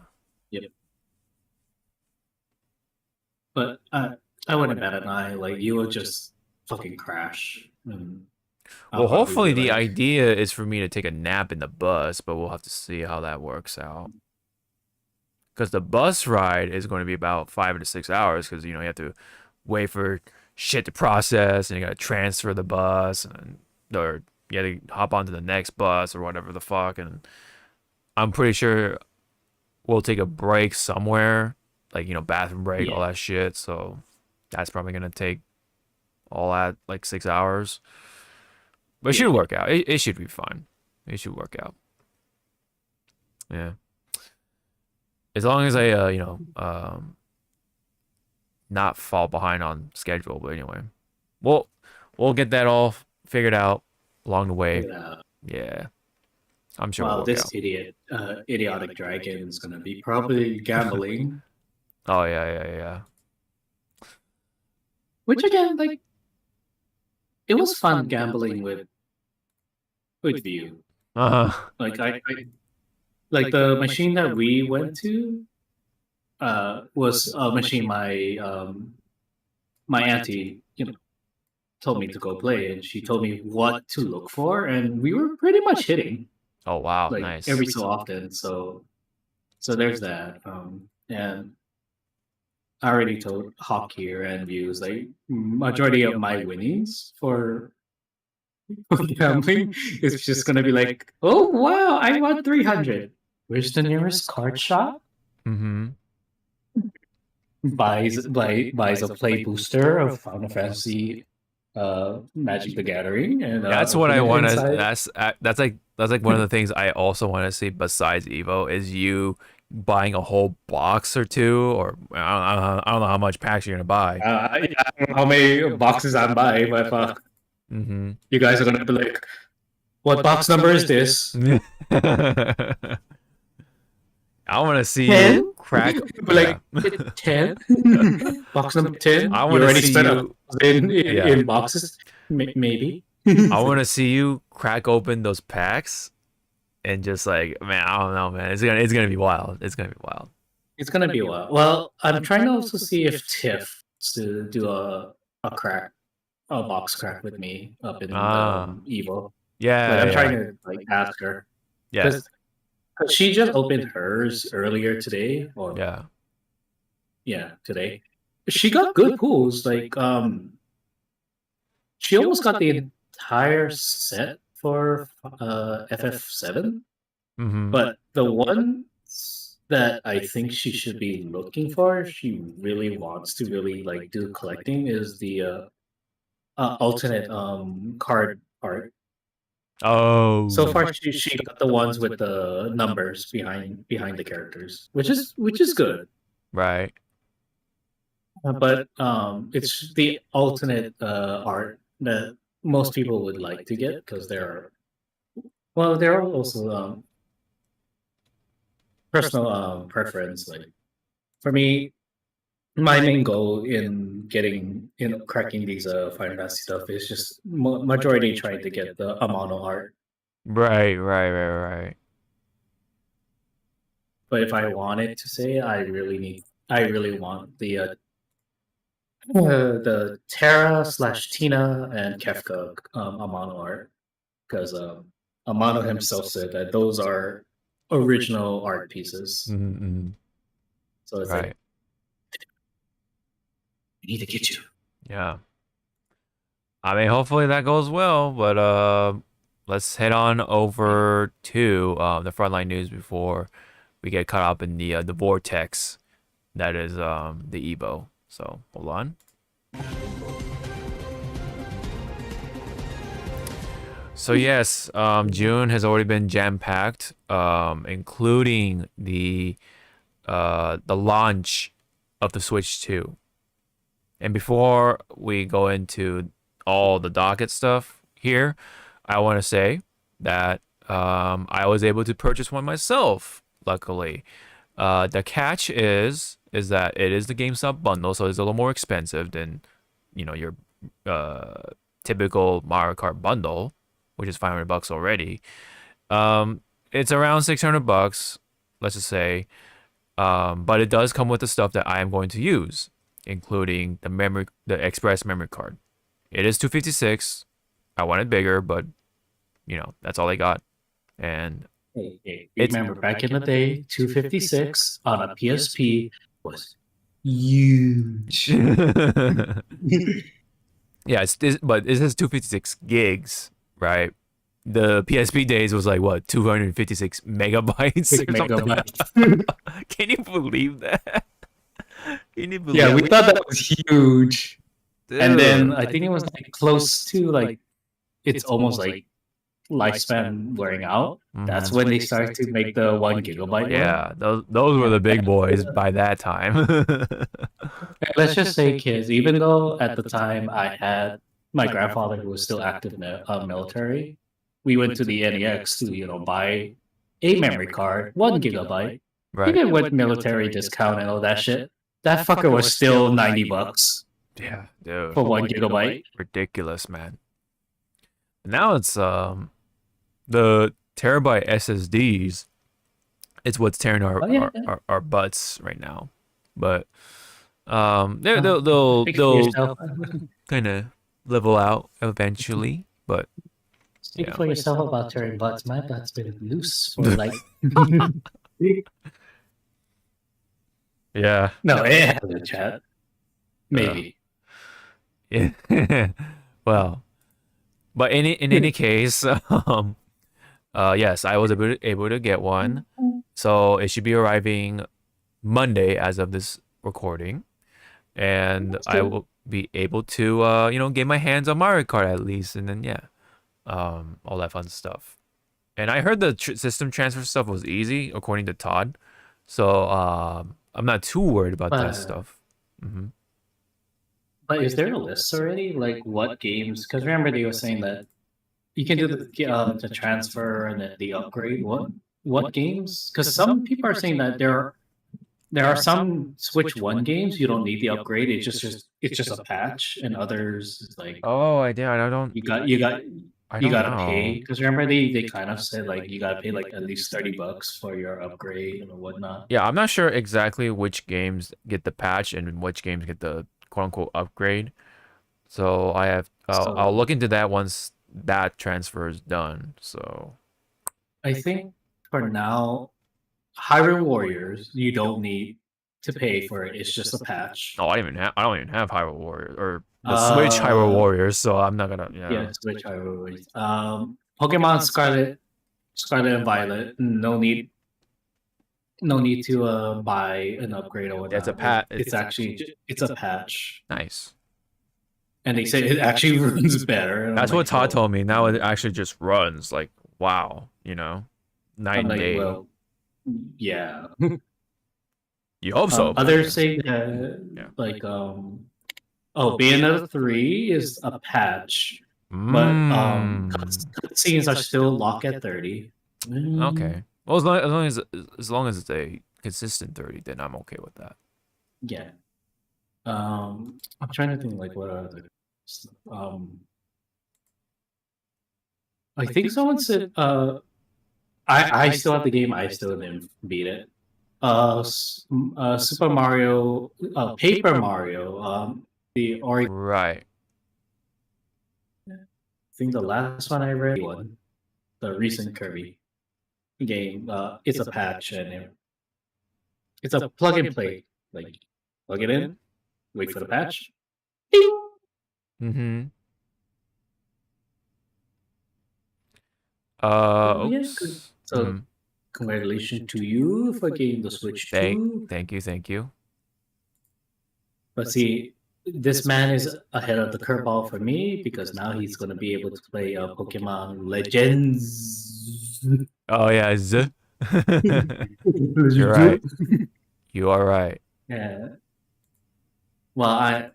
But I wouldn't bat an eye. Like you would just fucking crash. And I'll Well, probably hopefully be the like- idea is for me to take a nap in the bus, but we'll have to see how that works out. Because the bus ride is going to be about 5 to 6 hours, because you have to wait for shit to process, and you got to transfer the bus, or you got to hop onto the next bus or whatever the fuck. And I'm pretty sure we'll take a break somewhere, like bathroom break, all Yeah. that shit. So that's probably gonna take all that like 6 hours. But it should work out. It should be fine. It should work out. Yeah. As long as I not fall behind on schedule. But anyway, we'll get that all figured out along the way. Yeah. Yeah, I'm sure Wow, it'll work this out. idiotic dragon is gonna be probably gambling. Oh yeah. Which again, like, it was fun gambling with you. Like like the machine that we went to was a machine my auntie, told me to go play, and she told me what to look for, and we were pretty much hitting Oh wow, like nice. every so often. So there's that. And I already told Hawk here and Views like majority of my winnings for gambling is just gonna be like, oh wow, I won 300. Where's the nearest card shop? Mm-hmm. Buys a play booster of Final Fantasy Magic the Gathering, and That's what open I it want to. inside. That's like one of the things I also want to see besides Evo is you buying a whole box or two, or I don't know how much packs you're gonna buy. I don't know how many boxes I'm buying, but Mm-hmm. you guys are gonna be like, what box number is this? I want to see 10? you crack. But like Yeah. 10? Box number 10? I You want to already see spent you. in boxes? Maybe. I want to see you crack open those packs and just like, man, I don't know, man. It's gonna be wild. It's gonna be wild. It's gonna be a while. Well, I'm trying to also see if Tiff to do a box crack with me up in Evo. Yeah. Like I'm yeah. trying to like ask her Yeah. because she just opened hers earlier today, or Yeah. today. She got good pulls. Like she almost got the entire set for FF7, Mm-hmm. but the one that I think she should be looking for, if she really wants to really like do collecting, is the alternate card art. Oh. So far, she got the ones with the numbers behind the characters, which is good. Right. But it's the alternate art that most people would like to get because there are also personal preference. Like for me, my main goal in getting cracking these Final Fantasy stuff is just majority trying to get the Amano art. Right. But if I wanted to say, I really want the Terra / Tina and Kefka Amano art, because Amano himself said that those are original art pieces. Mm-hmm. So it's Right. like, I need to get you. Yeah. I mean, hopefully that goes well, but let's head on over to the frontline news before we get caught up in the vortex that is the Evo. So hold on. So yes, June has already been jam-packed, including the launch of the Switch 2. And before we go into all the docket stuff here, I want to say that I was able to purchase one myself, luckily. The catch is that it is the GameStop bundle, so it's a little more expensive than, your typical Mario Kart bundle, which is $500 already. It's around $600, let's just say. But it does come with the stuff that I am going to use, including the express memory card. It is 256. I wanted bigger, but that's all I got. And Hey, remember back in the day, 256 on a PSP was huge. yeah, but it says 256 gigs, right? The PSP days was like what, 256 megabytes? Can you believe that? Can you believe Yeah, we thought that was huge. Dude. And then I think it was like close to like it's almost like lifespan wearing out. That's when they started to make the 1 gigabyte. Yeah, those were the big boys by that time. Let's just say, kids, even though at the time I had my grandfather who was still active military, we went to the NEX to buy a memory card, 1 gigabyte. Right. Even with military discount and all that shit, that fucker was still $90 Yeah, dude. for 1 gigabyte. Ridiculous, man. Now it's the terabyte SSDs. It's what's tearing our butts right now. But they'll kind of level out eventually. But Speak for yourself about tearing butts. My butt's been loose for like. yeah. No, it has a chat. Maybe. Yeah. Well, but in any case, yes, I was able to get one, so it should be arriving Monday as of this recording, and I will be able to get my hands on Mario Kart at least, and then all that fun stuff. And I heard the system transfer stuff was easy according to Todd, so I'm not too worried about that stuff. Mm-hmm. But is there a list already? Like what games? Because remember they were saying that you can do the transfer and then the upgrade. What games? Because some people are saying that there are some Switch 1 games you don't need the upgrade. It's just a patch, and others it's like I don't. You gotta pay. Because remember they kind of said like you gotta pay like at least $30 for your upgrade and whatnot. Yeah, I'm not sure exactly which games get the patch and which games get the quote unquote upgrade. So I'll look into that once that transfer is done. So I think for now, Hyrule Warriors you don't need to pay for it. It's just a patch. I don't even have Hyrule Warriors or the Switch Hyrule Warriors, so I'm not gonna. Yeah, Switch Hyrule Warriors. Pokemon Scarlet and Violet. No need to buy an upgrade or whatever. It's a patch. It's a patch. Nice. And they say it actually runs better. That's what Todd told me. Now it actually just runs like wow, night and day. Well, yeah. You hope so. Others say like Bayonetta 3 is a patch, but cutscenes are still locked at 30. Okay. Well, as long as it's a consistent 30, then I'm okay with that. Yeah. I'm trying to think like what other. I think someone said I still have the game. I still didn't beat it. Super Mario, Paper Mario, the Ori. Right. I think the last one I read the recent Kirby game. It's a patch and it's a plug and play. Like plug it in, wait for the patch. Mm-hmm. Oops. So congratulations to you for getting the Switch 2. Thank you. But see, this man is ahead of the curveball for me because now he's going to be able to play Pokemon Legends. Oh yeah, You're right. You are right. Yeah. And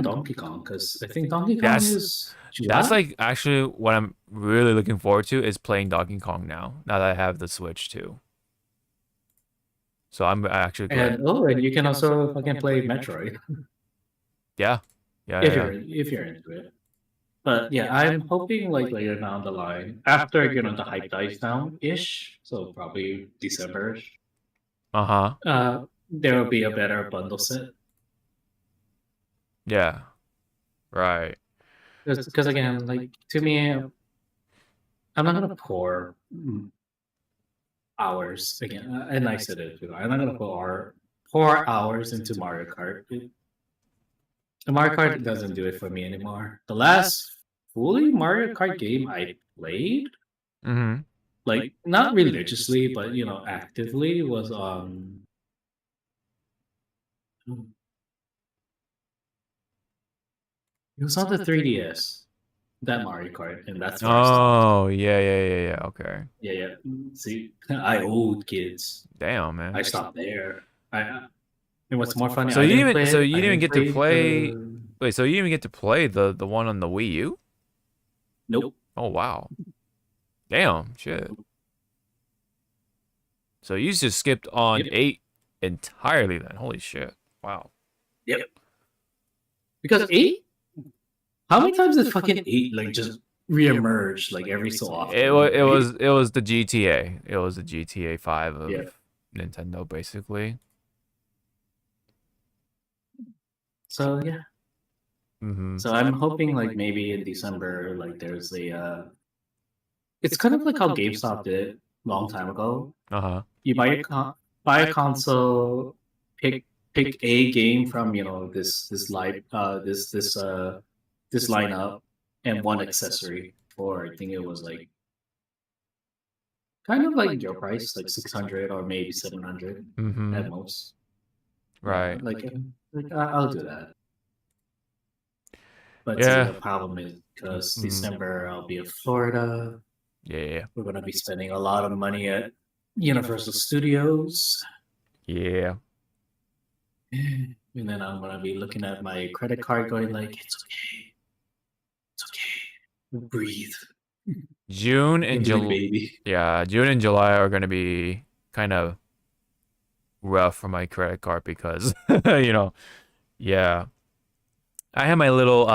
Donkey Kong, because I think Donkey Kong is July? That's like actually what I'm really looking forward to is playing Donkey Kong now that I have the Switch too. So I'm actually glad. And you can also fucking play Metroid. Yeah. If you're into it. But yeah, I'm hoping like later down the line, after the hype dies down ish, so probably December. There will be a better bundle set. Yeah. Right. Because again, like to me, I'm not gonna pour hours again, and I said it too. I'm not gonna pour hours into Mario Kart. The Mario Kart doesn't do it for me anymore. The last fully Mario Kart game I played, like not religiously, but actively, was it was on the 3DS. That Mario Kart, and that's where yeah. Okay. Yeah. See, I old kids. Damn, man. I stopped there. And what's more funny? So you didn't even get to play. Wait, so you didn't even get to play the one on the Wii U? Nope. Oh wow. Damn, shit. So you just skipped on Yep. 8 entirely then. Holy shit. Wow. Yep. Because 8? How many times did fucking 8 like just reemerge like every so often? It was the GTA. It was the GTA 5 of Yeah. Nintendo basically. So yeah. Mm-hmm. So I'm hoping like maybe in December like there's a it's kind of like how GameStop did it long time ago. Uh-huh. You buy a console, pick a game from this lineup and one accessory for I think it was like kind of like your price, like 600 or maybe 700 Mm-hmm. at most. Right. I'll do that. But see, Yeah. the problem is because Mhm. December I'll be in Florida. Yeah. We're gonna be spending a lot of money at Universal Studios, Yeah. and then I'm gonna be looking at my credit card, going like, it's okay, breathe, June and Ingrid July. baby. Yeah, June and July are gonna be kind of rough for my credit card because you know, yeah. I have my little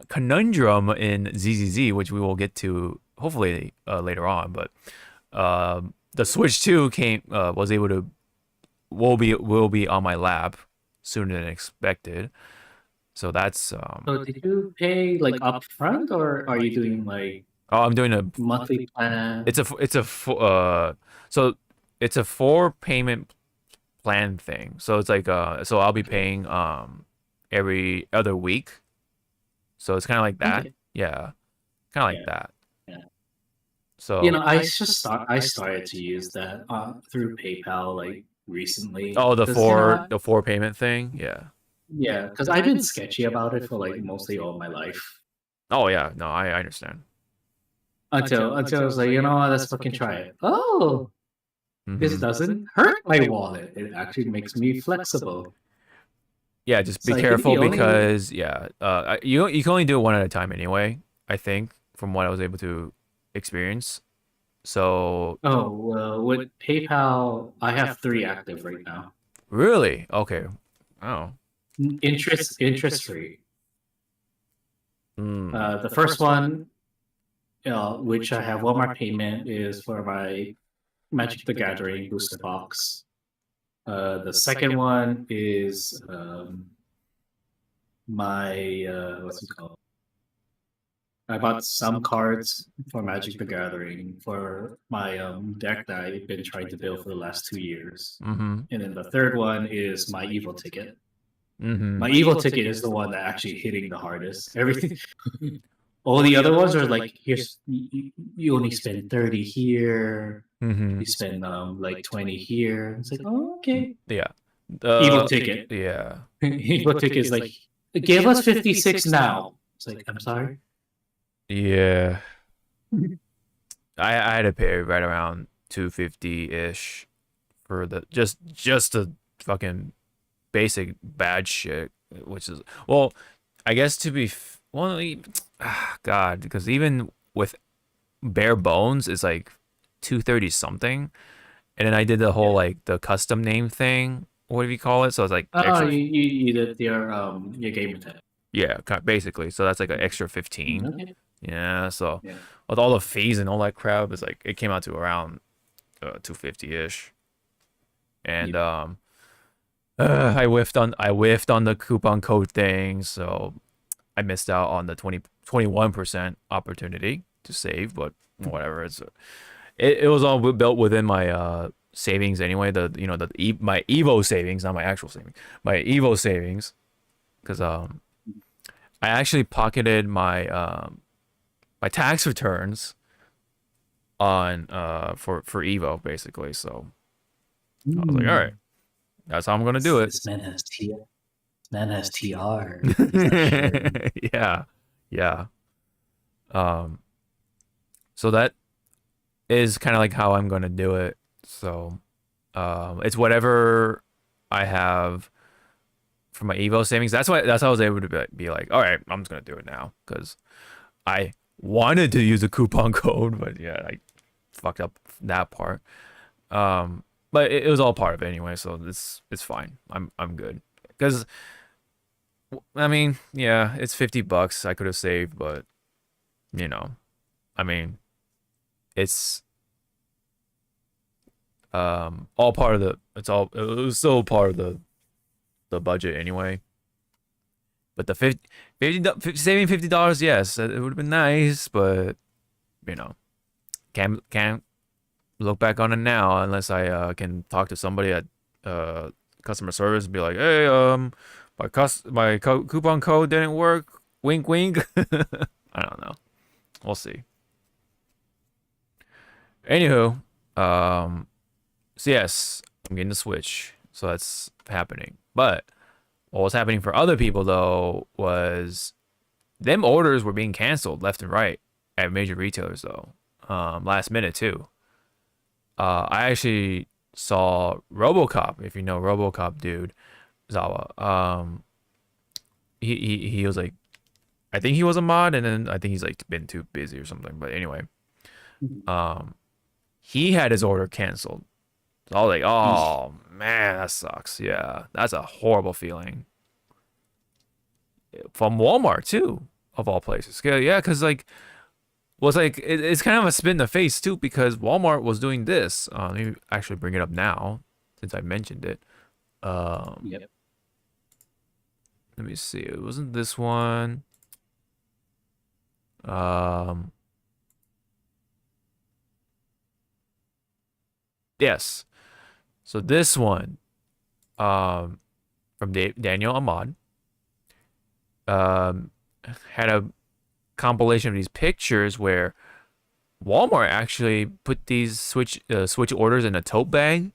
conundrum in ZZZ, which we will get to hopefully later on. But the Switch 2 came was able to will be on my lap sooner than expected. So that's So did you pay like upfront, or are you doing like oh, I'm doing a monthly plan? so it's a 4 payment plan thing. So it's like so I'll be paying every other week. So it's kind of like that. Okay. Yeah. Kind of like Yeah. that. Yeah. So I started to use that through PayPal like recently. oh, 'Cause, the 4 payment thing. Yeah. yeah, because I've been sketchy about it for like mostly all my life. Oh yeah. No, I understand. Until I was like, you know what, let's fucking try it. Oh, this Mhm. doesn't hurt my wallet. It actually makes me flexible. Yeah, just So be I think careful the only because yeah, you can only do it one at a time anyway. I think from what I was able to experience. So oh well, with PayPal, I have 3 active right now. really, okay. Oh. Interest free. Mm. The first one, which I have one more payment, is for my Magic the Gathering booster box. The second one is my what's it called? I bought some cards for Magic the Gathering for my deck that I've been trying to build for the last 2 years. Mm-hmm. And then the third one is my evil ticket. Mm-hmm. My evil ticket is the one that actually hitting the hardest. Everything, all the other ones are like, here's you only spend 30 here, Mm-hmm. you spend like 20 here. It's like, oh, okay. Yeah. Evil ticket. Yeah. Evil ticket is like, give us 56 now. It's like, I'm sorry. Yeah. I had to pay right around 250-ish for the just the fucking basic bad shit, which is well, I guess to be God, because even with bare bones it's like 230 something, and then I did the whole like the custom name thing, what do you call it? So it's like Oh, extra, you did your gamer tag. yeah, basically. So that's like an extra 15. Okay. Yeah, so Yeah. with all the fees and all that crap, it's like it came out to around 250-ish. And I whiffed on the coupon code thing, so I missed out on the 21% opportunity to save, but whatever. It was all built within my savings anyway. My Evo savings, not my actual savings. My Evo savings, because I actually pocketed my my tax returns on for Evo basically. So I was like, all right, that's how I'm gonna do it. This man has TR. Yeah, yeah. So that is kind of like how I'm gonna do it. So, it's whatever I have for my Evo savings. That's how I was able to be like, all right, I'm just gonna do it now because I wanted to use a coupon code, but yeah, I fucked up that part. But it was all part of it anyway, so it's fine. I'm good. Because I mean, yeah, it's $50 I could have saved, but you know, I mean, it's all part of the. It was still part of the budget anyway. But the 50 saving $50, yes, it would have been nice, but you know, can't look back on it now unless I can talk to somebody at customer service and be like, hey, my coupon code didn't work. Wink, wink. I don't know. We'll see. Anywho, so yes, I'm getting the Switch, so that's happening. But what was happening for other people though was them orders were being canceled left and right at major retailers though. Last minute too. I actually saw RoboCop, if you know RoboCop dude, Zawa. He was like, I think he was a mod, and then I think he's like been too busy or something. But anyway, he had his order canceled. So I was like, oh man, that sucks. Yeah, that's a horrible feeling. From Walmart too, of all places. Yeah, because like, was like it's kind of a spin in the face too, because Walmart was doing this. Let me actually bring it up now since I mentioned it. Yep. Let me see. It wasn't this one. Yes. So this one, from Daniel Ahmad, had a compilation of these pictures where Walmart actually put these Switch orders in a tote bag,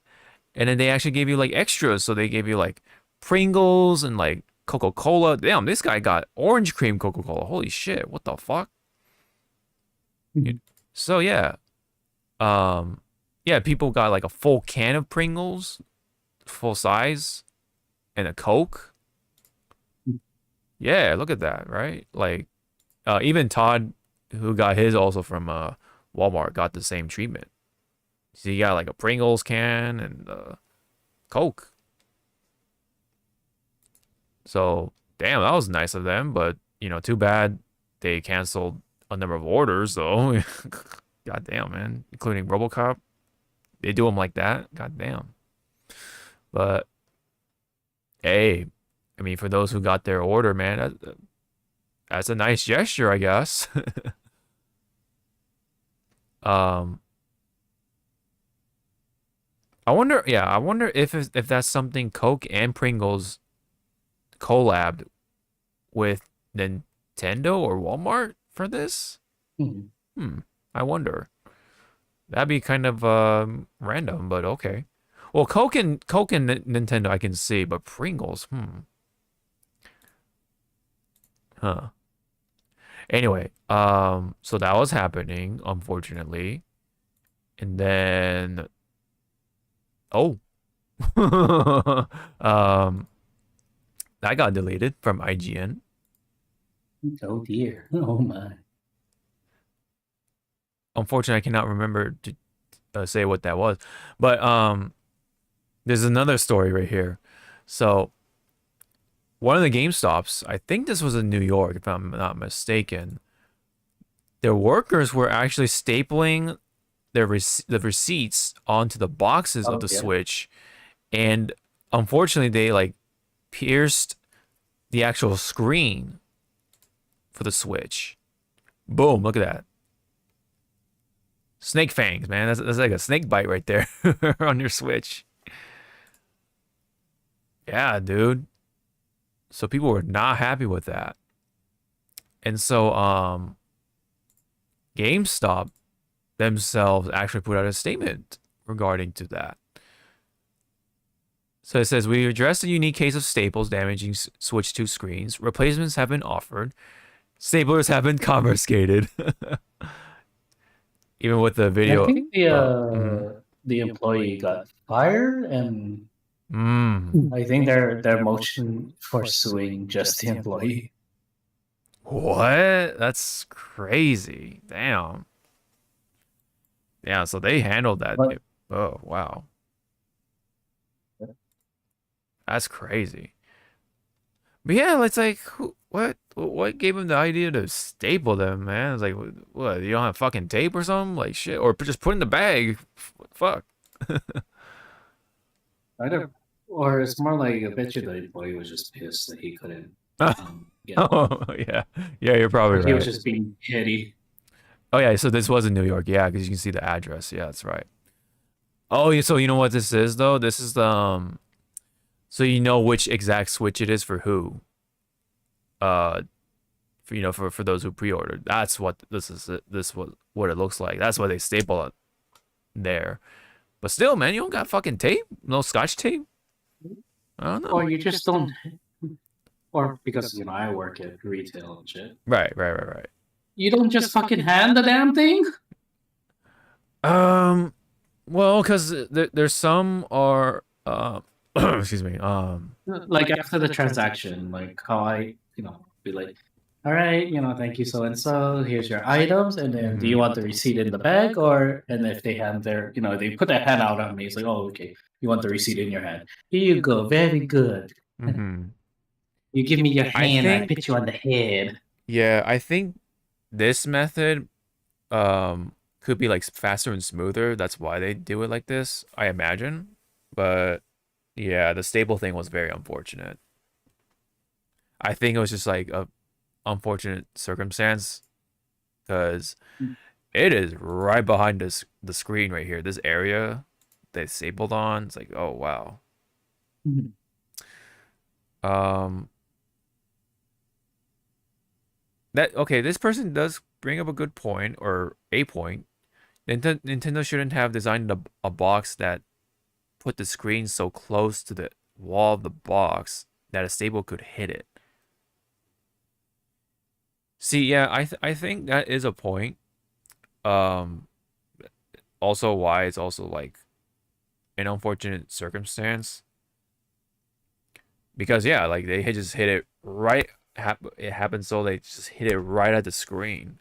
and then they actually gave you like extras. So they gave you like Pringles and like Coca-Cola. Damn, this guy got orange cream Coca-Cola. Holy shit, what the fuck? So yeah, yeah, people got like a full can of Pringles, full size, and a Coke. Yeah, look at that, right? Like, even Todd, who got his also from Walmart, got the same treatment. So he got like a Pringles can and Coke. So damn, that was nice of them, but you know, too bad they canceled a number of orders though. God damn, man, including RoboCop. They do them like that. God damn. But hey, I mean, for those who got their order, man, that's a nice gesture, I guess. um, I wonder. Yeah, I wonder if that's something Coke and Pringles collabed with Nintendo or Walmart for this. I wonder. That'd be kind of random, but okay. Well, Coke and Nintendo I can see, but Pringles, huh. Anyway, so that was happening, unfortunately. And then oh. That got deleted from IGN. Oh dear. Oh my. Unfortunately, I cannot remember to say what that was. But there's another story right here. So one of the GameStops, I think this was in New York, if I'm not mistaken, their workers were actually stapling the receipts onto the boxes of the Switch, and unfortunately, they like pierced the actual screen for the Switch. Boom! Look at that. Snake fangs, man. That's like a snake bite right there on your Switch. Yeah, dude. So people were not happy with that. And so GameStop themselves actually put out a statement regarding to that. So it says, we addressed a unique case of staples damaging Switch 2 screens. Replacements have been offered. Staplers have been confiscated. Even with the video. I think the employee got fired, and I think their motion for suing just the employee. What? That's crazy. Damn. Yeah, so they handled that. But Oh, wow. That's crazy. But yeah, it's like, what gave him the idea to staple them, man? It's like, what? You don't have fucking tape or something? Like shit, or just put in the bag. Fuck. I don't, or it's more like I bet you the employee was just pissed that he couldn't get one. Oh yeah, yeah, you're probably Or he was right. just being petty. Oh yeah, so this was in New York, yeah, because you can see the address. Yeah, that's right. Oh, yeah, so you know what this is though? This is the so you know which exact switch it is for who. For, for those who pre-ordered. That's what this is. This was what it looks like. That's why they staple it there. But still, man, you don't got fucking tape? No scotch tape? I don't know. Or you just don't. Or because I work at retail and shit. Right. You don't just fucking hand the damn thing. Well, because there's some are excuse me. Like after the transaction, like how I be like, all right, thank you so and so. Here's your items, and then do you want the receipt in the bag, or and if they hand their, they put their hand out on me. It's like, oh, okay, you want the receipt in your hand. Here you go, very good. Mm-hmm. You give me your I hand, I think, put you on the head. yeah, I think this method could be like faster and smoother. That's why they do it like this, I imagine. But yeah, the staple thing was very unfortunate. I think it was just like a unfortunate circumstance because it is right behind the screen right here. This area they stapled on. It's like, oh wow. Um, that okay. This person does bring up a good point or a point. Nintendo shouldn't have designed a box that put the screen so close to the wall of the box that a staple could hit it. See, yeah, I think that is a point. Um, Also why it's also like an unfortunate circumstance because yeah, like they had just hit it right. It happened so they just hit it right at the screen.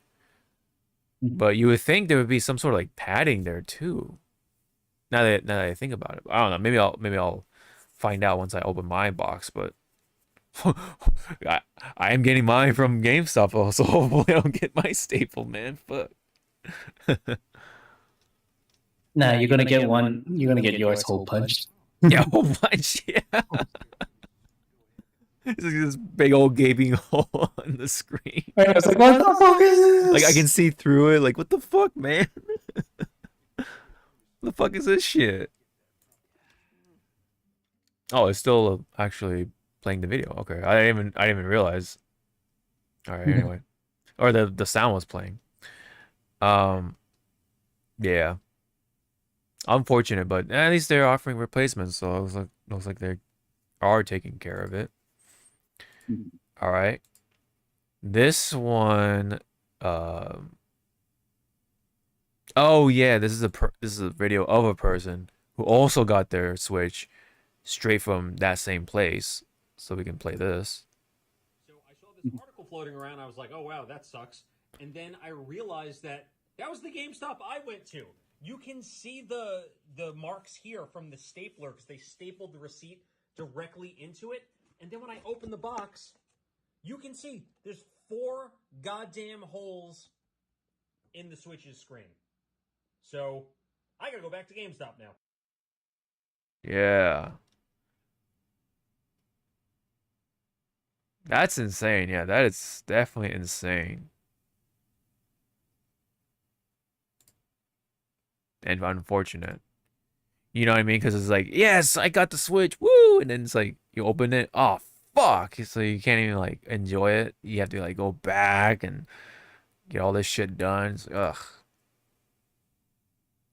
But you would think there would be some sort of like padding there too. Now that I think about it, I don't know. Maybe I'll find out once I open my box. But I am getting mine from GameStop, so hopefully I don't get my staple, man. Fuck. Nah, you're gonna get one. You're gonna get yours hole punched. Yeah, whole bunch. Yeah. It's like this big old gaping hole on the screen. I was like, what the fuck is this? Like I can see through it. Like what the fuck, man? What the fuck is this shit? Oh, it's still actually playing the video. Okay, I didn't even realize. All right, anyway, or the sound was playing. Yeah, unfortunate, but at least they're offering replacements, so it looks like they are taking care of it. All right, this one. Oh yeah, this is a video of a person who also got their Switch straight from that same place, so we can play this. So I saw this article floating around. I was like, oh, wow, that sucks. And then I realized that was the GameStop I went to. You can see the marks here from the stapler because they stapled the receipt directly into it. And then when I open the box, you can see there's 4 goddamn holes in the Switch's screen. So I gotta go back to GameStop now. Yeah. That's insane. Yeah, that is definitely insane. And unfortunate. You know what I mean? Because it's like, yes, I got the Switch, woo! And then it's like, you open it, oh, fuck! So you can't even, like, enjoy it. You have to, like, go back and get all this shit done. It's like, ugh.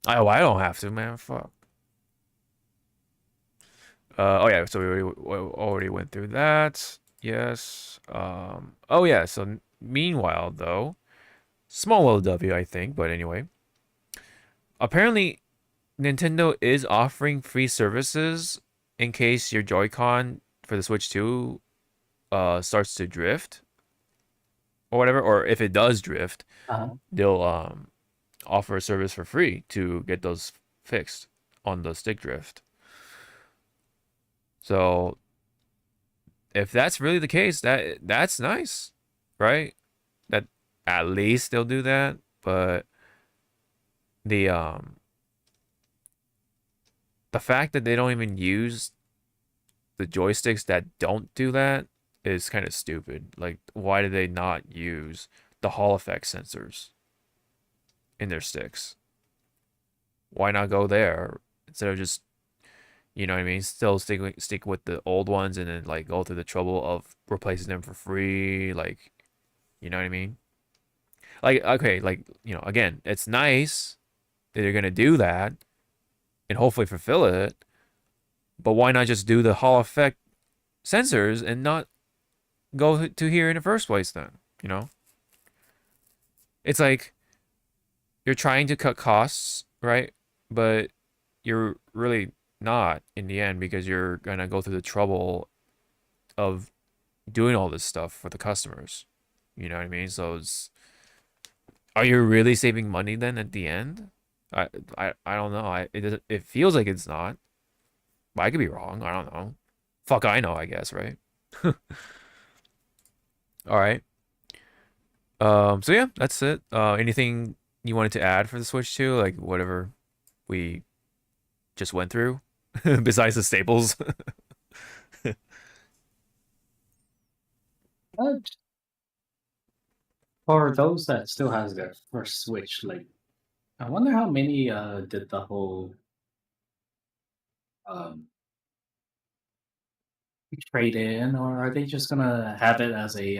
I don't have to, man. Fuck. Oh, yeah, so we already went through that. Yes. Oh, yeah, so meanwhile, though, small little W, I think, but anyway. Apparently, Nintendo is offering free services in case your Joy-Con for the Switch 2 starts to drift. or whatever, or if it does drift, Uh-huh. they'll offer a service for free to get those fixed on the stick drift. So if that's really the case, that's nice, right? That at least they'll do that, but the the fact that they don't even use the joysticks that don't do that is kind of stupid. Like, why do they not use the Hall effect sensors in their sticks? Why not go there instead of just, you know what I mean, still stick with the old ones and then like go through the trouble of replacing them for free, like, you know what I mean? Like, okay, like, you know, again, it's nice that you're gonna do that and hopefully fulfill it, but why not just do the Hall effect sensors and not go to here in the first place then, you know? It's like you're trying to cut costs, right? But you're really not in the end because you're gonna go through the trouble of doing all this stuff for the customers. You know what I mean? So are you really saving money then at the end? I don't know. It feels like it's not. But I could be wrong. I don't know. Fuck I know, I guess, right? All right. So yeah, that's it. Anything you wanted to add for the Switch 2? Like whatever we just went through besides the staples? Uh, For those that still has their first Switch, like I wonder how many did the whole um trade in, or are they just gonna have it as a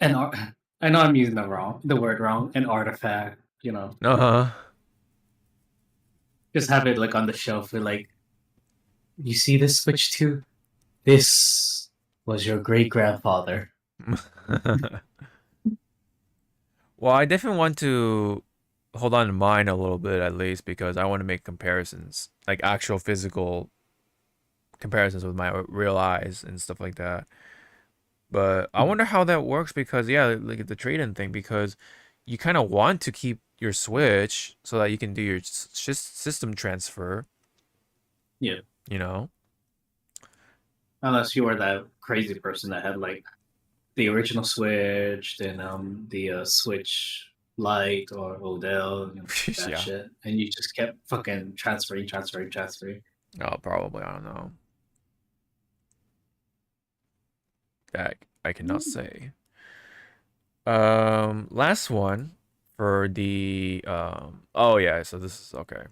an art? I know I'm using the word wrong, an artifact. You know, Uh-huh. just have it like on the shelf with like, you see this Switch 2? This was your great grandfather. Well, I definitely want to hold on to mine a little bit at least because I want to make comparisons, like actual physical comparisons with my real eyes and stuff like that. But I wonder how that works because yeah, like the trade-in thing because you kind of want to keep your Switch so that you can do your system transfer, Yeah, you know? unless you were that crazy person that had like the original Switch, then the Switch Lite or Odell, that Yeah. shit, and you just kept fucking transferring. Oh, probably. I don't know. That I cannot say. Last one for the oh yeah, so this is okay.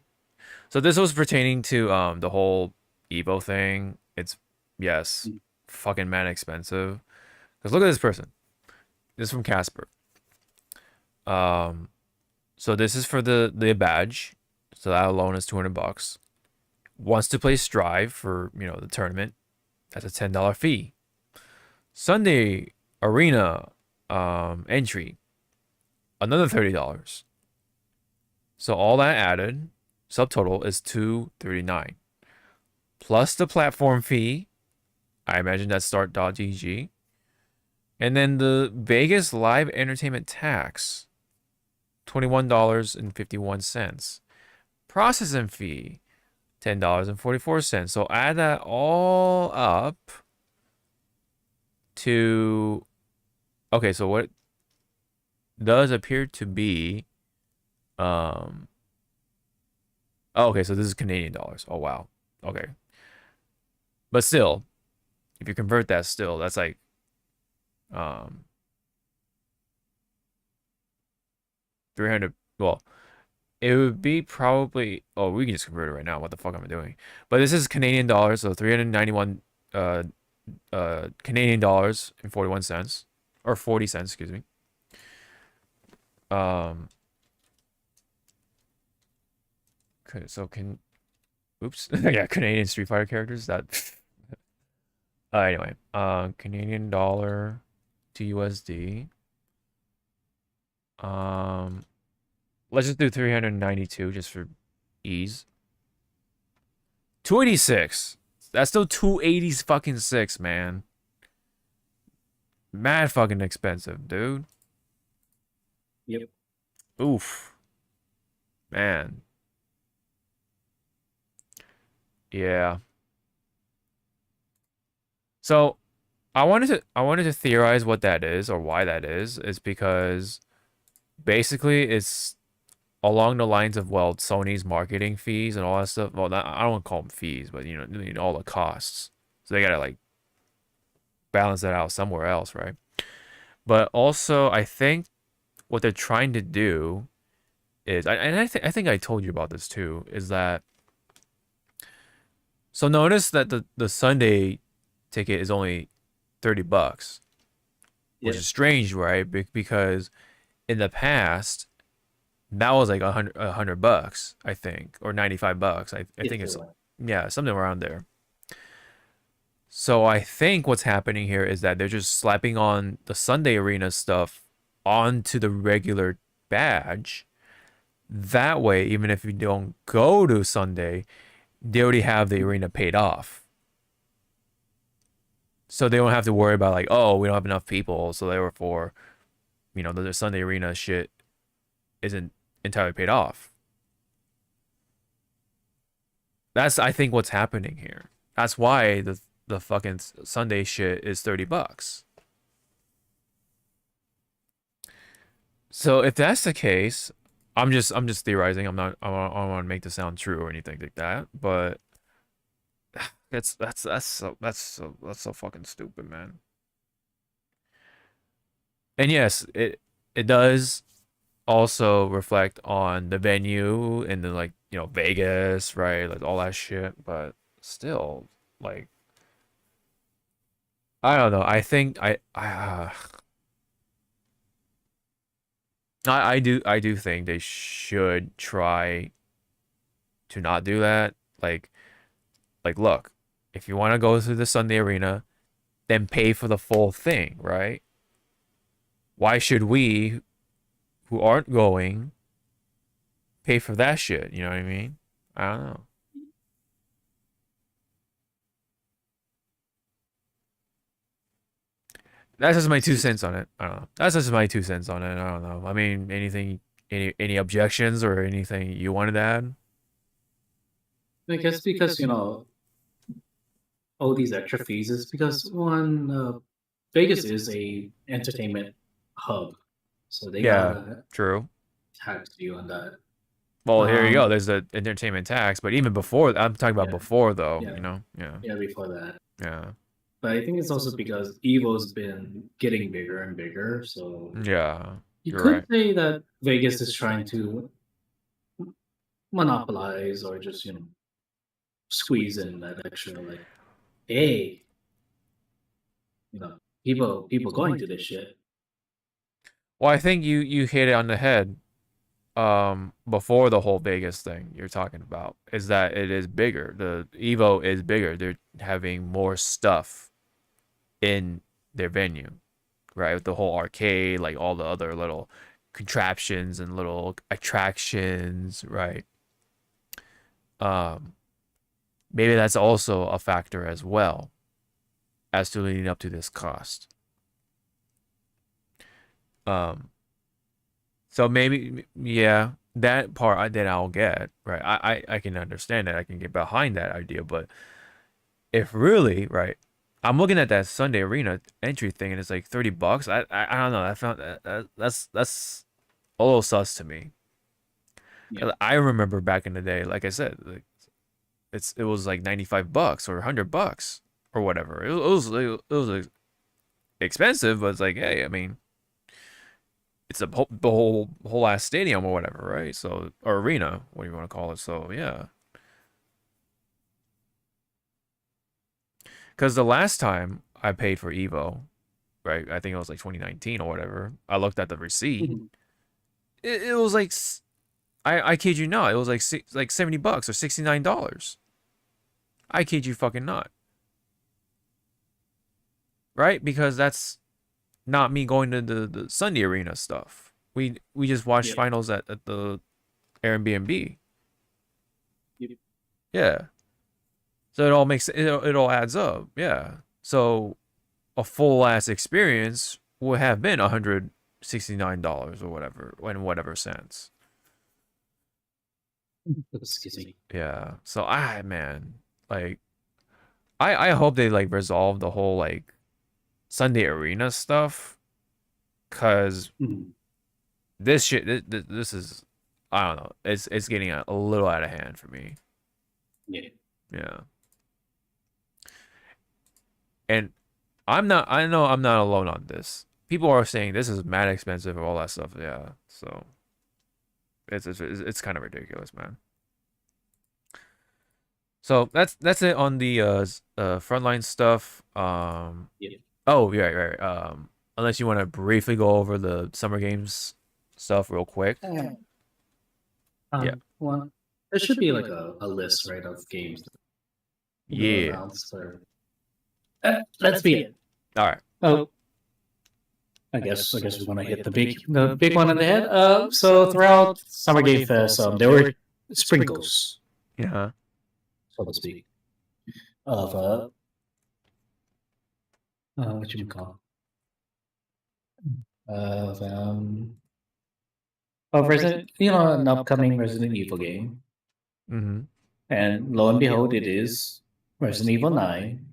So this was pertaining to the whole Evo thing. It's yes, Mm. fucking man expensive. Cause look at this person. This is from Casper. Um, so this is for the badge. So that alone is $200. Wants to play Strive for the tournament. That's a $10 fee. Sunday Arena entry, another $30. So all that added, subtotal is $239 plus the platform fee. I imagine that's start.gg. And then the Vegas live entertainment tax, $21.51. Processing fee, $10.44. So add that all up to, okay, so what does appear to be, oh, okay, so this is Canadian dollars. Oh, wow. Okay. But still, if you convert that still, that's like, 300, well, it would be probably, oh, we can just convert it right now. What the fuck am I doing? But this is Canadian dollars, so 391 Canadian dollars and 41 cents, or 40 cents, excuse me. Okay, so oops, yeah, Canadian Street Fighter characters. That. Anyway, Canadian dollar to USD. Let's just do 392 just for ease. 286. That's still 280 fucking 6, man. mad fucking expensive, dude. Yep. Oof. Man. Yeah. So I wanted to theorize what that is or why that is because basically it's along the lines of, well, Sony's marketing fees and all that stuff. Well, I don't want to call them fees, but you know all the costs. So they gotta like balance that out somewhere else, right? But also, I think what they're trying to do is, I think I told you about this too, is that so notice that the Sunday ticket is only $30, which Yeah. is strange, right? Because in the past that was like $100, I think, or $95. I think it's, yeah, something around there. So I think what's happening here is that they're just slapping on the Sunday Arena stuff onto the regular badge. That way, even if you don't go to Sunday, they already have the arena paid off. So they don't have to worry about like, oh, we don't have enough people, so therefore, the Sunday Arena shit isn't entirely paid off. That's, I think, what's happening here. That's why the fucking Sunday shit is $30. So if that's the case, I'm just theorizing. I don't want to make this sound true or anything like that, but that's so fucking stupid, man. And yes, it does also reflect on the venue and then, like, Vegas, right? Like all that shit, but still, like, I don't know. I think I do think they should try to not do that. Like, look, if you want to go to the Sunday Arena, then pay for the full thing, right? Why should we, who aren't going, pay for that shit? You know what I mean? I don't know. That's just my 2 cents on it. I don't know. That's just my 2 cents on it. I don't know. I mean, any objections or anything you wanted to add? I guess because all these extra fees is because one, Vegas is a entertainment hub, so they Yeah, gotta true. tax you on that. Well, here you go. There's the entertainment tax, but even before, I'm talking about Yeah, before though, yeah, Yeah. yeah. Before that, Yeah. but I think it's also because Evo's been getting bigger and bigger, so Yeah. you You're could right. say that Vegas is trying to monopolize or just squeeze in that extra, like, hey, people going to this shit. Well, I think you hit it on the head. Before the whole Vegas thing you're talking about is that it is bigger. The Evo is bigger. They're having more stuff in their venue, right? With the whole arcade, like all the other little contraptions and little attractions, right? Um, Maybe that's also a factor as well as to leading up to this cost. Um, so maybe, yeah, that part that I'll get, right? I can understand that. I can get behind that idea, but if really, right, I'm looking at that Sunday Arena entry thing and it's like $30. I don't know. I found that's a little sus to me. Yeah. 'Cause I remember back in the day, like I said, like, it was like $95 or $100 or whatever. It was like, expensive, but it's like, hey, I mean, it's the whole ass stadium or whatever, right? So, or arena, what do you want to call it? So yeah, because the last time I paid for Evo, right, I think it was like 2019 or whatever. I looked at the receipt. It was like, I kid you not, it was like $70 or $69. I kid you fucking not. Right? Because that's not me going to the Sunday Arena stuff. We just watched finals at the Airbnb. Yep. Yeah. So it all makes it all adds up. Yeah. So a full ass experience would have been $169 or whatever, in whatever sense. Excuse me. Yeah. So man, like I hope they like resolve the whole like Sunday Arena stuff, cause Mhm. this shit this is, I don't know, it's getting a little out of hand for me. Yeah. Yeah. And I know I'm not alone on this. People are saying this is mad expensive and all that stuff. Yeah. So it's kind of ridiculous, man. So that's it on the frontline stuff. Yeah. Oh, yeah, right. Unless you want to briefly go over the summer games stuff real quick. Yeah. Well, there should be like a list, right, of games that will Yeah. announce for. Let's be it. All right. Oh, I guess we want to hit the big one on the head. So throughout Summer Game Fest, there were sprinkles, Yeah. so to speak, of what you call of Resident, an upcoming Resident Evil game, Mm-hmm. and lo and behold, it is Resident Evil 9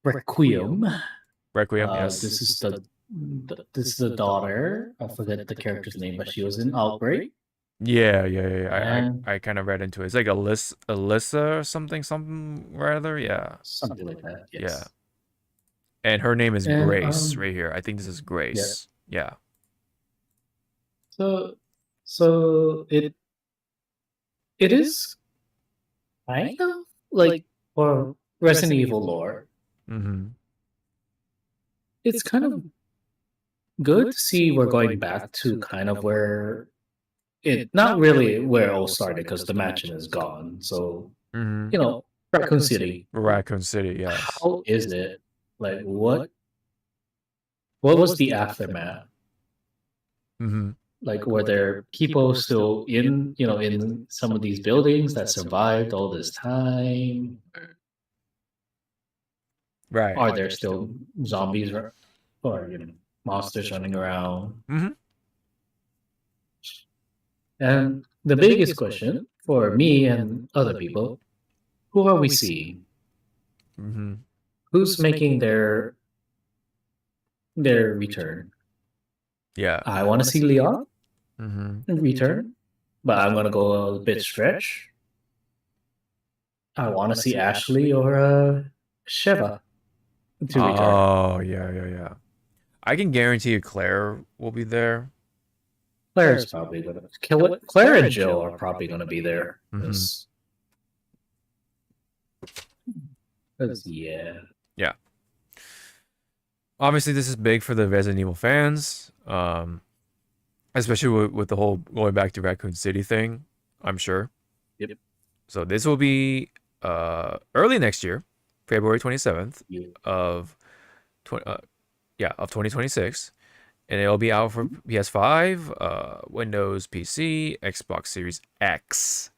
Requiem. Requiem. Yes. This is the daughter. I forget the character's name, but she was in Outbreak. Yeah. And I kind of read into it. It's like Alyssa or something rather. Yeah. something like that. Yes. Yeah. And her name is And, Grace right here. I think this is Grace. Yeah. So it is kind of like for Resident Evil lore. Mm-hmm. It's kind of good to see we're going back to kind of where it not really where it all started because the mansion is gone. So Mm-hmm. Raccoon City. Raccoon City. Yes. How is it? Like what was the aftermath? Mm-hmm. Like were there people still in some of these buildings that survived all this time? Right. Are there still zombies or monsters running around? Mm-hmm. And the biggest question for me and other people, who are we seeing? Mm-hmm. Who's making their return? Yeah. I want to see Leon Mm-hmm. return, but I'm gonna go a bit stretch. I want to see Ashley or Sheva to return. Oh, yeah. I can guarantee you Claire will be there. Claire's probably gonna Claire and Jill are probably gonna be there. Mhm. 'Cause, yeah. Obviously, this is big for the Resident Evil fans, especially with the whole going back to Raccoon City thing, I'm sure. Yep. So this will be early next year, February 27th Yeah. of 2026, and it'll be out for PS5, Windows PC, Xbox Series X,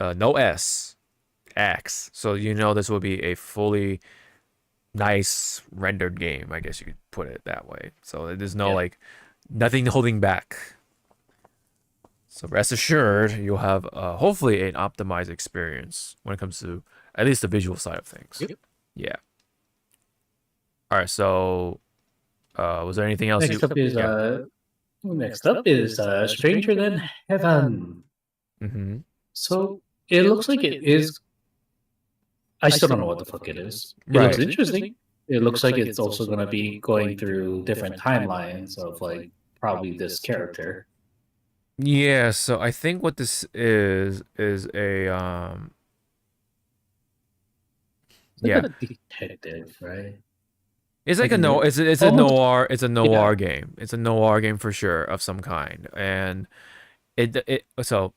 no S, X. So this will be a fully nice rendered game, I guess you could put it that way. So there's no nothing holding back. So rest assured, you'll have hopefully an optimized experience when it comes to at least the visual side of things. Yep. Yeah. All right. So, was there anything else? Next up is Stranger Than Heaven. Mm-hmm. So it looks like it is. I still don't know what the fuck it is. It looks interesting. It looks like it's also going to be going through different timelines of like probably this character. Yeah. So I think what this is a Like a detective, right? It's like Like a no. a- It's a almost- noir. It's a noir game. It's a noir game for sure of some kind. And so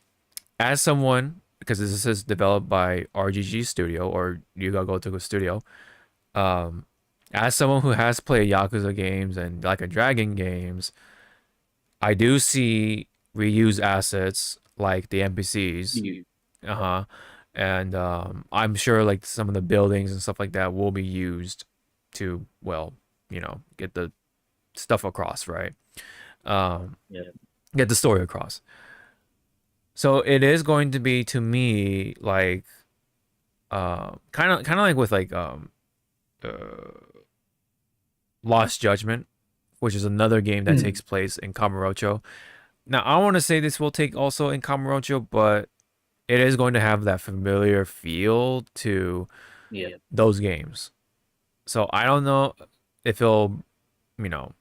as someone, because this is developed by RGG Studio, or you gotta go to a studio. As someone who has played Yakuza games and like a Dragon games, I do see reused assets like the NPCs. And I'm sure like some of the buildings and stuff like that will be used to, well, get the stuff across, right? Get the story across. So it is going to be, to me, like kind of like with like Lost Judgment, which is another game that takes place in Kamurocho. Now, I want to say this will take also in Kamurocho, but it is going to have that familiar feel to those games. So I don't know if it'll, I don't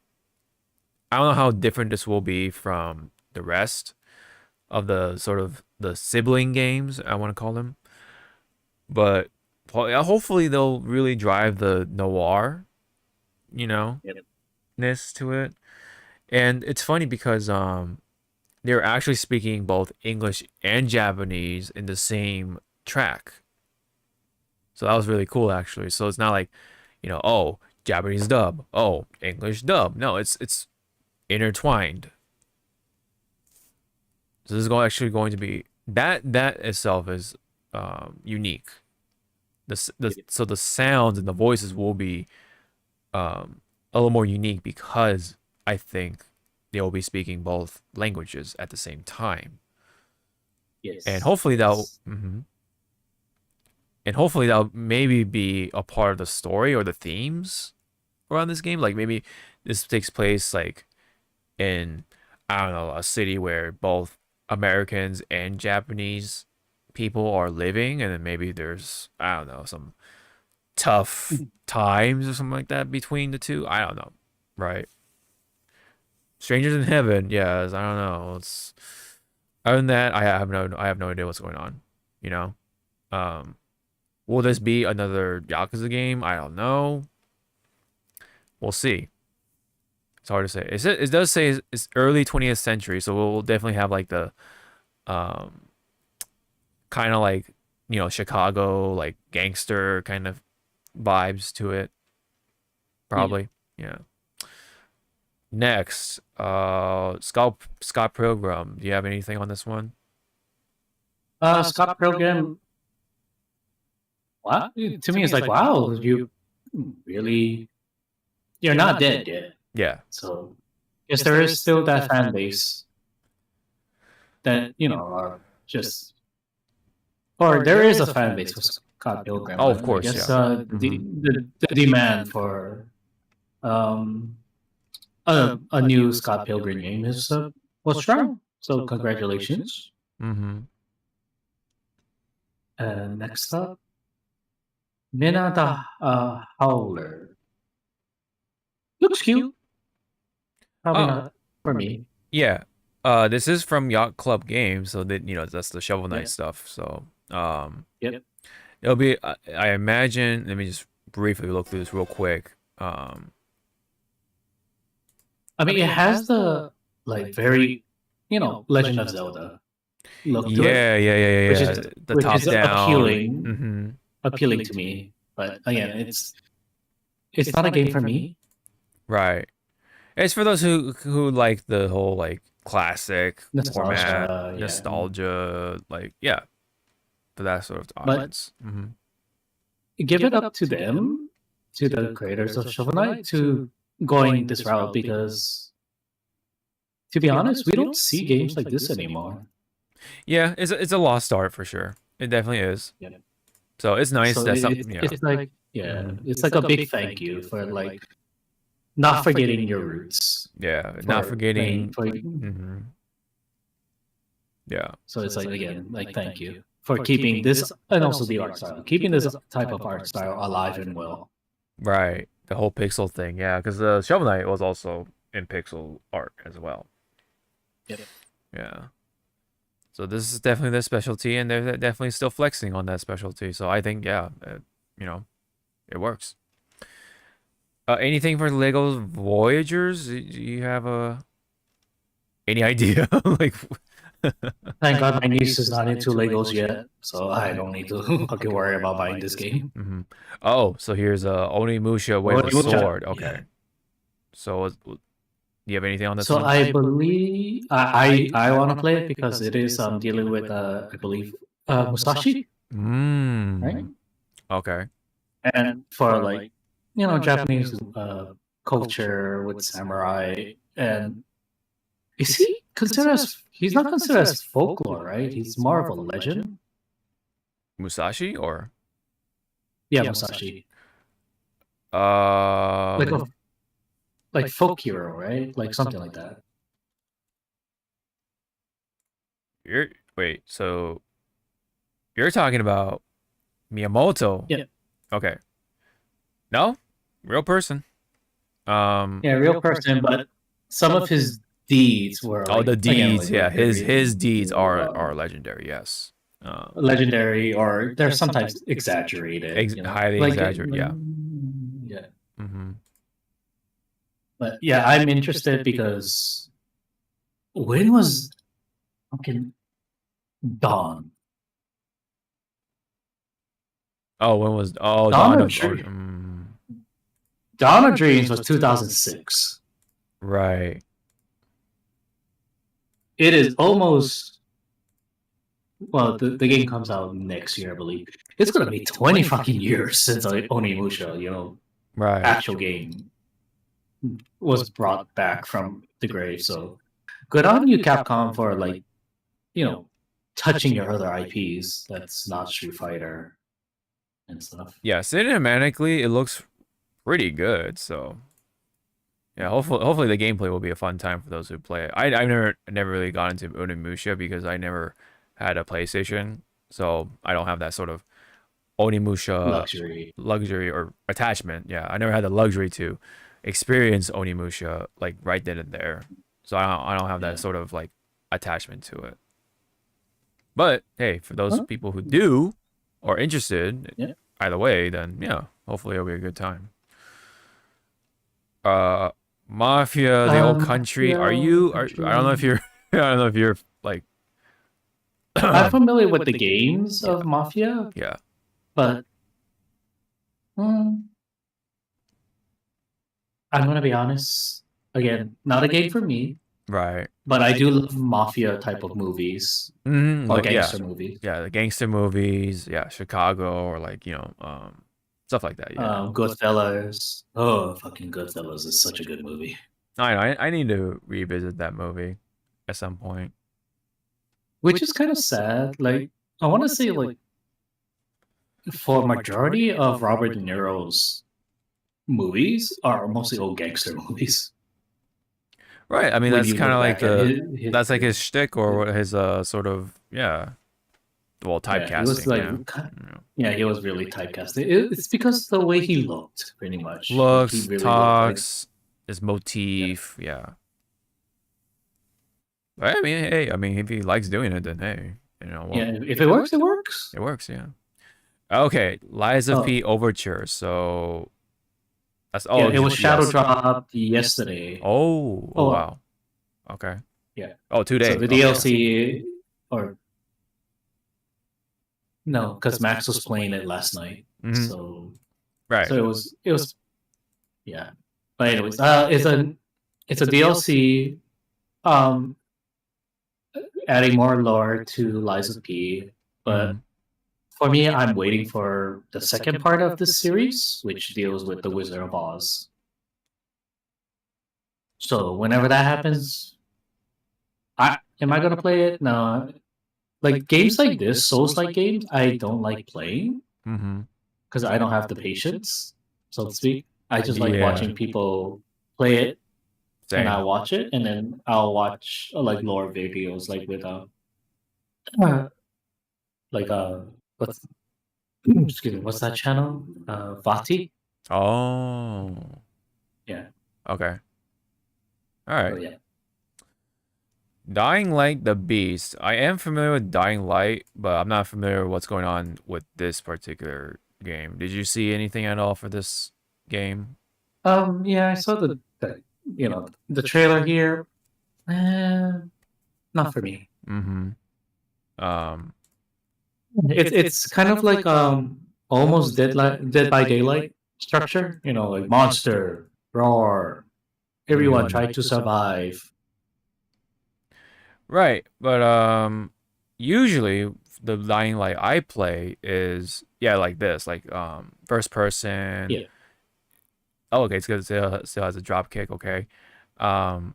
know how different this will be from the rest of the sort of the sibling games, I want to call them. But hopefully they'll really drive the noir, ness to it. And it's funny because they're actually speaking both English and Japanese in the same track. So that was really cool, actually. So it's not like, oh, Japanese dub, oh, English dub. No, it's intertwined. So this is actually going to be that itself is unique. So the sounds and the voices will be a little more unique because I think they will be speaking both languages at the same time. Yes. And hopefully that'll maybe be a part of the story or the themes around this game. Like maybe this takes place like in, I don't know, a city where both Americans and Japanese people are living, and then maybe there's, I don't know, some tough times or something like that between the two. I don't know, right? Strangers in Heaven, yes. I don't know. It's other than that, I have no idea what's going on. Will this be another Yakuza game? I don't know. We'll see. It's hard to say. It does say it's early 20th century, so we'll definitely have like the kind of like, Chicago, like gangster kind of vibes to it. Probably. Yeah. Next, Scott Pilgrim. Do you have anything on this one? Scott Pilgrim. Wow. To me, it's like, wow, you really, you're not dead yet. Yeah. So, yes, there is still that fan base that, are just, or there is a fan base for Scott Pilgrim. Oh, of course, I guess, yeah. the demand for a new Scott Pilgrim game was strong. So congratulations. Next up, Mina the Howler. Looks cute. Probably not for me. Yeah. This is from Yacht Club Games, so that that's the Shovel Knight stuff. So it'll be, I imagine. Let me just briefly look through this real quick. I mean, it has the like very, Legend of Zelda look to it. Yeah. Which is the top down appealing to me. But again, it's not a game for me. Right. It's for those who like the whole like classic format, nostalgia, like for that sort of audience. Give it up to them, to the creators of Shovel Knight, to going this route, because to be honest, we don't see games like this anymore. Yeah, it's a lost art for sure. It definitely is. So it's nice that something. It's like it's like a big thank you for like not forgetting your roots. Yeah, not forgetting. Yeah. So it's like, again, like thank you for keeping this, and also the art style, keeping this type of art style alive and well. Right, the whole pixel thing, yeah, because the Shovel Knight was also in pixel art as well. Yeah. So this is definitely their specialty, and they're definitely still flexing on that specialty. So I think, it works. Anything for Lego Voyagers? Do you have any idea? Like, thank God my niece is not into Legos yet, so I don't need to fucking worry about buying this game. Oh, so here's Onimusha with a sword. Okay. So, do you have anything on this one? So I believe I want to play it because it is dealing with I believe Musashi. Right. Okay. And for like Japanese culture with samurai, and is he considered as he's not considered as folklore, right? He's more of a legend. Musashi or Yeah, Musashi. like Like folk hero, right? Like something like that. wait, so you're talking about Miyamoto? Yeah. Okay. No, real person. Yeah, real person, but some of his deeds were Oh, like, the deeds. again, like his deeds are legendary. Yes. legendary, or they're sometimes exaggerated. Highly Like, exaggerated. Yeah. yeah. Mm-hmm. But yeah, I'm interested because when was fucking Dawn? Oh, when was Dawn Dawn of of Dawn of Dreams was 2006. right. It is almost, well, the game comes out next year, I believe. It's gonna be 20 fucking years since Onimusha, Right. actual game was brought back from the grave. So good on you, Capcom, for like, touching your other IPs that's not Street Fighter and stuff. Yeah, cinematically it looks pretty good, so yeah, hopefully the gameplay will be a fun time for those who play it. I've never really got into Onimusha because I never had a PlayStation, so I don't have that sort of Onimusha luxury or attachment. Yeah, I never had the luxury to experience Onimusha like right then and there, so I don't have that sort of like attachment to it. But hey, for those people who do or interested, either way, then yeah, hopefully it'll be a good time. Mafia, the old country. I don't know if you're I don't know if you're like I'm familiar with the games of Mafia. Yeah. But I'm gonna be honest. Again, not a game for me. Right. But I do love Mafia type of movies. Or gangster movies. Yeah, the gangster movies, Chicago, or like, stuff like that. Yeah. Goodfellas. Oh, fucking Goodfellas is such a good movie. I need to revisit that movie at some point. Which is kind of sad. Like, I want to say, like, for majority of Robert De Niro's movies are mostly old gangster movies. Right. I mean, that's kind of like that's like his shtick or his sort of well, typecasting. He was really typecasted. It's because the way he looked, pretty much. Looks, really talks, his motif, yeah. But I mean, hey, if he likes doing it, then hey, if it works, it works. It works, yeah. Okay, Lies of P Overture. So that's it was shadow dropped yesterday. Oh, wow. Okay. Yeah. Oh, 2 days. So the DLC, or no, because Max was playing it last night. So right. So it was yeah. But anyways, it's a DLC, adding more lore to Lies of P. But for me, I'm waiting for the second part of this series, which deals with the Wizard of Oz. So whenever that happens, am I gonna play it? No. Like games like this, Souls-like games, I don't like playing because I don't have the patience, so to speak. I just like watching people play it, and I watch it, and then I'll watch like lore videos, like with what's that channel? Vati. Oh. Yeah. Okay. All right. Oh, yeah. Dying Light the Beast. I am familiar with Dying Light, but I'm not familiar with what's going on with this particular game. Did you see anything at all for this game? Yeah, I saw the trailer here. Not for me. It's kind of like almost Dead by Daylight structure. Like monster, roar, everyone try to survive. Right, but usually the Dying Light I play is like this, like first person. Yeah. Oh, okay, it's because it still has a drop kick. Okay. Um,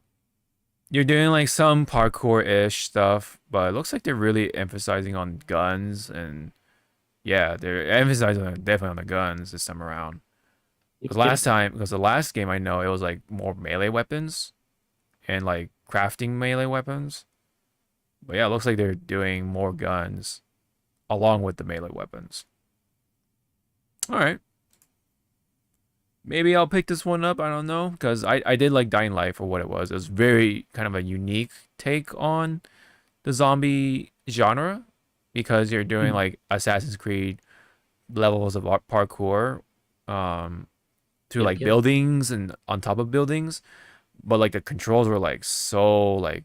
you're doing like some parkour-ish stuff, but it looks like they're really emphasizing on guns and yeah, they're emphasizing definitely on the guns this time around. Because the last game I know it was like more melee weapons and like crafting melee weapons. But yeah, it looks like they're doing more guns along with the melee weapons. All right. Maybe I'll pick this one up. I don't know. Because I did like Dying Light for what it was. It was very kind of a unique take on the zombie genre. Because you're doing like Assassin's Creed levels of parkour through like buildings and on top of buildings. But like the controls were like so like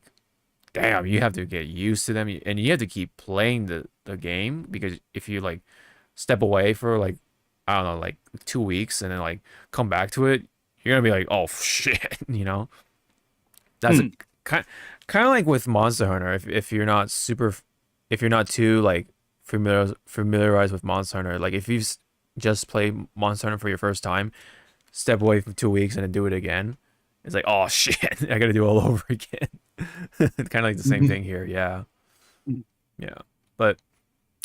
damn, you have to get used to them and you have to keep playing the game because if you like step away for like I don't know, like 2 weeks and then like come back to it, you're gonna be like, oh shit, you know? That's kind of like with Monster Hunter. If you're not if you're not too like familiarized with Monster Hunter, like if you've just played Monster Hunter for your first time, step away for 2 weeks and then do it again. It's like, oh shit, I gotta do it all over again. It's kind of like the same thing here, yeah. Yeah. But,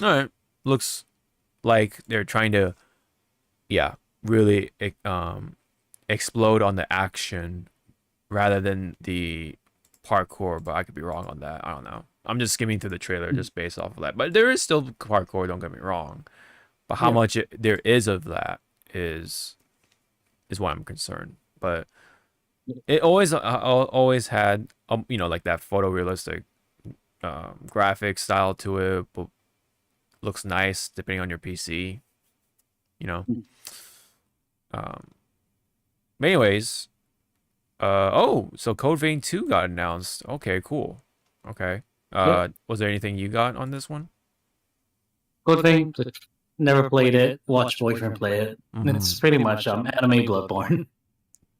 alright. Looks like they're trying to, yeah, really explode on the action rather than the parkour, but I could be wrong on that. I don't know. I'm just skimming through the trailer just based off of that. But there is still parkour, don't get me wrong. But how much there is of that is why I'm concerned. But it always had you know, like that photorealistic graphic style to it, but looks nice depending on your PC, you know. Anyways, oh, so Code Vein 2 got announced. Okay, cool. Okay. Was there anything you got on this one? Good thing. Never played it. Watched boyfriend play it. It's pretty much anime Bloodborne.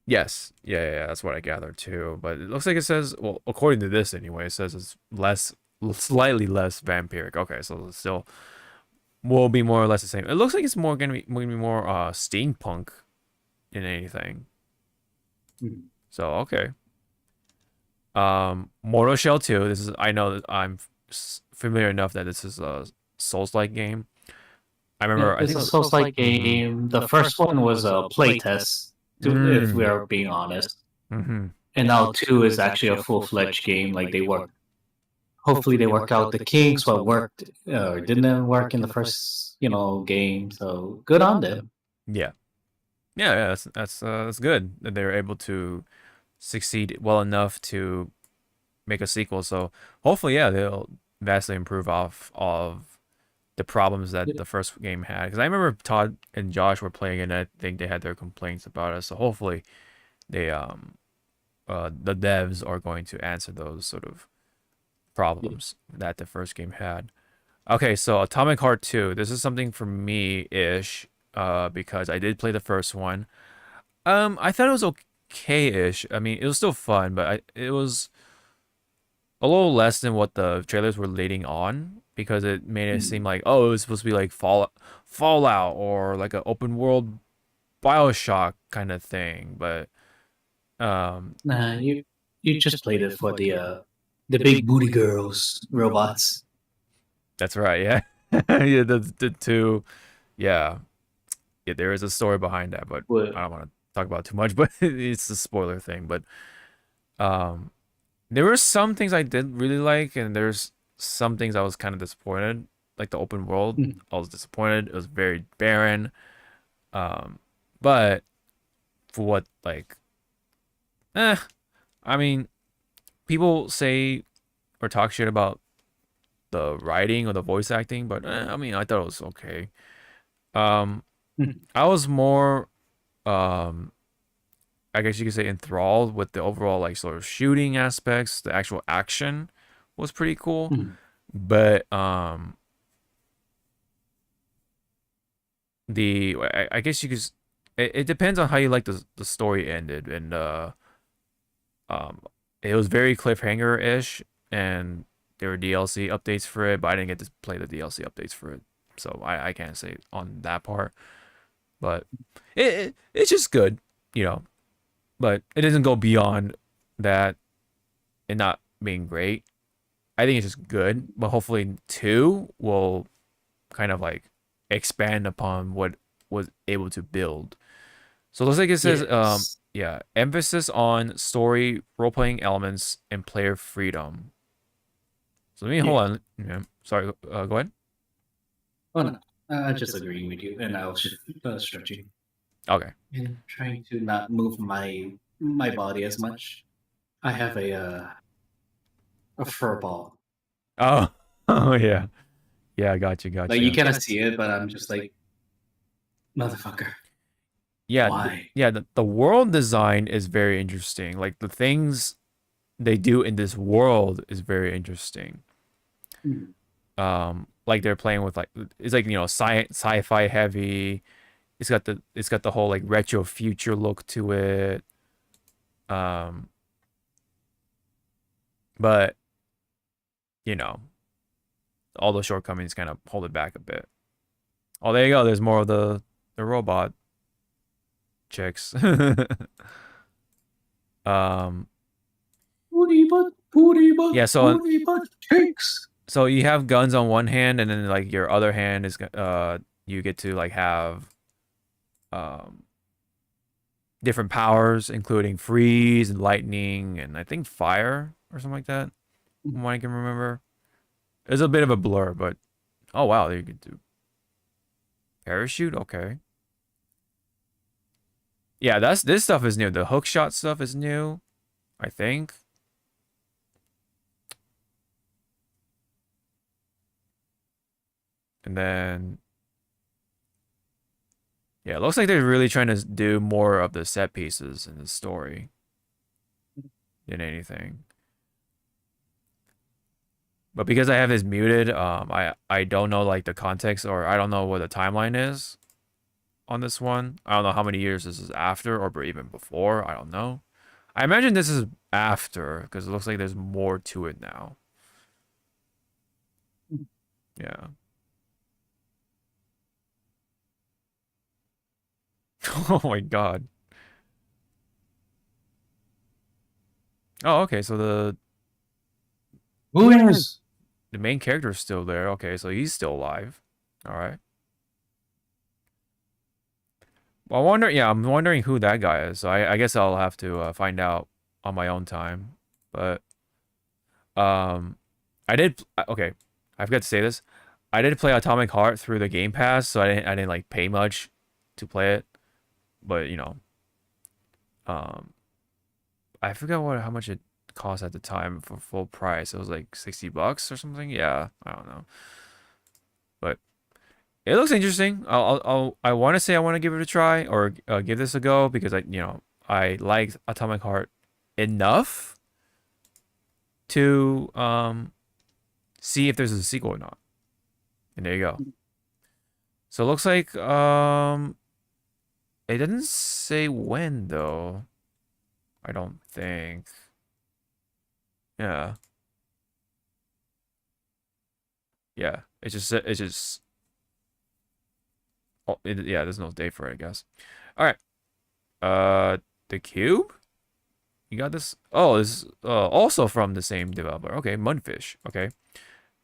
Yes. Yeah, that's what I gathered too. But it looks like it says, well, according to this anyway, it says it's slightly less vampiric. Okay, so it still will be more or less the same. It looks like it's gonna be more steampunk than anything. So okay. Mortal Shell 2. This is I know that I'm familiar enough that this is a Souls-like game. I remember It's a Souls-like game. The first one was a playtest, if we are being honest. And now 2 is actually a full-fledged game. Like hopefully they work out the kinks, what worked or didn't work in the first, game. So good on them. Yeah. That's good that they were able to succeed well enough to make a sequel. So hopefully, yeah, they'll vastly improve off of the problems that the first game had. Because I remember Todd and Josh were playing it, and I think they had their complaints about it. So hopefully, they the devs are going to answer those sort of problems that the first game had. Okay, so Atomic Heart 2. This is something for me-ish, because I did play the first one. I thought it was okay-ish. I mean, it was still fun, but it was a little less than what the trailers were leading on, because it made it seem like, oh, it was supposed to be like Fallout or like an open world BioShock kind of thing. But nah, you just played it for the big booty girls robots. That's right, yeah. Yeah, the two, yeah, there is a story behind that, but I don't want to talk about it too much, but it's a spoiler thing. But there were some things I did really like, and there's some things I was kind of disappointed. Like the open world, I was disappointed. It was very barren. But for what, like, I mean, people say or talk shit about the writing or the voice acting, but I mean, I thought it was okay. I was more, I guess you could say, enthralled with the overall like sort of shooting aspects. The actual action was pretty cool, but I guess you could. It depends on how you like the story ended, and it was very cliffhanger-ish, and there were DLC updates for it, but I didn't get to play the DLC updates for it, so I can't say on that part. But it's just good. you know, but it doesn't go beyond that and not being great. I think it's just good, but hopefully 2 will kind of like expand upon what was able to build. So it looks like it says Yes. yeah, emphasis on story, role-playing elements, and player freedom. So let me hold Yeah. on. Yeah, sorry, go ahead. Oh no, I'm just agreeing with you, and I'll just stretching Okay. and trying to not move my body as much. I have a fur ball. Oh, oh yeah, yeah. Got you, got Like you you. cannot see it, but I'm just like motherfucker. Yeah, Why? yeah. The world design is very interesting. Like the things they do in this world is very interesting. Hmm. Like they're playing with like it's like sci-fi heavy. It's got the whole like retro future look to it. Um, but you know, all the shortcomings kind of hold it back a bit. Oh, there you go. There's more of the robot chicks. um, yeah. Booty butt cakes. So you have guns on one hand, and then like your other hand is you get to like have um different powers, including freeze and lightning, and I think fire or something like that. From what I can remember, it's a bit of a blur, but oh wow, you can do parachute. Okay, yeah, this stuff is new. The hook shot stuff is new, I think. And then yeah, it looks like they're really trying to do more of the set pieces in the story than anything. But because I have this muted, I don't know like the context, or I don't know what the timeline is on this one. I don't know how many years this is after or even before. I don't know. I imagine this is after because it looks like there's more to it now. Yeah. Oh my god. Oh, okay. So Who is? the main character is still there. Okay, so he's still alive. All right. Well, I wonder. Yeah, I'm wondering who that guy is. So I guess I'll have to find out on my own time. But um, I did. Okay, I forgot to say this. I did play Atomic Heart through the Game Pass, so I didn't like pay much to play it. But um, I forgot how much it cost at the time for full price. It was like $60 or something. Yeah, I don't know. But it looks interesting. I want to say I want to give it a try or give this a go because I liked Atomic Heart enough to see if there's a sequel or not. And there you go. So it looks like it doesn't say when though. I don't think. Yeah. Yeah. It's just oh, yeah, there's no date for it, I guess. All right. The Cube? You got this? Oh, this is also from the same developer. Okay, Mudfish. Okay.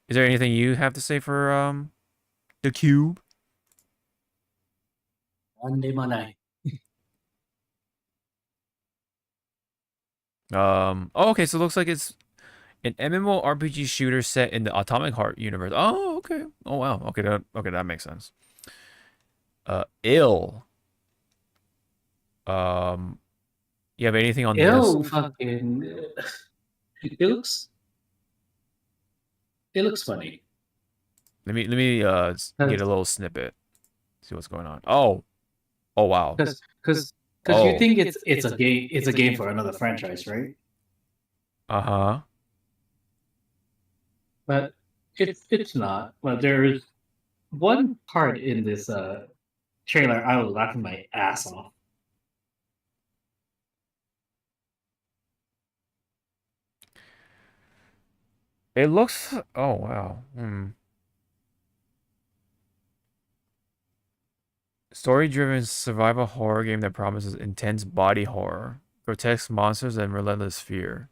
Is there anything you have to say for the Cube? Monday, Monday. Oh, okay, so it looks like it's an MMORPG shooter set in the Atomic Heart universe. Oh, okay. Oh wow. Okay, that makes sense. Ill. Um, you have anything on this? Ew, fucking. It looks funny. Let me get a little snippet. See what's going on. Oh wow. Because you Oh. think it's a game for another franchise, right? Uh-huh. But it's not. But there's one part in this trailer I was laughing my ass off. It looks oh wow. Story-driven survival horror game that promises intense body horror, grotesque monsters, and relentless fear.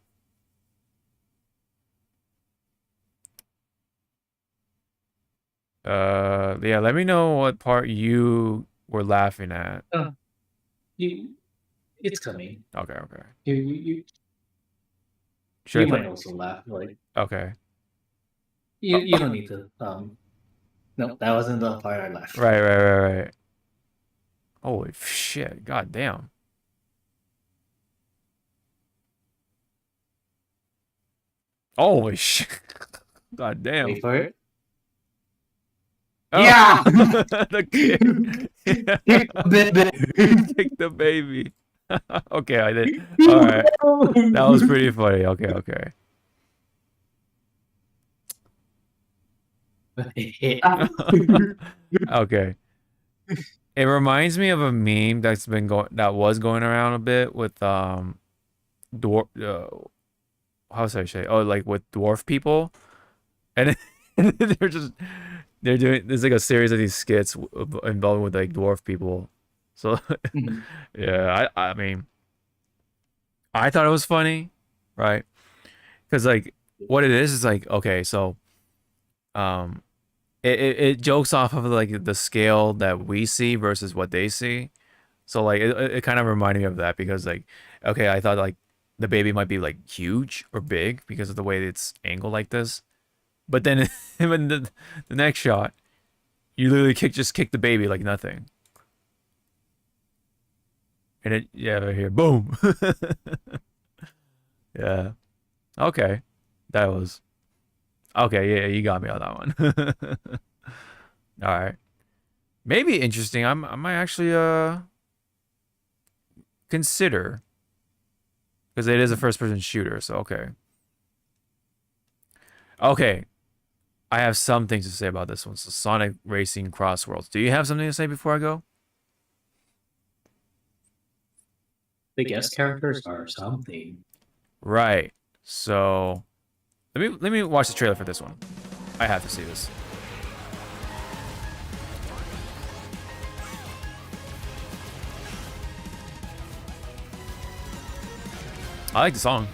Yeah, let me know what part you were laughing at. It's coming. Okay, okay. You Should I might also laugh. Like Okay. you don't need to. No, that wasn't the part I laughed. Right. Holy shit! God damn. Holy shit! God damn. Wait for it. Oh, Yeah! the kid. Kick the baby. Okay, I did. All right, that was pretty funny. Okay. Okay. It reminds me of a meme that was going around a bit with dwarf how should I say? Oh, like with dwarf people, and they're doing there's like a series of these skits involving with like dwarf people. So yeah, I mean, I thought it was funny, right? Because like what it is like okay, so it jokes off of like the scale that we see versus what they see. So like it kind of reminded me of that because like okay, I thought like the baby might be like huge or big because of the way it's angled like this. But then in the next shot, you literally just kick the baby like nothing. And it right here, boom. Yeah. Okay. That was okay, yeah, you got me on that one. All right. Maybe interesting. I might actually consider because it is a first person shooter, so okay. Okay. I have some things to say about this one. So Sonic Racing Cross Worlds. Do you have something to say before I go? The guest characters are something. Right. So let me watch the trailer for this one. I have to see this. I like the song.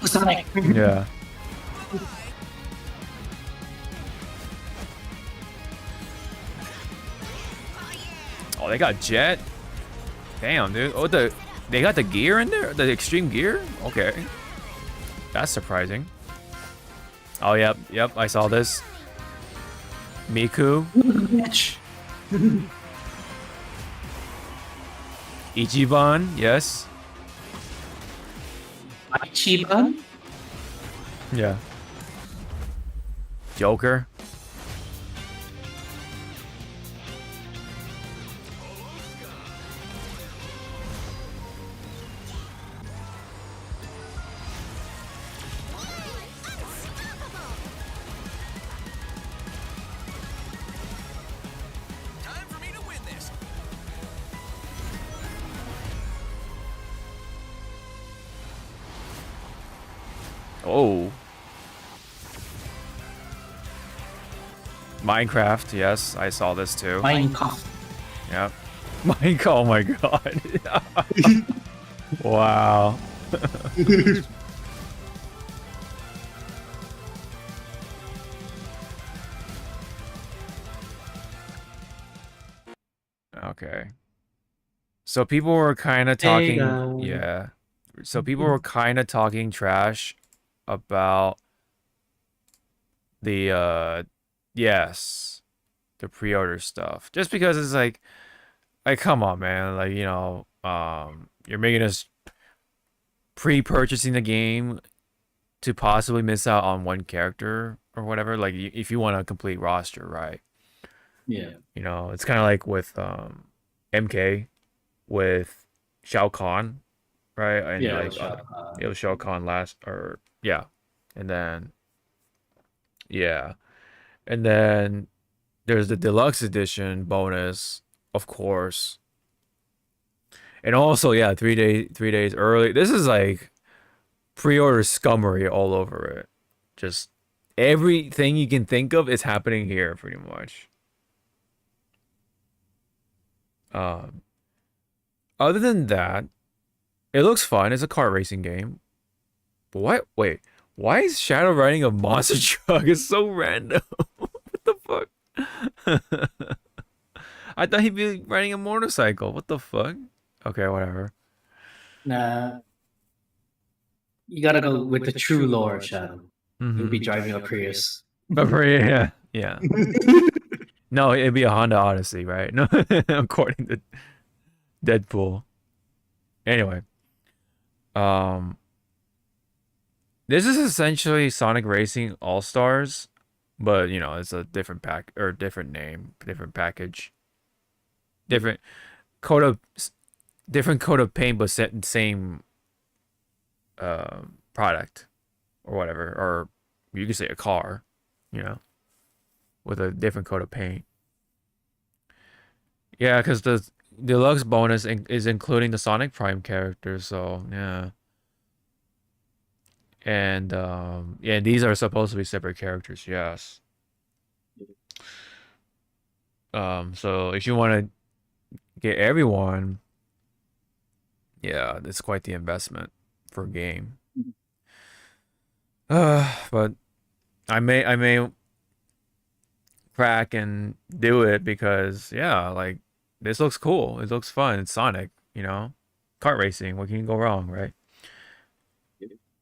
Sonic. Yeah. Oh, they got Jet. Damn, dude. Oh, they got the gear in there? The extreme gear? Okay. That's surprising. Oh, yep. I saw this. Miku. Ichiban, yes. Ichiban? Yeah. Joker. Oh. Minecraft, yes, I saw this too. Minecraft. Yep. Minecraft, oh my god. Wow. Okay. So people were kind of talking, yeah. So people were kind of talking trash about the yes, the pre-order stuff. Just because it's like come on, man, like, you know, you're making us pre-purchasing the game to possibly miss out on one character or whatever, like if you want a complete roster, right? Yeah. You know, it's kind of like with MK with Shao Kahn, right? And Yeah, like it was Shao Kahn last, or yeah, and then yeah, and then there's the deluxe edition bonus, of course, and also yeah, 3 days early. This is like pre-order scummery all over it. Just everything you can think of is happening here, pretty much. Other than that, it looks fun. It's a kart racing game. But what? Wait, why is Shadow riding a monster truck? It's so random. What the fuck? I thought he'd be riding a motorcycle. What the fuck? Okay, whatever. Nah. You gotta go with the true lore of Shadow. He'll be driving a Prius. Yeah. No, it'd be a Honda Odyssey, right? No, according to Deadpool. Anyway, this is essentially Sonic Racing All Stars, but you know it's a different pack or different name, different package, different coat of paint, but same product or whatever, or you could say a car, you know, with a different coat of paint. Yeah, because the deluxe bonus is including the Sonic Prime characters, so yeah. And yeah, these are supposed to be separate characters, yes. So if you want to get everyone, yeah, it's quite the investment for a game. But I may crack and do it because yeah, like this looks cool. It looks fun. It's Sonic, you know, kart racing. What can go wrong, right?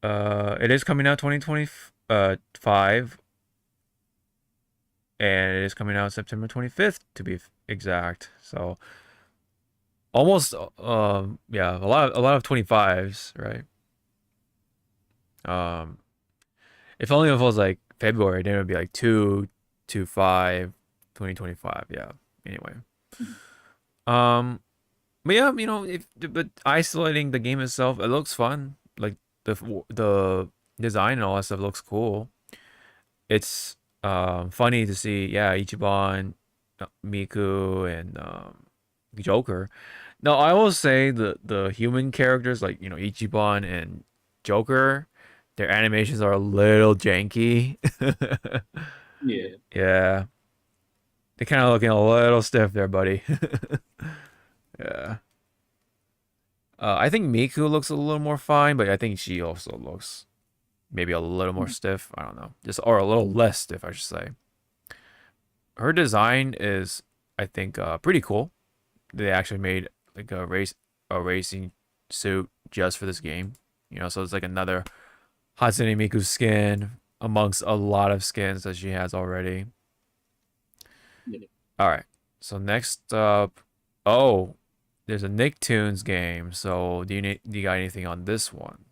It is coming out 2025, and it is coming out September 25th to be exact. So almost yeah, a lot of 25s, right? If only if it was like February, then it would be like 2/5 2025. Yeah. Anyway. But yeah, you know, but isolating the game itself, it looks fun. Like the design and all that stuff looks cool. It's funny to see, yeah, Ichiban, Miku, and Joker. Now I will say the human characters like, you know, Ichiban and Joker, their animations are a little janky. Yeah. Yeah. They're kind of looking a little stiff there, buddy. Yeah. I think Miku looks a little more fine, but I think she also looks maybe a little more stiff. I don't know. Just or a little less stiff, I should say. Her design is, I think, pretty cool. They actually made like a racing suit just for this game. You know, so it's like another Hatsune Miku skin amongst a lot of skins that she has already. Yeah. All right. So next up, oh, there's a Nicktoons game. So do you got anything on this one?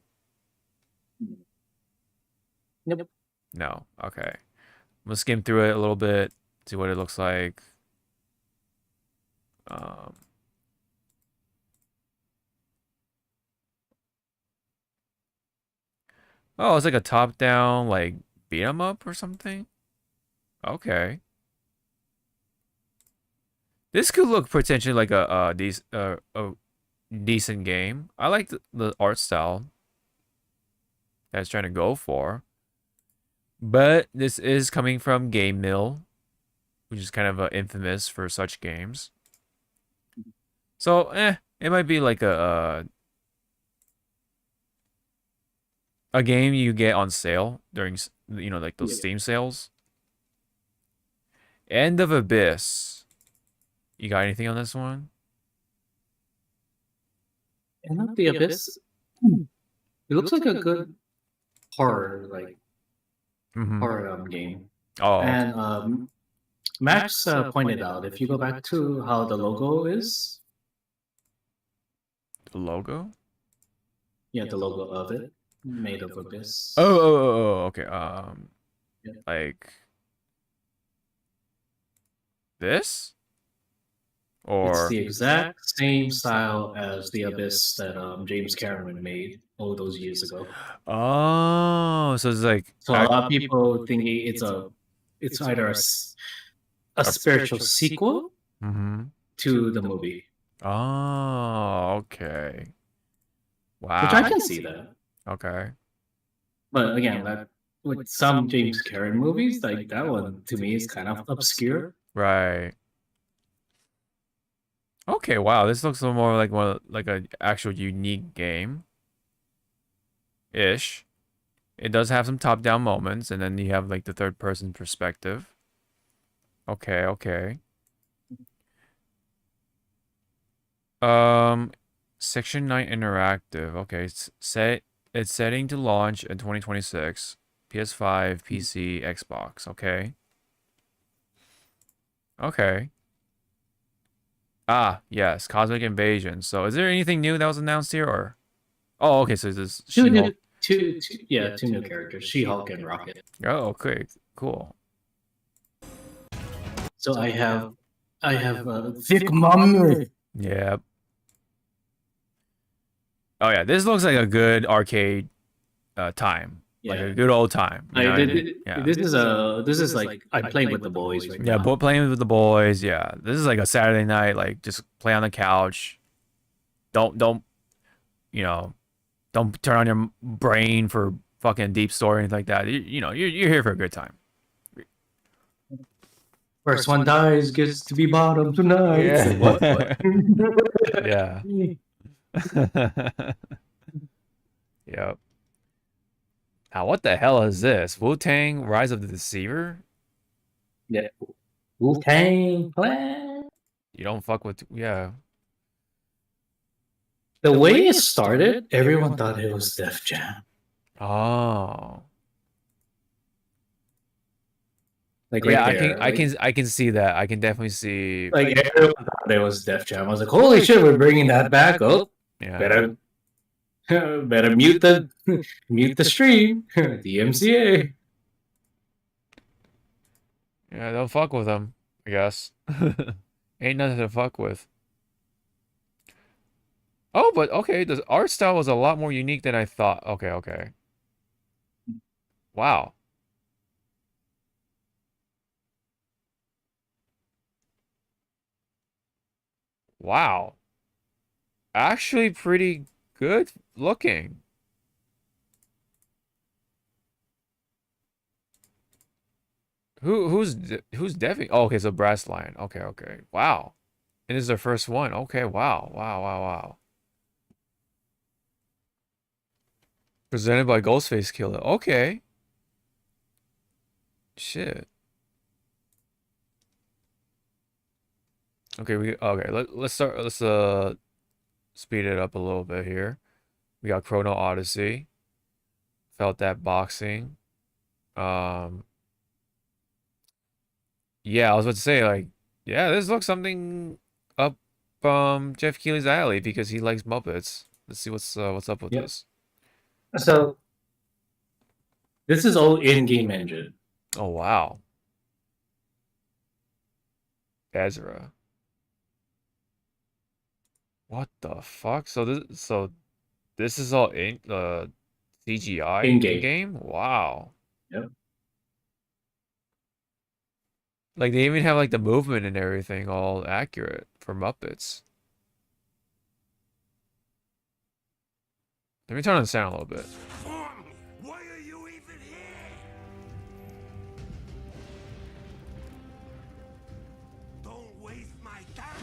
Nope. No. Okay. I'm gonna skim through it a little bit, see what it looks like. Oh, it's like a top-down like beat 'em up or something. Okay. This could look potentially like a decent game. I like the art style that it's trying to go for. But this is coming from Game Mill, which is kind of infamous for such games. So, it might be like a game you get on sale during, you know, like those Steam sales. End of Abyss. You got anything on this one? End of the Abyss. It looks like a good horror, like horror game. Oh, And Max pointed out, if you go back to how the logo is, the logo? yeah, the logo of it, made of Abyss. Oh, okay. Yeah. Like this? Or It's the exact same style as the Abyss that James Cameron made all those years ago. oh, so it's like So a lot of people think it's either a spiritual sequel to the movie. Oh, okay. Wow. Which I can see that. Okay. But again, that with some James Cameron movies, like that one to me is kind of obscure. Right. Okay, wow, this looks a little more like an actual unique game. Ish. It does have some top-down moments, and then you have like the third-person perspective. Okay, okay. Section 9 interactive. Okay, it's setting to launch in 2026. PS5, PC, Xbox. Okay. Okay. Ah, yes, Cosmic Invasion. So, is there anything new that was announced here, or? Oh, okay. So this She-Hulk. Two new characters, She-Hulk and Rocket. Oh, okay, cool. So I have Thick Mummy. Yep. Oh yeah, this looks like a good arcade time. Like a good old time. Yeah. This is like I played with the boys right now. Yeah, playing with the boys. Yeah, this is like a Saturday night. Like just play on the couch. Don't don't turn on your brain for fucking deep story or anything like that. You're here for a good time. First one dies gets to be bottom tonight. Yeah. What? Yeah. Yep. Now, what the hell is this? Wu-Tang Rise of the Deceiver? Yeah. Wu-Tang Clan. You don't fuck with... Yeah. The way it started, everyone thought it was Def Jam. Oh. Like Yeah, right there, I can see that. I can definitely see... like everyone thought it was Def Jam. I was like, holy shit, we're bringing that back. Oh, Yeah. better mute the stream. DMCA. Yeah, don't fuck with them, I guess. Ain't nothing to fuck with. Oh, but okay, the art style was a lot more unique than I thought. Okay, okay. Wow. Wow. Actually pretty good looking. Who's deving? Oh, okay, so Brass Lion. Okay, okay. Wow. And this is their first one. Okay, wow. Wow, wow, wow. Presented by Ghostface Killer. Okay. Shit. Okay, let's start let's speed it up a little bit here. We got Chrono Odyssey. Felt that boxing. Yeah, I was about to say, like, yeah, this looks something up Jeff Keighley's alley because he likes Muppets. Let's see what's up with this. So this is all in-game engine. Oh wow. Ezra. What the fuck? So this is all in CGI in-game? Wow. Yep. Like they even have like the movement and everything all accurate for Muppets. Let me turn on the sound a little bit. Why are you even here? Don't waste my time.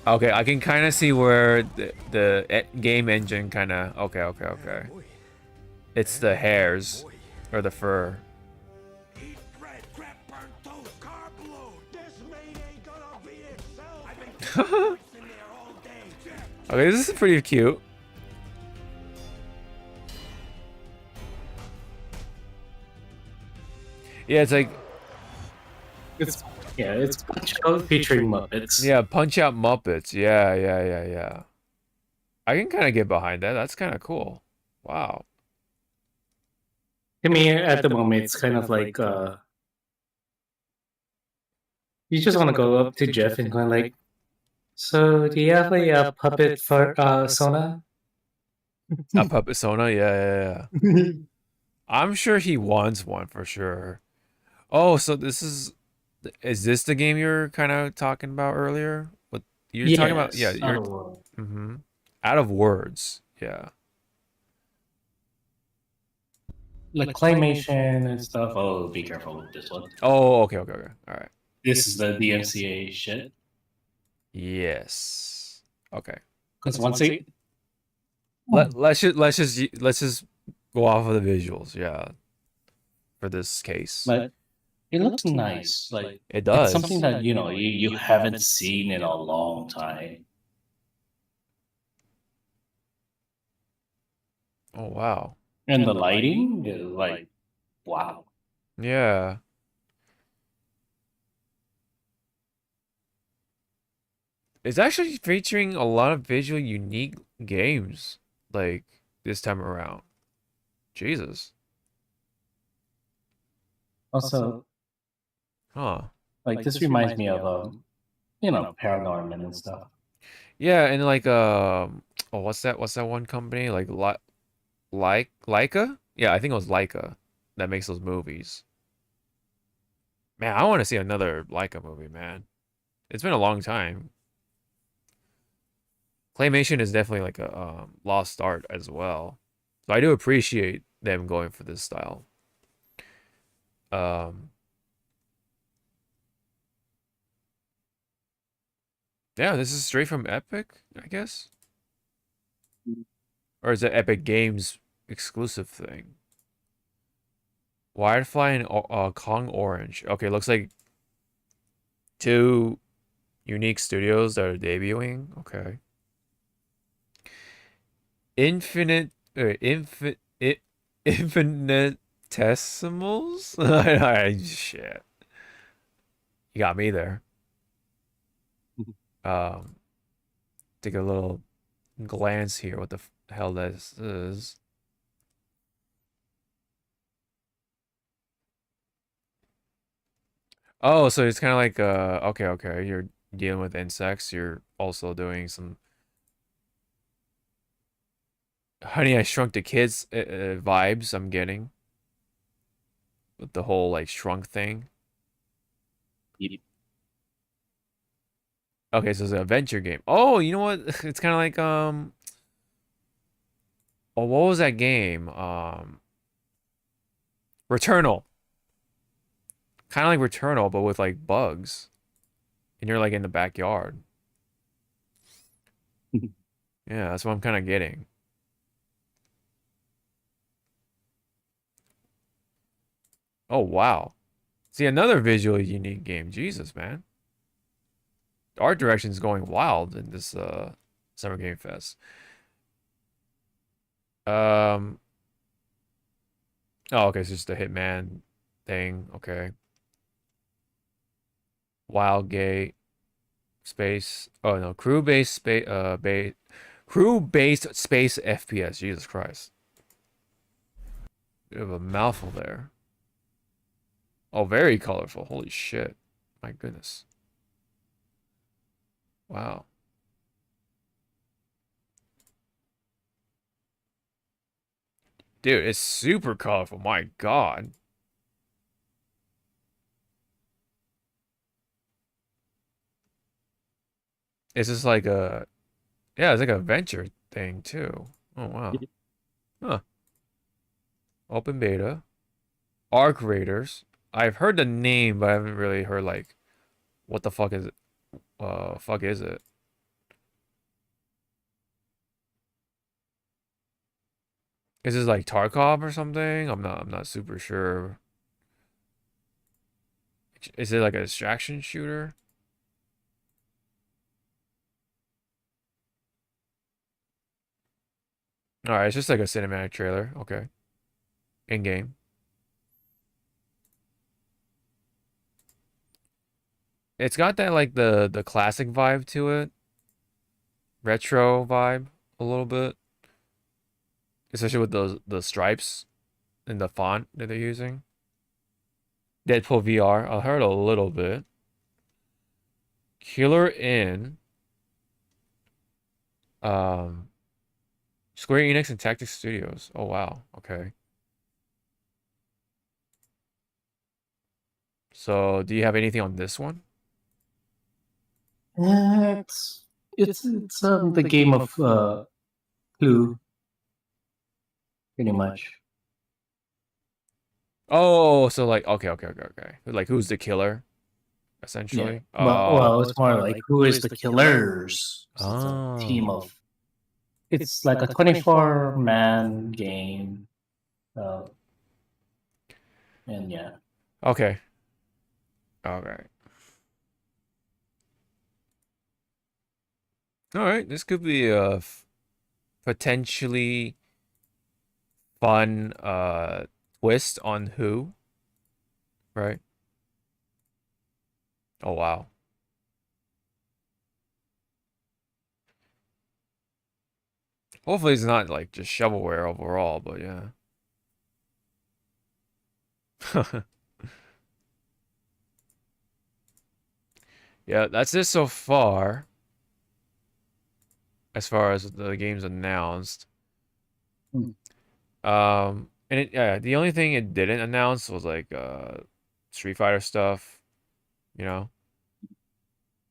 Okay, I can kind of see where the game engine kind of... Okay. It's the hairs or the fur. Eat bread, crap, burnt toast, carb load. This meat ain't gonna be itself. I've been in there all day. Okay, this is pretty cute. Yeah, it's like... It's Punch-Out featuring Muppets. Yeah, Punch-Out Muppets. Yeah. I can kind of get behind that. That's kind of cool. Wow. To me, at the moment, it's kind of like you just want to go up to Jeff and go like, so do you have a puppet for Sona? A puppet Sona? Yeah. I'm sure he wants one for sure. Oh, so this is... Is this the game you're kind of talking about earlier? What you're talking about? Yeah, Yes, you're. Outer World. Mm-hmm. Out of words. Yeah. Like claymation and stuff. Oh, be careful with this one. Oh, okay, okay, okay. All right. This is the DMCA shit. Yes. Okay. Because once they Let's just go off of the visuals. Yeah. For this case, but it looks nice. Like it it's does. something that you haven't seen in a long time. Oh wow. And the lighting is like wow. Yeah. It's actually featuring a lot of visually unique games like this time around. Jesus. Also, Huh. like this reminds me of paranormal and stuff. Yeah, and like oh what's that one company? Like Leica? Yeah, I think it was Leica that makes those movies. Man, I want to see another Leica movie, man. It's been a long time. Claymation is definitely like a lost art as well. So I do appreciate them going for this style. Um yeah, this is straight from Epic, I guess. Or is it Epic Games exclusive thing? Wirefly and Kong Orange. Okay, looks like two unique studios that are debuting. Okay. Infinite, infinitesimals. Shit, you got me there. Um, take a little glance here. What the hell this is? Oh, so it's kind of like okay, okay. You're dealing with insects. You're also doing some Honey, I Shrunk the Kids vibes. I'm getting with the whole like shrunk thing. Yep. Okay, so it's an adventure game. Oh, you know what? It's kind of like oh, what was that game? Returnal. Kind of like Returnal, but with like bugs, and you're like in the backyard. Yeah, that's what I'm kind of getting. Oh wow. See, another visually unique game. Jesus, man. The art direction's going wild in this Summer Game Fest. Um. Oh, okay. So it's just a Hitman thing. Okay. Wildgate space. Oh no, crew-based space. Crew-based space FPS. Jesus Christ. Bit of a mouthful there. Oh, very colorful. Holy shit. My goodness. Wow. Dude, it's super colorful. My God. It's just like a, yeah, it's like a adventure thing too. Oh, wow. Huh. Open beta. Arc Raiders. I've heard the name, but I haven't really heard like, what the fuck is it? Fuck is it? Is this like Tarkov or something? I'm not super sure. Is it like a distraction shooter? Alright, it's just like a cinematic trailer. Okay. In game. It's got that like the classic vibe to it. Retro vibe a little bit. Especially with the stripes and the font that they're using. Deadpool VR. I heard a little bit. Killer in um Square Enix and Tactics Studios. Oh wow. Okay. So, do you have anything on this one? It's the game of Clue, pretty much. Oh, so like okay. Like who's the killer, Yeah. essentially? Well, it's more like who is the killers? So it's a team Oh. of. It's like a 24-man game, uh, and yeah. Okay. All right. All right. This could be a potentially fun twist on who, right? Oh wow. Hopefully it's not like just shovelware overall, but yeah. Yeah, that's it so far. As far as the games announced. Hmm. And yeah, the only thing it didn't announce was like Street Fighter stuff, you know.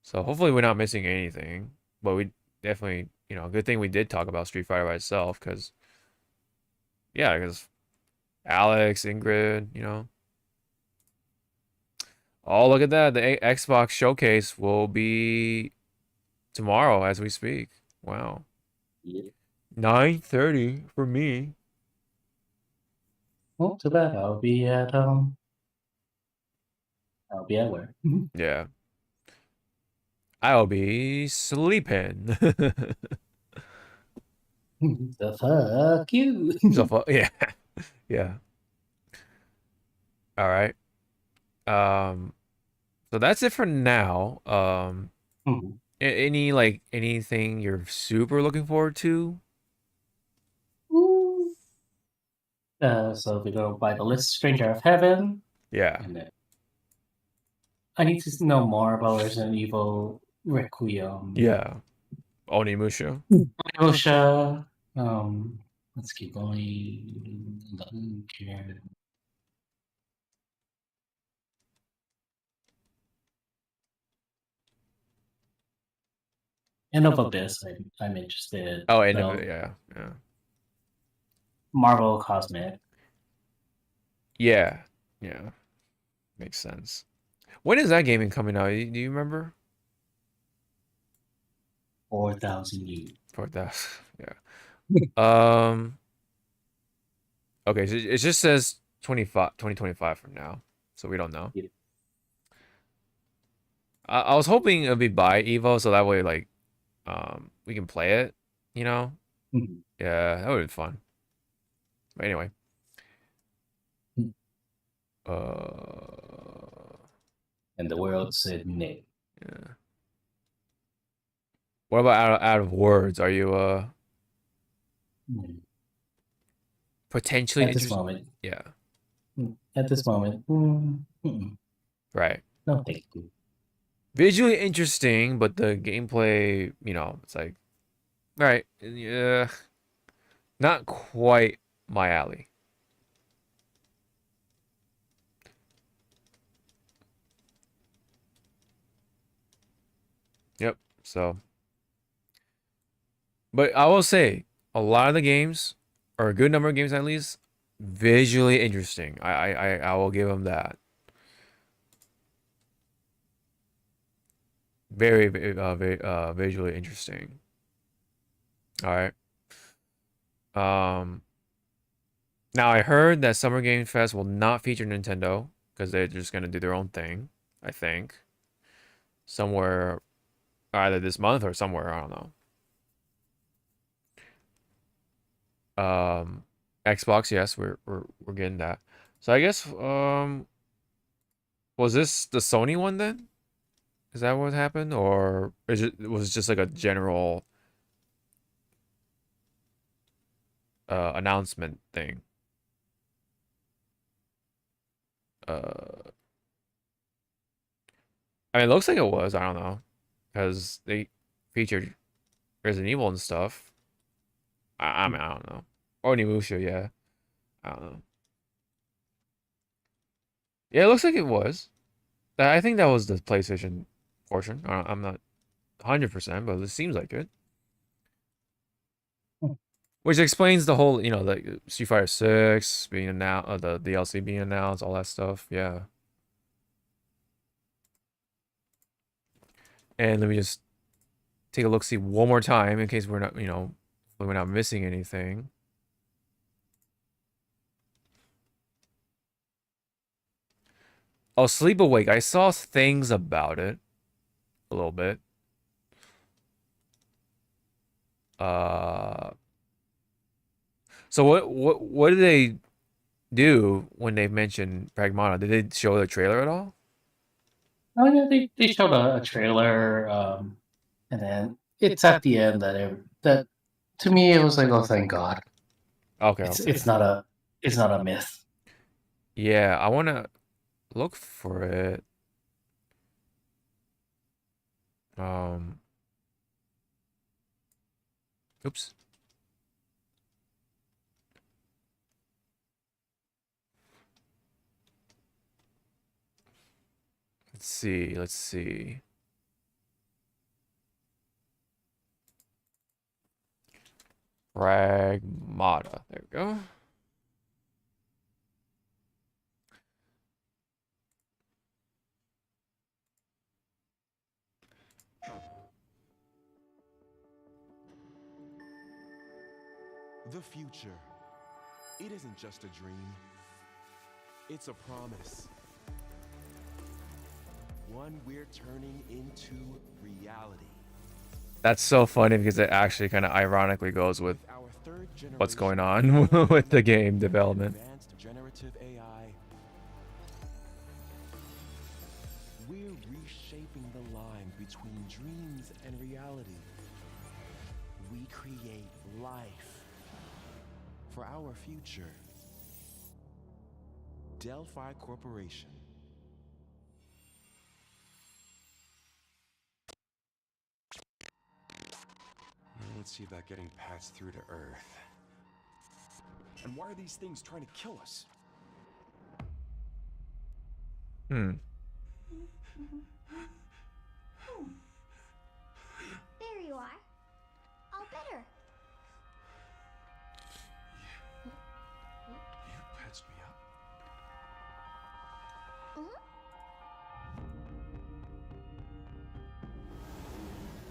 So hopefully we're not missing anything, but we definitely, good thing we did talk about Street Fighter by itself, because yeah, because Alex, Ingrid, Oh, look at that. The Xbox showcase will be tomorrow as we speak. Wow. Yeah. 9:30 for me. Well, too bad. I'll be at work. Yeah. I'll be sleeping. The fuck you. Yeah. Yeah. All right. So that's it for now. Mhm. Anything you're super looking forward to? Ooh. So we go by the list, Stranger of Heaven, Yeah. and then I need to know more about Resident Evil Requiem. Yeah. Onimusha. OSHA. Let's keep going. Okay. End of Abyss. I'm interested. Oh, and Though yeah. Yeah. Marvel Cosmic. Yeah. Yeah. Makes sense. When is that gaming coming out? Do you remember? 4,000 years. For that. Yeah. Okay, so it just says 2025 from now. So we don't know. Yeah. I was hoping it'd be by Evo, so that way like we can play it, you know? Mhm. Yeah, that would be fun. But anyway. And the world said nay. Yeah. What about out of words? Are you Mhm. potentially At this interested? moment. Yeah. At this moment. Right. No, thank you. Visually interesting, but the gameplay, it's like, right, yeah, not quite my alley. Yep. So, but I will say, a lot of the games, or a good number of games at least, visually interesting. I will give them that. Very visually interesting. All right. Now I heard that Summer Game Fest will not feature Nintendo because they're just gonna do their own thing. I think somewhere either this month or somewhere, I don't know. Xbox, yes, we're getting that. So I guess was this the Sony one then? Is that what happened, or was it just like a general announcement thing? I mean, it looks like it was. I don't know, because they featured Resident Evil and stuff. I mean, I don't know. Or Onimusha, yeah. I don't know. Yeah, it looks like it was. I think that was the PlayStation portion. I'm not 100%, but it seems like it. Which explains the whole, you know, the Street Fighter 6 being announced, the DLC being announced, all that stuff. Yeah. And let me just take a look, see one more time in case we're not, you know, we're not missing anything. Oh, Sleep Awake. I saw things about it a little bit. So what do they do when they mention Pragmata? Did they show the trailer at all? Oh yeah, they showed a trailer, and then it's at the end that to me it was like, oh thank God, Okay, it's okay. it's not a myth. Yeah, I want to look for it. Oops. Let's see. Let's see. Pragmata. There we go. The future. It isn't just a dream. It's a promise. One we're turning into reality. That's so funny because it actually kind of ironically goes with Our third what's generation going on with the game of development. advanced generative AI. We're reshaping the line between dreams and reality. We create life for our future. Delphi Corporation. Let's see about getting passed through to Earth. And why are these things trying to kill us? Hmm. There you are. All better. You patched me up?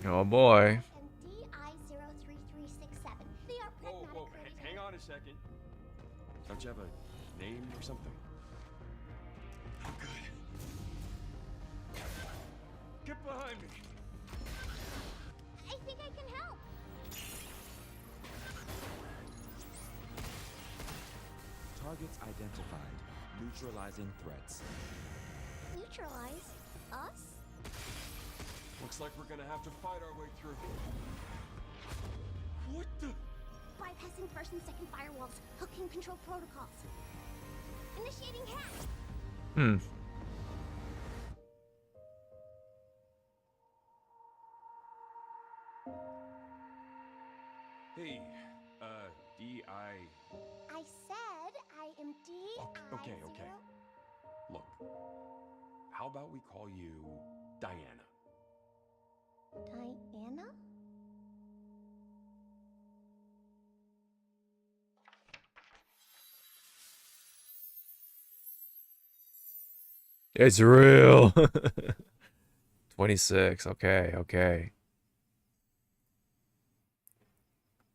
Oh boy. And DI-03367. They are pragmatic couriers. Hang on a second. Don't you have a name or something? I'm good. Get behind me. I think I can help. Targets identified. Neutralizing threats. Neutralize us? Looks like we're gonna have to fight our way through. What the? Bypassing first and second firewalls. Hooking control protocols. Initiating hack. Hmm. Hey, D.I. I said I am DI. Okay. Look, how about we call you Diana? Diana? It's real. 26. Okay, okay.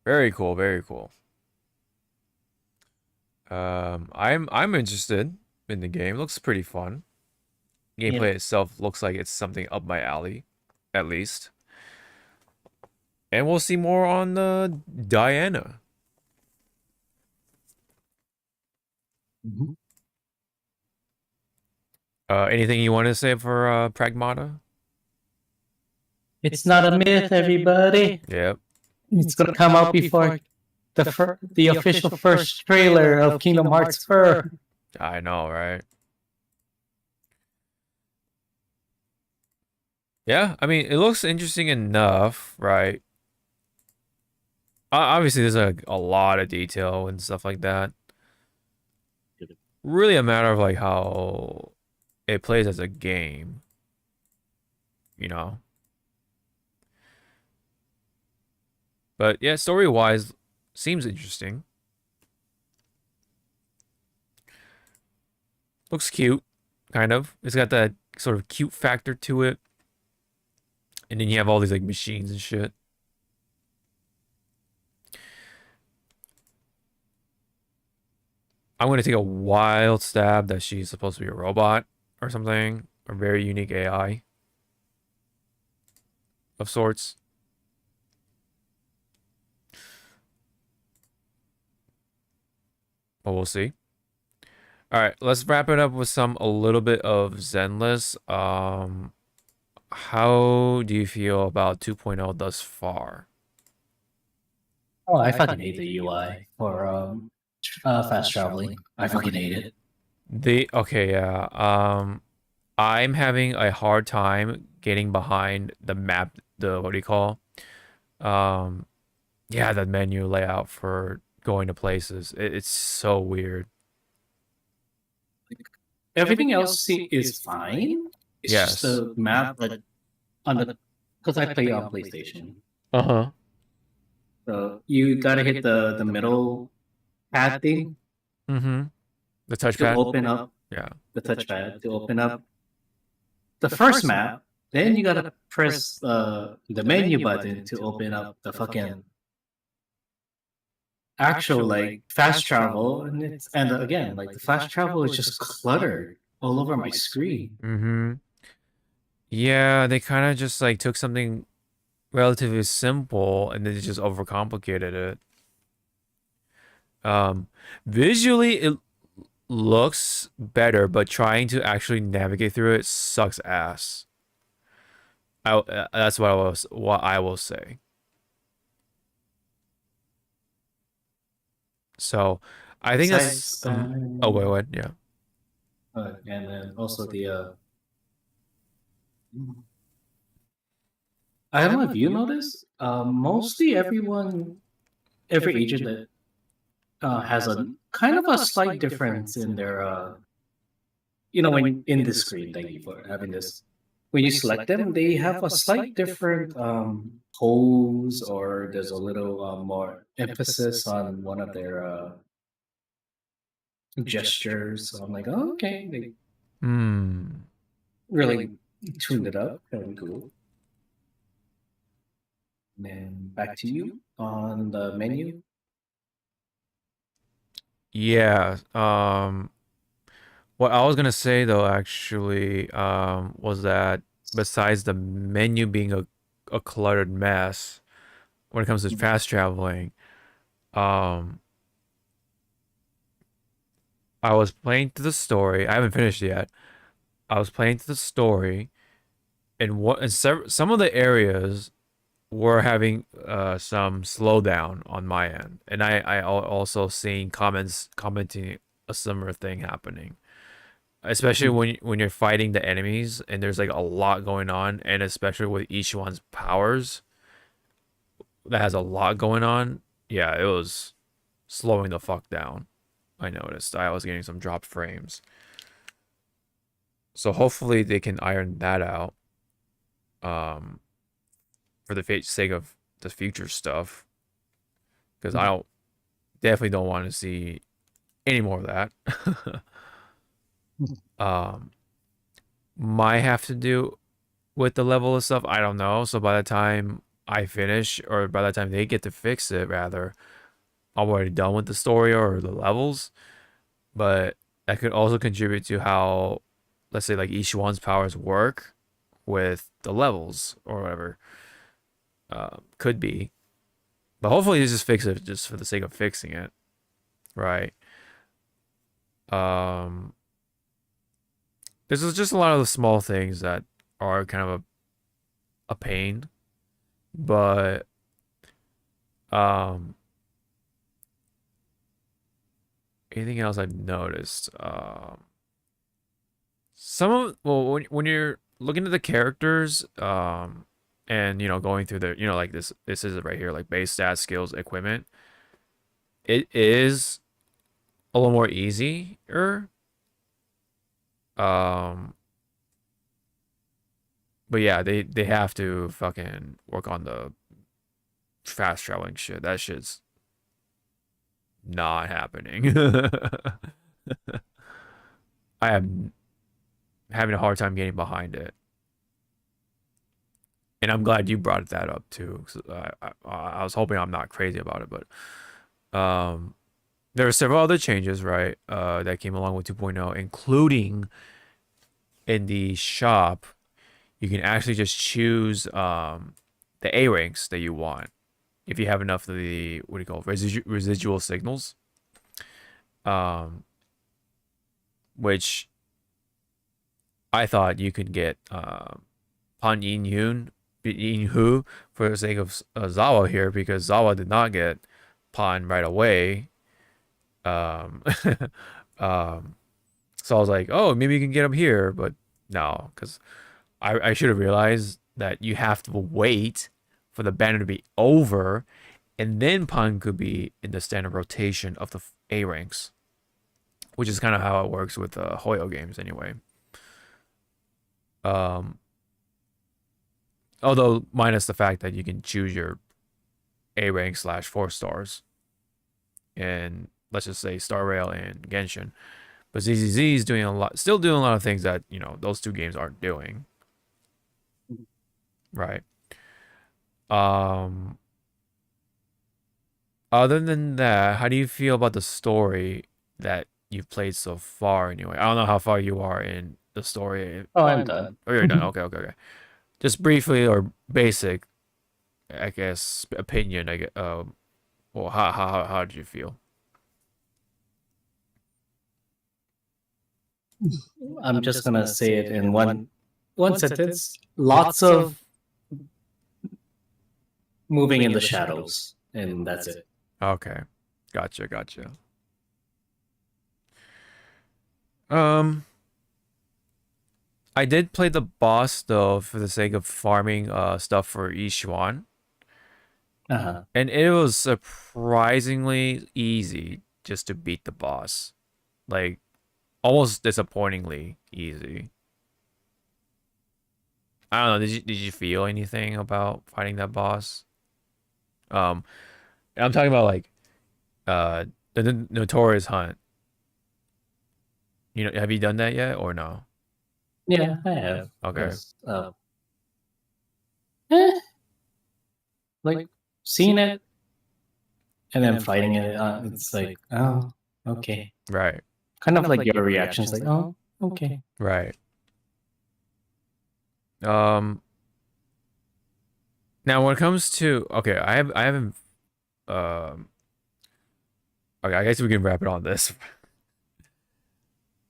Very cool, very cool. I'm interested in the game. Looks pretty fun. Gameplay itself looks like it's something up my alley, at least. And we'll see more on the Diana. Anything you want to say for Pragmata? It's not a myth, everybody. Yep. It's gonna come out before the official first trailer of Kingdom Hearts Fur. I know, right? Yeah, I mean, it looks interesting enough, right? Obviously, there's a lot of detail and stuff like that. Really a matter of like how it plays as a game, you know. But yeah, story-wise, seems interesting. Looks cute, kind of. It's got that sort of cute factor to it. And then you have all these like machines and shit. I'm gonna take a wild stab that she's supposed to be a robot or something, or very unique AI of sorts. But we'll see. All right, let's wrap it up with a little bit of Zenless. How do you feel about 2.0 thus far? Oh, I fucking hate the UI for fast traveling. I fucking hate it. Okay, yeah. I'm having a hard time getting behind the map, the what do you call? Yeah, the menu layout for going to places. It's so weird. Everything else is fine. It's Yes. just the map that on the because I play on PlayStation. Uh-huh. So you gotta hit the middle pad thing Mm-hmm. The to touchpad. open up Yeah. the touchpad to open up the first map. Then you gotta press the menu button to open up the fucking actual like fast travel, and again like the fast travel is just cluttered all over my screen. Mm-hmm. Yeah, they kind of just like took something relatively simple and then they just overcomplicated it. Visually it looks better, but trying to actually navigate through it sucks ass. That's what I will say. So, I think that's oh wait, yeah. And then also I don't know if you noticed, mostly every agent that has a kind of a slight difference in their when in the screen. Thank you for having this. When you select them, they have a slight different pose, or there's a little more emphasis on one of their gestures. So I'm like, oh, okay, they really tuned it up. Very cool. And then back to you on the menu. Yeah. What I was gonna say though, actually, was that besides the menu being a cluttered mess when it comes to fast traveling, I was playing through the story. I haven't finished yet. I was playing through the story, and some of the areas were having some slowdown on my end, and also seeing commenting a similar thing happening. Especially when you're fighting the enemies and there's like a lot going on, and especially with each one's powers that has a lot going on. Yeah, it was slowing the fuck down. I noticed I was getting some dropped frames. So hopefully they can iron that out. For the sake of the future stuff, because I definitely don't want to see any more of that. Might have to do with the level of stuff. I don't know. So by the time I finish, or by the time they get to fix it, rather, I'm already done with the story or the levels. But that could also contribute to how, let's say, like each one's powers work with the levels or whatever. Could be. But hopefully they just fix it just for the sake of fixing it. Right. This is just a lot of the small things that are kind of a pain. But anything else I've noticed? When you're looking at the characters, and going through the like this is it right here, like base stats, skills, equipment, it is a little more easier. But yeah, they have to fucking work on the fast traveling shit. That shit's not happening. I am having a hard time getting behind it. And I'm glad you brought that up too. I was hoping I'm not crazy about it, but there are several other changes, right, that came along with 2.0, including in the shop, you can actually just choose the A ranks that you want if you have enough of the, what do you call it, residual signals, which I thought you could get Pan Yin Hu for the sake of Zawa here, because Zawa did not get Pan right away. So I was like, oh, maybe you can get him here, but no, because I should have realized that you have to wait for the banner to be over, and then Pan could be in the standard rotation of the A ranks, which is kind of how it works with Hoyo games anyway. Although minus the fact that you can choose your A rank / 4 stars, and let's just say Star Rail and Genshin, but ZZZ is doing still doing a lot of things that those two games aren't doing. Right. Other than that, how do you feel about the story that you've played so far anyway? I don't know how far you are in the story. Oh, I'm done. Oh, you're done. Okay. Just briefly or basic, I guess, opinion. I guess. Well, how did you feel? I'm just gonna say it in one sentence. Lots of moving in the shadows, and that's it. Okay, gotcha. I did play the boss though for the sake of farming stuff for Yishuan. And it was surprisingly easy just to beat the boss. Like almost disappointingly easy. I don't know, did you feel anything about fighting that boss? I'm talking about like the Notorious Hunt. Have you done that yet or no? Yeah, I have. Okay. Like seeing it and then fighting it, it's like, oh, okay. Right. Kind of like your reactions, like, oh, okay. Right. Now when it comes to okay, I haven't okay, I guess we can wrap it on this.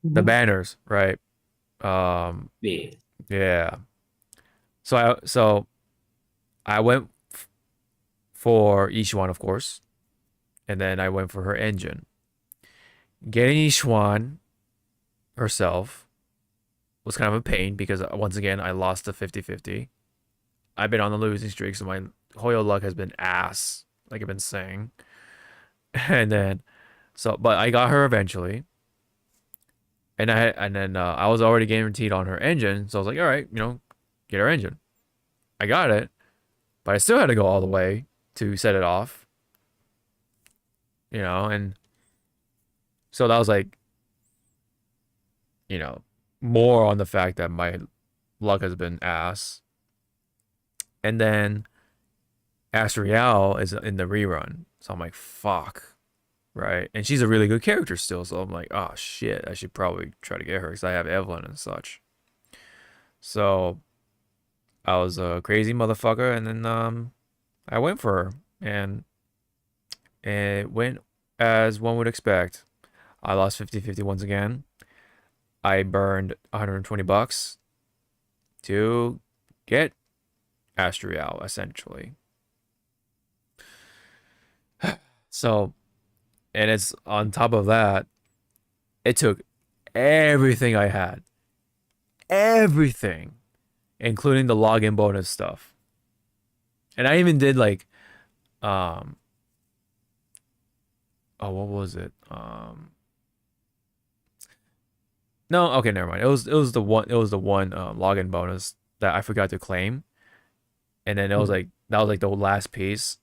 The banners, right? Yeah. So I went for Yishuan, of course, and then I went for her engine. Getting Yishuan herself was kind of a pain because once again I lost the 50-50. I've been on the losing streak, so my Hoyo luck has been ass, like I've been saying. And then but I got her eventually. And then I was already guaranteed on her engine, so I was like, all right, get her engine. I got it, but I still had to go all the way to set it off. And so that was like, more on the fact that my luck has been ass. And then Asriel is in the rerun, so I'm like, fuck. Right, and she's a really good character still, so I'm like, oh shit, I should probably try to get her because I have Evelyn and such. So I was a crazy motherfucker, and then I went for her, and it went as one would expect. I lost 50-50 once again. I burned $120 to get Astriel, essentially. So. And it's on top of that, it took everything I had. Everything. Including the login bonus stuff. And I even did like what was it? No, okay, never mind. It was the one login bonus that I forgot to claim, and then it was like that was like the last piece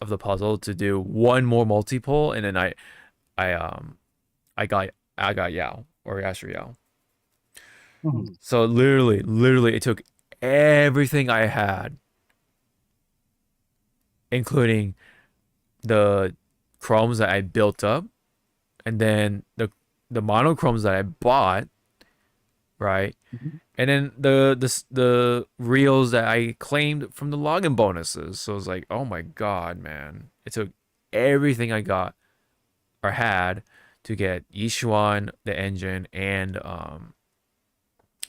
of the puzzle to do one more multi-pull, and then I I got Yao or Yasher Yao. So literally, it took everything I had, including the chromes that I built up, and then the monochromes that I bought, right? And then the reels that I claimed from the login bonuses. So it was like, oh my god, man! It took everything I got or had to get Yishuan, the engine, and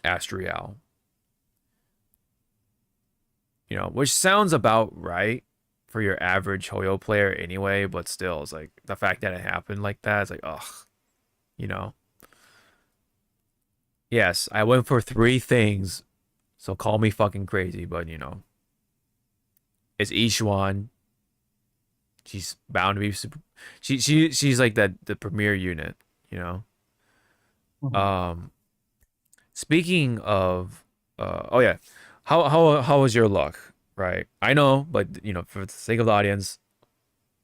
Astriel. You know, which sounds about right for your average Hoyo player anyway, but still, it's like the fact that it happened like that, it's like, ugh, you know. Yes, I went for 3 things, so call me fucking crazy, but you know, it's Ishuan. She's bound to be super. She's like the premier unit, you know. Speaking of, oh yeah, how was your luck? Right, I know, but you know, for the sake of the audience,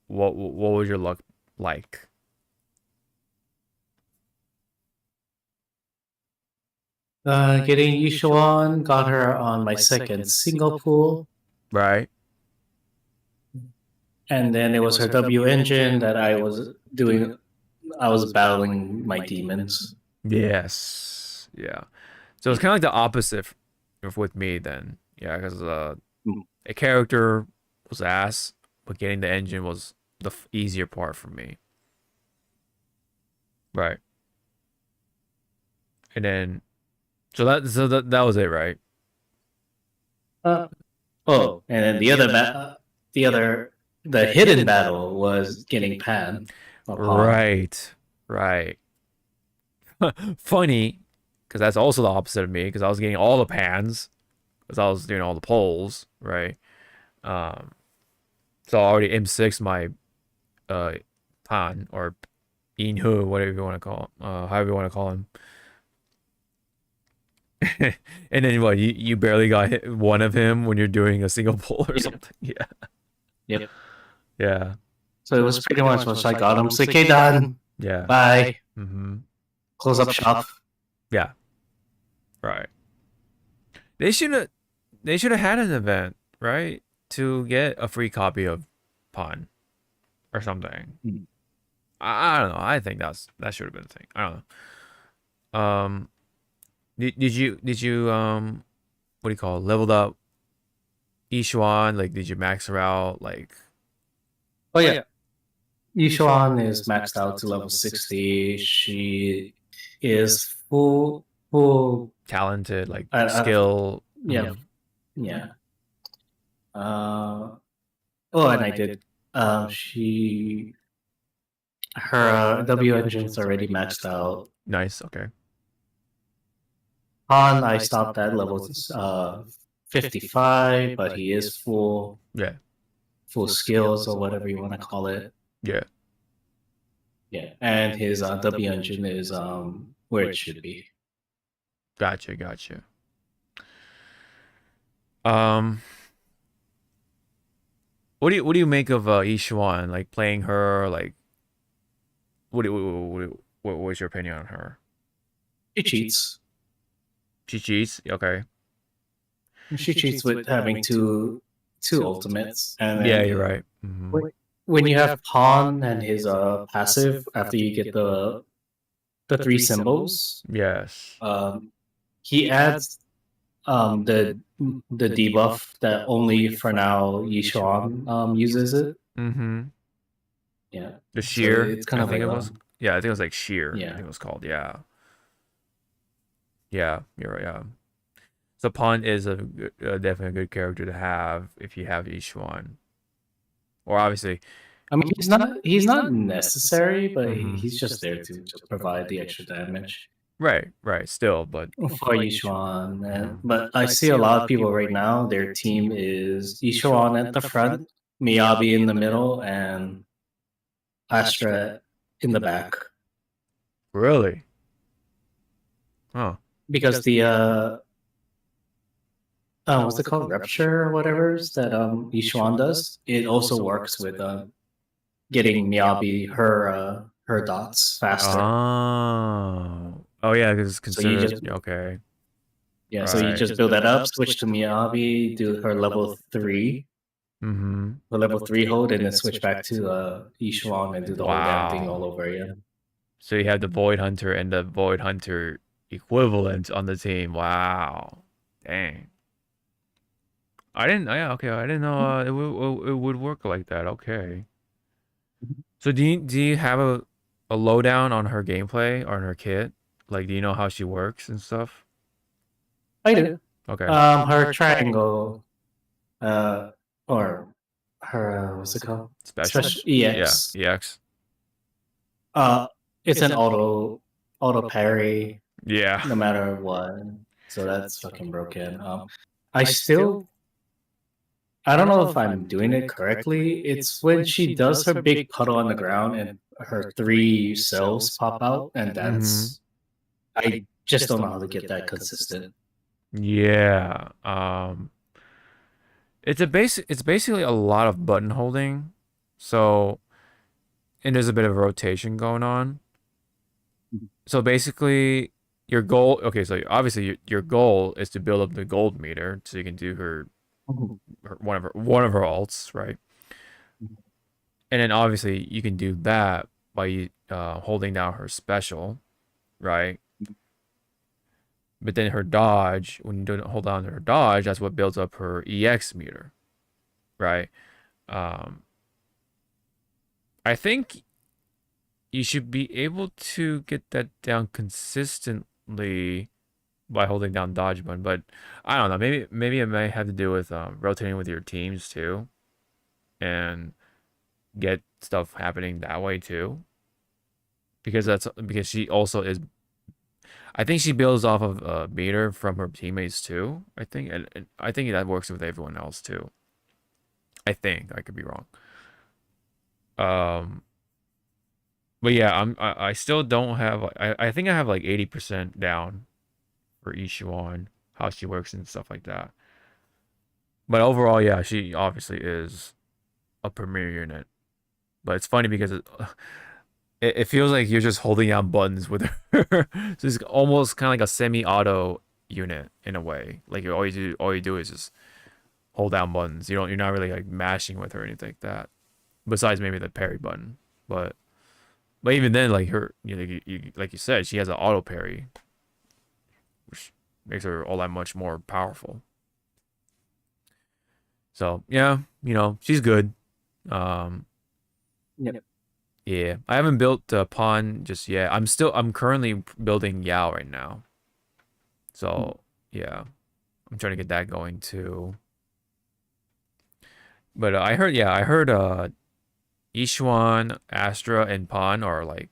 what was your luck like? Getting Yishuan, got her on my second single pool, Right. and then it was her W engine that I was doing. I was battling my demons. Yes. Yeah. So it's kind of like the opposite with me then. Yeah, because a character was ass, but getting the engine was the easier part for me. Right. And then, so that was it, right? Oh, and then the hidden battle was getting Pan. Right. Right. Funny, because that's also the opposite of me, because I was getting all the pans, because I was doing all the polls, right? So I already M6 my pan or Inhu, whatever you want to call however you want to call him. And then what, you barely got one of him when you're doing a single pull or something. Yeah. Yep. Yeah. So it was pretty much once I got him, it's like, okay, done. Yeah. Bye. Mm-hmm. Close up shop. Yeah. Right. They should have had an event, right? To get a free copy of Pawn or something. I don't know. I think that should have been a thing. I don't know. Did you what do you call it? Leveled up Ishuan? Like, did you max her out? Like, Oh yeah. Yishuan is maxed out to level 60. She is full talented, like skill. Yeah. Yeah. And I did. Her W engine's already maxed out. Nice. Okay. Han, I stopped at level 55, but he is full. Yeah. Full skills or whatever you want to call it. Yeah. Yeah, and his W engine is where it should be. Gotcha. What do you make of Ishuan? Like, playing her, like, what was your opinion on her? She cheats. She cheats. Okay. She cheats with having two ultimates. And yeah, you're right. Mm-hmm. When you have Pawn and his passive after you get the 3 symbols. Yes. He adds the debuff that only for now Yishuan uses it. Mm-hmm. Yeah. The sheer. So it's kind of like it was. Yeah, I think it was like sheer. Yeah. I think it was called. Yeah. Yeah, you're right. Yeah. So Pawn is definitely a good character to have if you have Ishuan. Or obviously, I mean, he's not necessary, but he's just there to provide the extra damage. Right. Still, but for Yishuan, but I see a lot of people right now. Their team is Yishuan at the front, Miyabi in the middle, and Astra in the back. Really? Oh. Because the what's it called, rupture or whatever's that Yishuan does. It also works with getting Miyabi her dots faster. Oh yeah, because it's So you considered just okay. yeah, so you Right. just build that up, switch to Miyabi, do her level 3, Mm-hmm. the level 3 hold, and then switch back to Yishuan and do the whole damn thing all over again. So you have the Void Hunter and the Void Hunter equivalent on the team. Wow. Dang. I didn't. Yeah. Okay. I didn't know it would work like that. Okay. So do you have a lowdown on her gameplay or on her kit? Like, do you know how she works and stuff? I do. Okay. Her triangle, or her what's it called? Special. EX. Yeah. EX. It's an auto parry Yeah. no matter what. So that's fucking broken. I still, I don't know if I'm doing it correctly. It's when she does her big puddle on the ground and her 3 cells pop out, and that's I just don't know how to get that consistent. Yeah. It's basically a lot of button holding. So, and there's a bit of rotation going on. So basically your goal, okay, so obviously your goal is to build up the gold meter so you can do her one of her alts, right? And then obviously you can do that by holding down her special, right? But then her dodge, when you don't hold down her dodge, that's what builds up her EX meter, right? I think you should be able to get that down consistently by holding down dodge button, but I don't know. Maybe it may have to do with rotating with your teams too, and get stuff happening that way too. Because she also is. I think she builds off of meter from her teammates too. I think, and I think that works with everyone else too. I think I could be wrong. But yeah, I still don't have. I think I have like 80% down for Ishuan, how she works and stuff like that. But overall, yeah, she obviously is a premier unit. But it's funny because it feels like you're just holding down buttons with her. So it's almost kind of like a semi-auto unit in a way. Like all you do is just hold down buttons. You're not really like mashing with her or anything like that. Besides maybe the parry button, but even then, like her, like you said, she has an auto parry, which makes her all that much more powerful. So yeah, she's good. Yep. Yeah, I haven't built Pawn just yet. I'm currently building Yao right now. So yeah, I'm trying to get that going too. But I heard Ishuan, Astra, and Pawn are like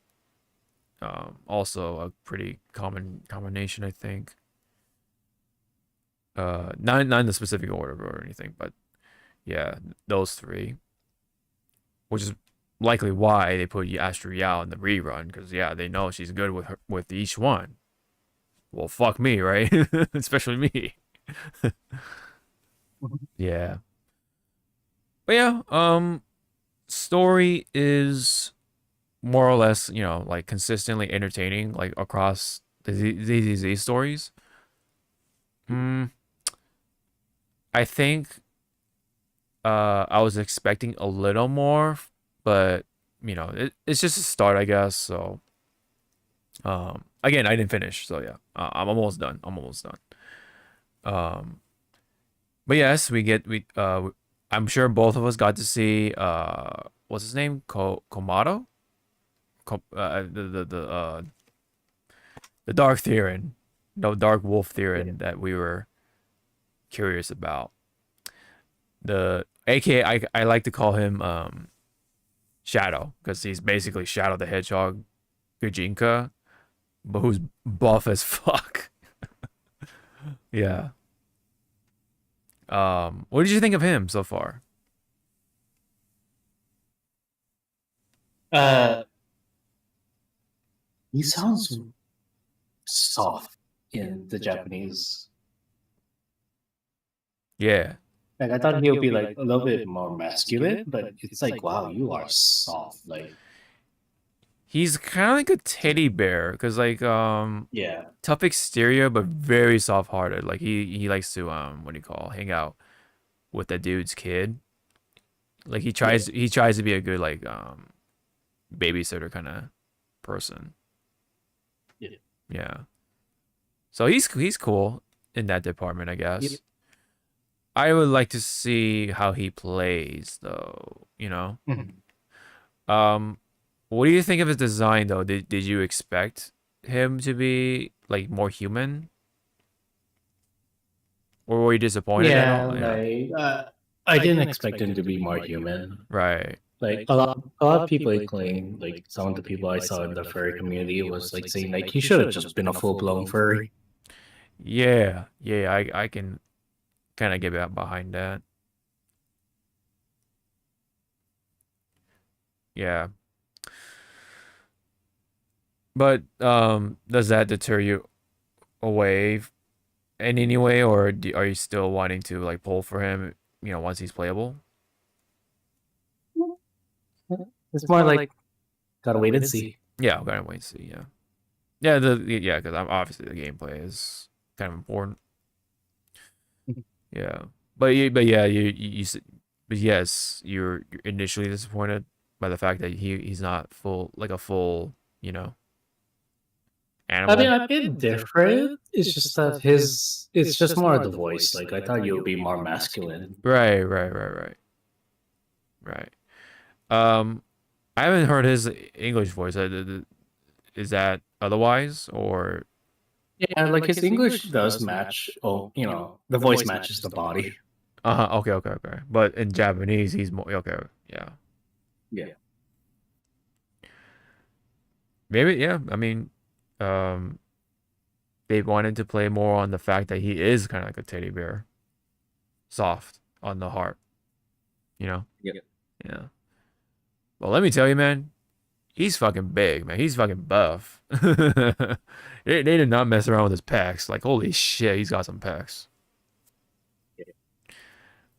also a pretty common combination, I think. Not in the specific order or anything, but yeah, those 3, which is likely why they put Astra Yao in the rerun, because yeah, they know she's good with each one. Well, fuck me, right? Especially me. Yeah. But yeah, story is more or less, like consistently entertaining, like across the ZZZ stories. I think I was expecting a little more, but it's just a start, I guess. So again, I didn't finish, so yeah, I'm almost done. But yes, I'm sure both of us got to see what's his name, Komato, the Dark Theron, no Dark Wolf Theron that we were curious about. The AKA I like to call him Shadow, because he's basically Shadow the Hedgehog Gujinka, but who's buff as fuck. Yeah. What did you think of him so far? He sounds soft in the Japanese Yeah. Like I thought he would be like a little bit more masculine, but it's like, wow, you are soft. Like, He's kind of like a teddy bear, cause like yeah, tough exterior but very soft hearted. Like he likes to what do you call hang out with the dude's kid. Like yeah, he tries to be a good like babysitter kind of person. yeah. Yeah. So he's cool in that department, I guess. Yep. I would like to see how he plays though, you know. Mhm. Um what do you think of his design though? Did you expect him to be like more human? Or were you disappointed at Yeah, all? Yeah. like I didn't expect him to be more human. Right. Like a lot of people claim, like some of the people I saw in the furry community was like saying like he should have just been a full blown furry. Yeah. Yeah, I can kind of get behind that. Yeah. But does that deter you away in any way, or are you still wanting to like pull for him, you know, once he's playable? It's more like gotta wait and see. Yeah, I'm gonna wait and see. Yeah, yeah, because I'm obviously the gameplay is kind of important. Yeah, but yeah, but yes, you're initially disappointed by the fact that he's not full like a full, you know, I mean, animal. a bit different. It's just that it's just more the voice. Like I thought you would be more masculine. Right. I haven't heard his English voice. Is that otherwise or? Yeah, like his English does match. Oh, the voice matches the body. Okay. But in Japanese, he's more okay. Yeah. Yeah. Maybe yeah. I mean, um, they wanted to play more on the fact that he is kind of like a teddy bear, soft on the heart. You know. Yeah. Yeah. Well, let me tell you, man. He's fucking big, man. He's fucking buff. They did not mess around with his pecs. Like, holy shit, he's got some pecs.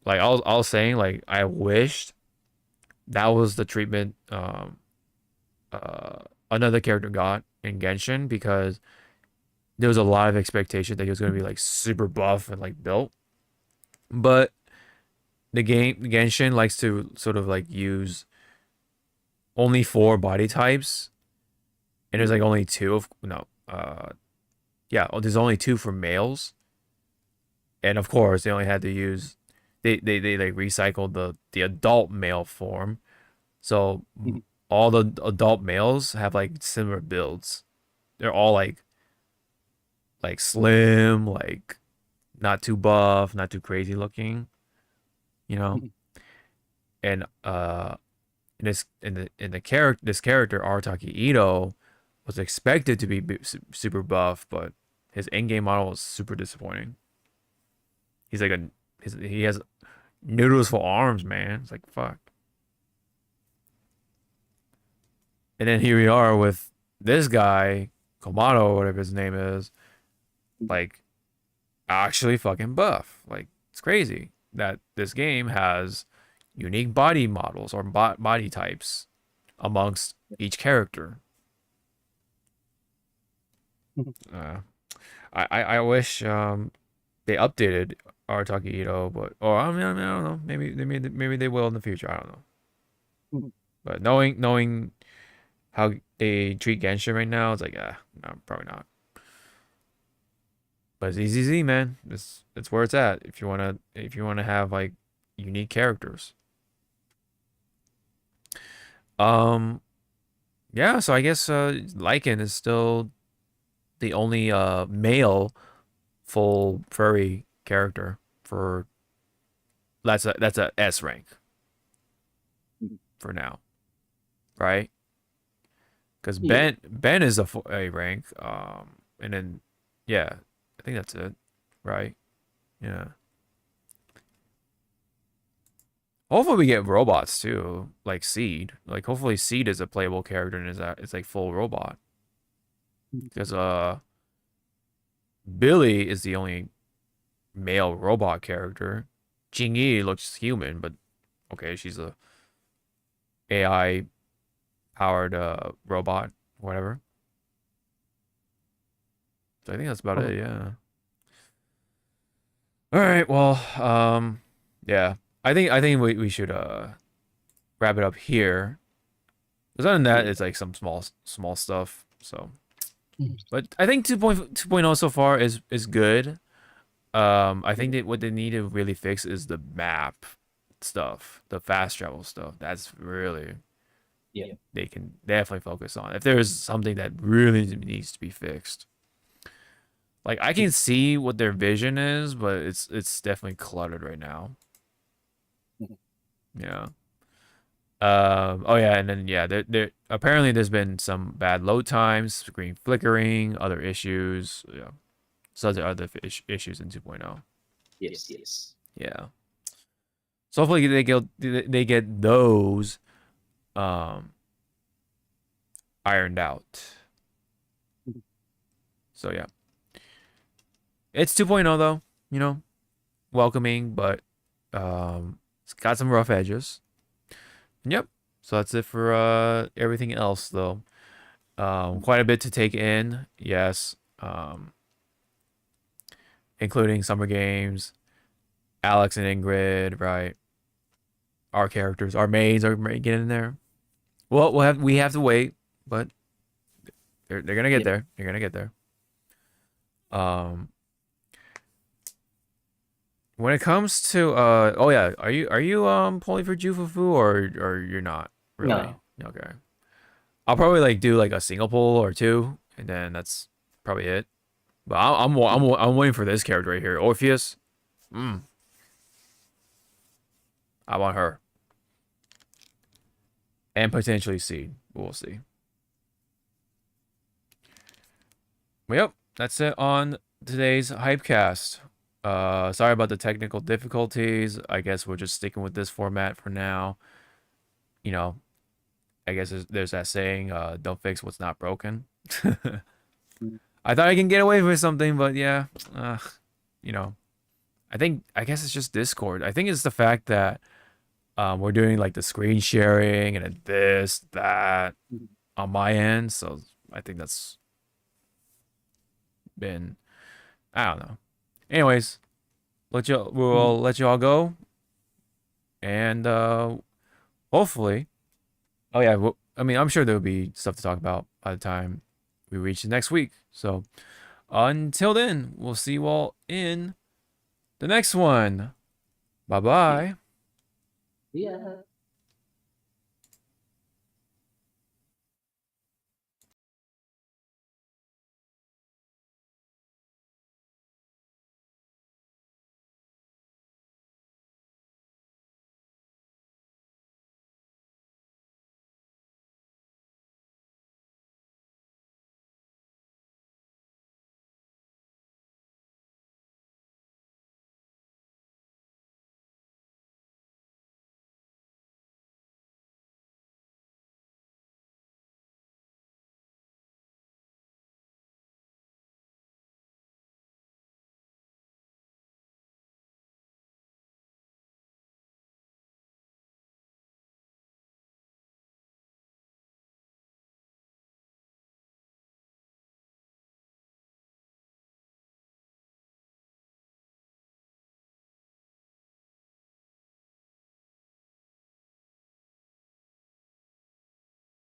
Like, I was saying, like, I wished that was the treatment another character got in Genshin because there was a lot of expectation that he was going to be, like, super buff and, like, built. But Genshin likes to sort of, like, use only 4 body types, and there's like only 2 of there's only 2 for males, and of course they only had to use they like recycled the adult male form, so all the adult males have like similar builds. They're all like slim, like not too buff, not too crazy looking, you know, and this character Arataki Ito was expected to be super buff, but his in-game model was super disappointing. He's like he has noodles for arms, man. It's like fuck. And then here we are with this guy, Komato, or whatever his name is, like actually fucking buff. Like it's crazy that this game has unique body models or body types amongst each character. I wish they updated Arataki Ito, but I mean, I don't know. Maybe they will in the future. I don't know. But knowing how they treat Genshin right now, it's like no, probably not. But it's easy, man. It's where it's at. If you wanna have like unique characters. Yeah, so I guess Lycan is still the only male full furry character for that's a S rank for now, right? Because Ben is a rank, and then yeah, I think that's it, right? Yeah. Hopefully we get robots too, like Seed. Like hopefully Seed is a playable character and is like full robot. Because Billy is the only male robot character. Jingyi looks human, but okay, she's a AI powered robot, whatever. So I think that's about it. Yeah. All right. Well, yeah. I think we should wrap it up here. Because other than that, it's like some small stuff. So, but I think 2.0 so far is good. I think that what they need to really fix is the map stuff, the fast travel stuff. That's really they can definitely focus on. If there's something that really needs to be fixed. Like I can see what their vision is, but it's definitely cluttered right now. Yeah. Oh yeah, and then yeah, there apparently there's been some bad load times, screen flickering, other issues. Yeah. So there are other issues in 2.0. Yes. Yeah. So hopefully they get those ironed out. So yeah. It's 2.0 though, you know, welcoming, but it's got some rough edges. Yep. So that's it for everything else though. Quite a bit to take in, yes. Including summer games, Alex and Ingrid, right? Our characters, our maids are getting in there. Well, we have to wait, but they're gonna get there. They're gonna get there. When it comes to oh yeah, are you pulling for Jufufu or you're not really? No. Okay. I'll probably like do like a single pull or two, and then that's probably it. But I'm waiting for this character right here, Orpheus. I want her. And potentially Seed. We'll see. Well, yep, that's it on today's Hypecast. Sorry about the technical difficulties. I guess we're just sticking with this format for now. You know, I guess there's that saying, don't fix what's not broken. I thought I can get away with something, but yeah, you know, I guess it's just Discord. I think it's the fact that we're doing like the screen sharing and then this, that on my end. So I think that's been, I don't know. Anyways, we'll let you all go. And hopefully, oh yeah, well, I mean, I'm sure there'll be stuff to talk about by the time we reach the next week. So until then, we'll see you all in the next one. Bye bye. Yeah.